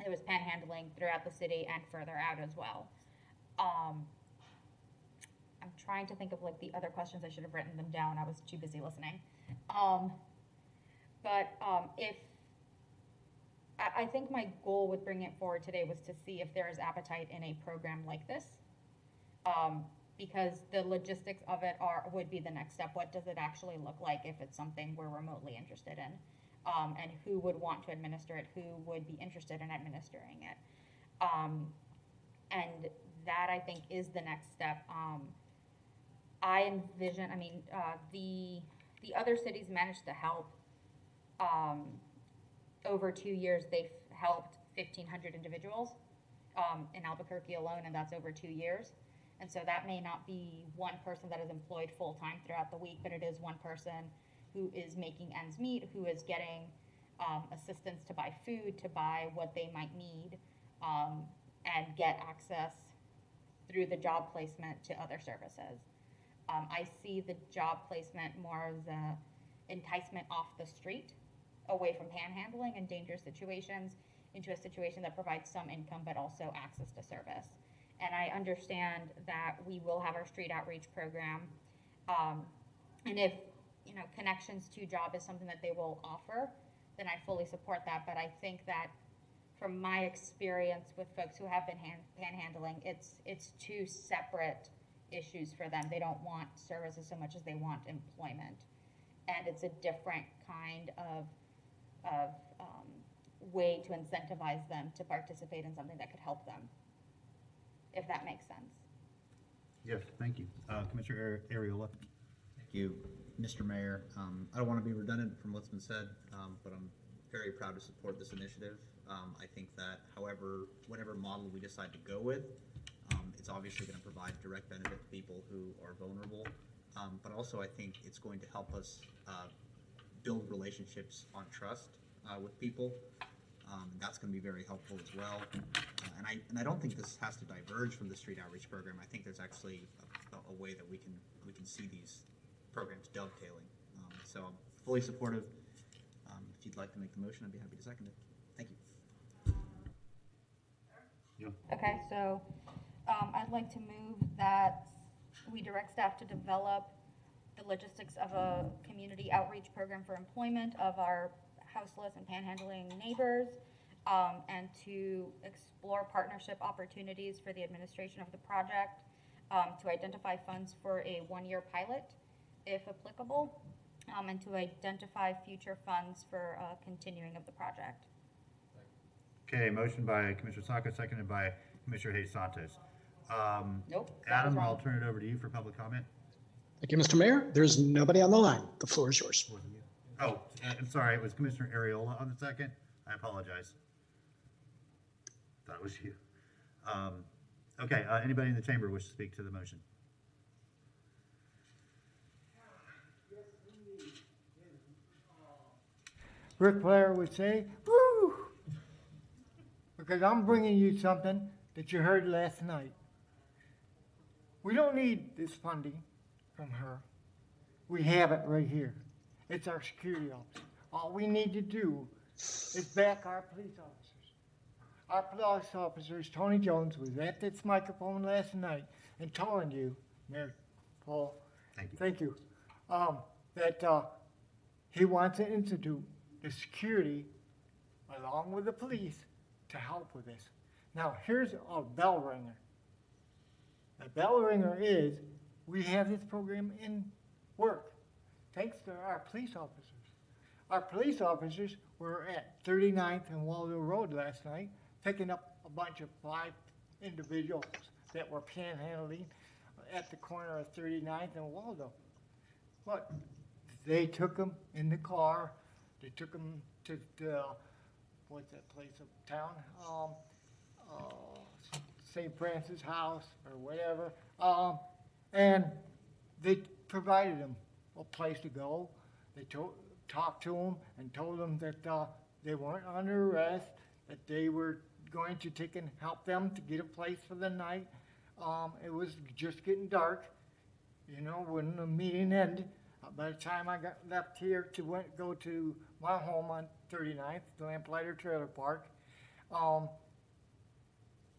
It was panhandling throughout the city and further out as well. I'm trying to think of the other questions. I should have written them down. I was too busy listening. If I think my goal with bringing it forward today was to see if there is appetite in a program like this, because the logistics of it would be the next step. What does it actually look like if it's something we're remotely interested in? And who would want to administer it? Who would be interested in administering it? And that, I think, is the next step. I envision, the other cities managed to help. Over 2 years, they've helped 1,500 individuals in Albuquerque alone, and that's over 2 years. And so that may not be one person that is employed full-time throughout the week, but it is one person who is making ends meet, who is getting assistance to buy food, to buy what they might need, and get access through the job placement to other services. I see the job placement more as a enticement off the street, away from panhandling and dangerous situations, into a situation that provides some income but also access to service. And I understand that we will have our street outreach program, and if connections to job is something that they will offer, then I fully support that. But I think that from my experience with folks who have been panhandling, it's two separate issues for them. They don't want services so much as they want employment, and it's a different kind of way to incentivize them to participate in something that could help them, if that makes sense. Yes, thank you. Commissioner Ariola. Thank you, Mr. Mayor. I don't want to be redundant from what's been said, but I'm very proud to support this initiative. I think that whatever model we decide to go with, it's obviously going to provide direct benefit to people who are vulnerable, but also I think it's going to help us build relationships on trust with people. That's going to be very helpful as well. And I don't think this has to diverge from the street outreach program. I think there's actually a way that we can see these programs dovetailing. So I'm fully supportive. If you'd like to make the motion, I'd be happy to second it. Thank you. Okay, so I'd like to move that we direct staff to develop the logistics of a community outreach program for employment of our houseless and panhandling neighbors, and to explore partnership opportunities for the administration of the project, to identify funds for a one-year pilot, if applicable, and to identify future funds for continuing of the project. Okay, motion by Commissioner Sacco, seconded by Commissioner Hayes Santos. Nope. Adam, I'll turn it over to you for public comment. Thank you, Mr. Mayor. There's nobody on the line. The floor is yours. Oh, I'm sorry, it was Commissioner Ariola on the second. I apologize. Thought it was you. Okay, anybody in the chamber wish to speak to the motion? Ric Flair would say, woo! Because I'm bringing you something that you heard last night. We don't need this funding from her. We have it right here. It's our security officer. All we need to do is back our police officers. Our police officers, Tony Jones, was at this microphone last night and telling you, Mayor Paul, thank you, that he wants to institute the security along with the police to help with this. Now, here's a bell ringer. The bell ringer is we have this program in work thanks to our police officers. Our police officers were at 39th and Waldo Road last night picking up a bunch of 5 individuals that were panhandling at the corner of 39th and Waldo. But they took them in the car. They took them to the, what's that place uptown? St. Francis House or whatever. And they provided them a place to go. They talked to them and told them that they weren't under arrest, that they were going to take and help them to get a place for the night. It was just getting dark, you know, when the meeting ended. By the time I got left here to go to my home on 39th, the Lamplighter Trailer Park,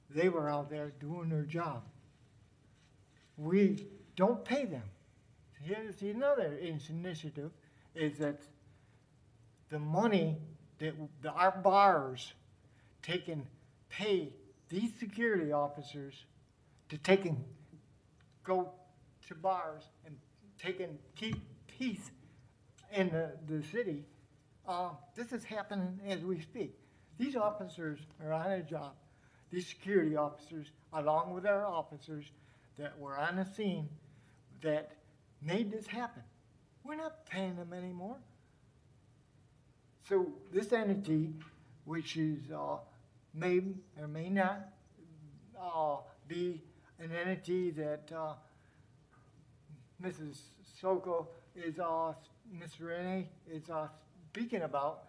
they were out there doing their job. We don't pay them. Here's another initiative, is that the money that our bars take and pay these security officers to take and go to bars and take and keep peace in the city. This is happening as we speak. These officers are on a job. These security officers, along with our officers that were on the scene that made this happen. We're not paying them anymore. So this entity, which is may or may not be an an entity that Mrs. Soko is, Ms. Renee is speaking about.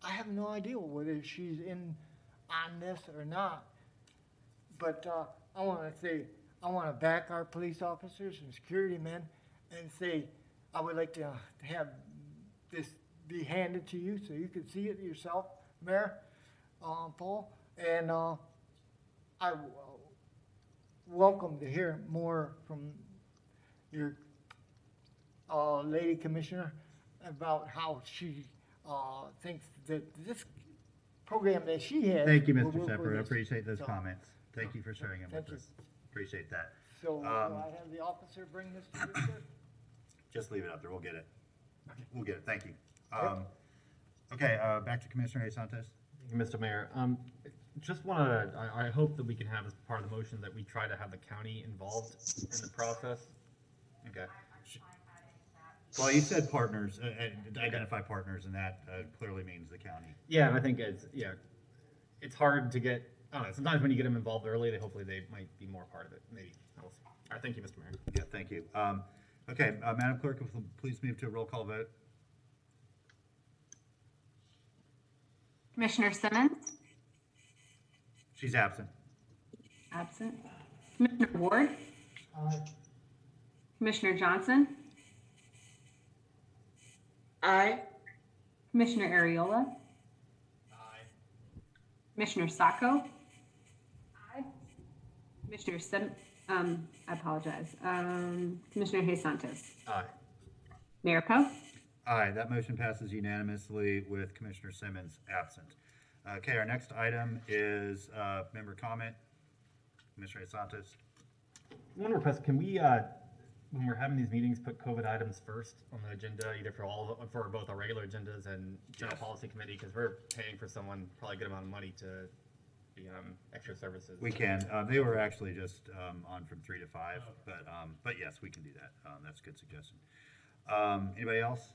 I have no idea whether she's in on this or not. But I want to say, I want to back our police officers and security men and say, I would like to have this be handed to you so you can see it yourself, Mayor Paul. And I welcome to hear more from your lady commissioner about how she thinks that this program that she has. Thank you, will Mr. work Shepherd. with I us. appreciate those So- comments. Thank you for sharing them Thank with you. us. Appreciate that. So will I have the officer bring this to you, sir? Just leave it up there. We'll get it. We'll get it. Thank you. Yep. Okay, back to Commissioner Santos. Thank you, Mr. Mayor. Just want to, I hope that we can have as part of the motion that we try to have the county involved in the process. Okay. Well, you said partners, identify partners, and that clearly means the county. Yeah, and I think it's hard to get, I don't know, sometimes when you get them involved early, hopefully they might be more part of it, maybe. We'll see. All right, thank you, Mr. Mayor. Yeah, thank you. Okay, Madam Clerk, if you'll please move to a roll call vote. Commissioner Simmons? She's absent. Absent. Commissioner Ward? Aye. Commissioner Johnson? Aye. Commissioner Ariola? Aye. Commissioner Sacco? Aye. Commissioner I apologize. Commissioner Hayes Santos? Aye. Mayor Poe? Aye, that motion passes unanimously with Commissioner Simmons absent. Okay, our next item is member comment. Commissioner Santos. One request, can we, when we're having these meetings, put COVID items first on the agenda, either for both our regular agendas and general policy committee, because we're paying for someone probably a good amount of money to be extra services. We can. They were actually just on from 3 to 5, but yes, we can do that. That's a good suggestion. Anybody else?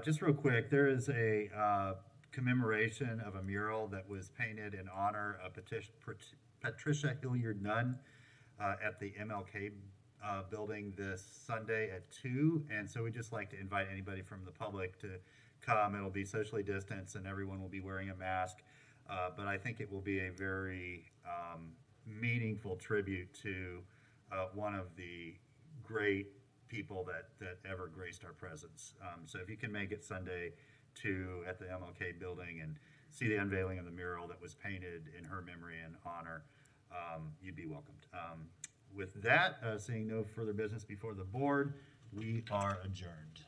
Just real quick, there is a commemoration of a mural that was painted in honor of Patricia Hilliard Nunn at the MLK building this Sunday at 2. And so we'd just like to invite anybody from the public to come. It'll be socially distanced and everyone will be wearing a mask. But I think it will be a very meaningful tribute to one of the great people that ever graced our presence. So if you can make it Sunday at the MLK building and see the unveiling of the mural that was painted in her memory and honor, you'd be welcomed. With that, seeing no further business before the board, we are adjourned.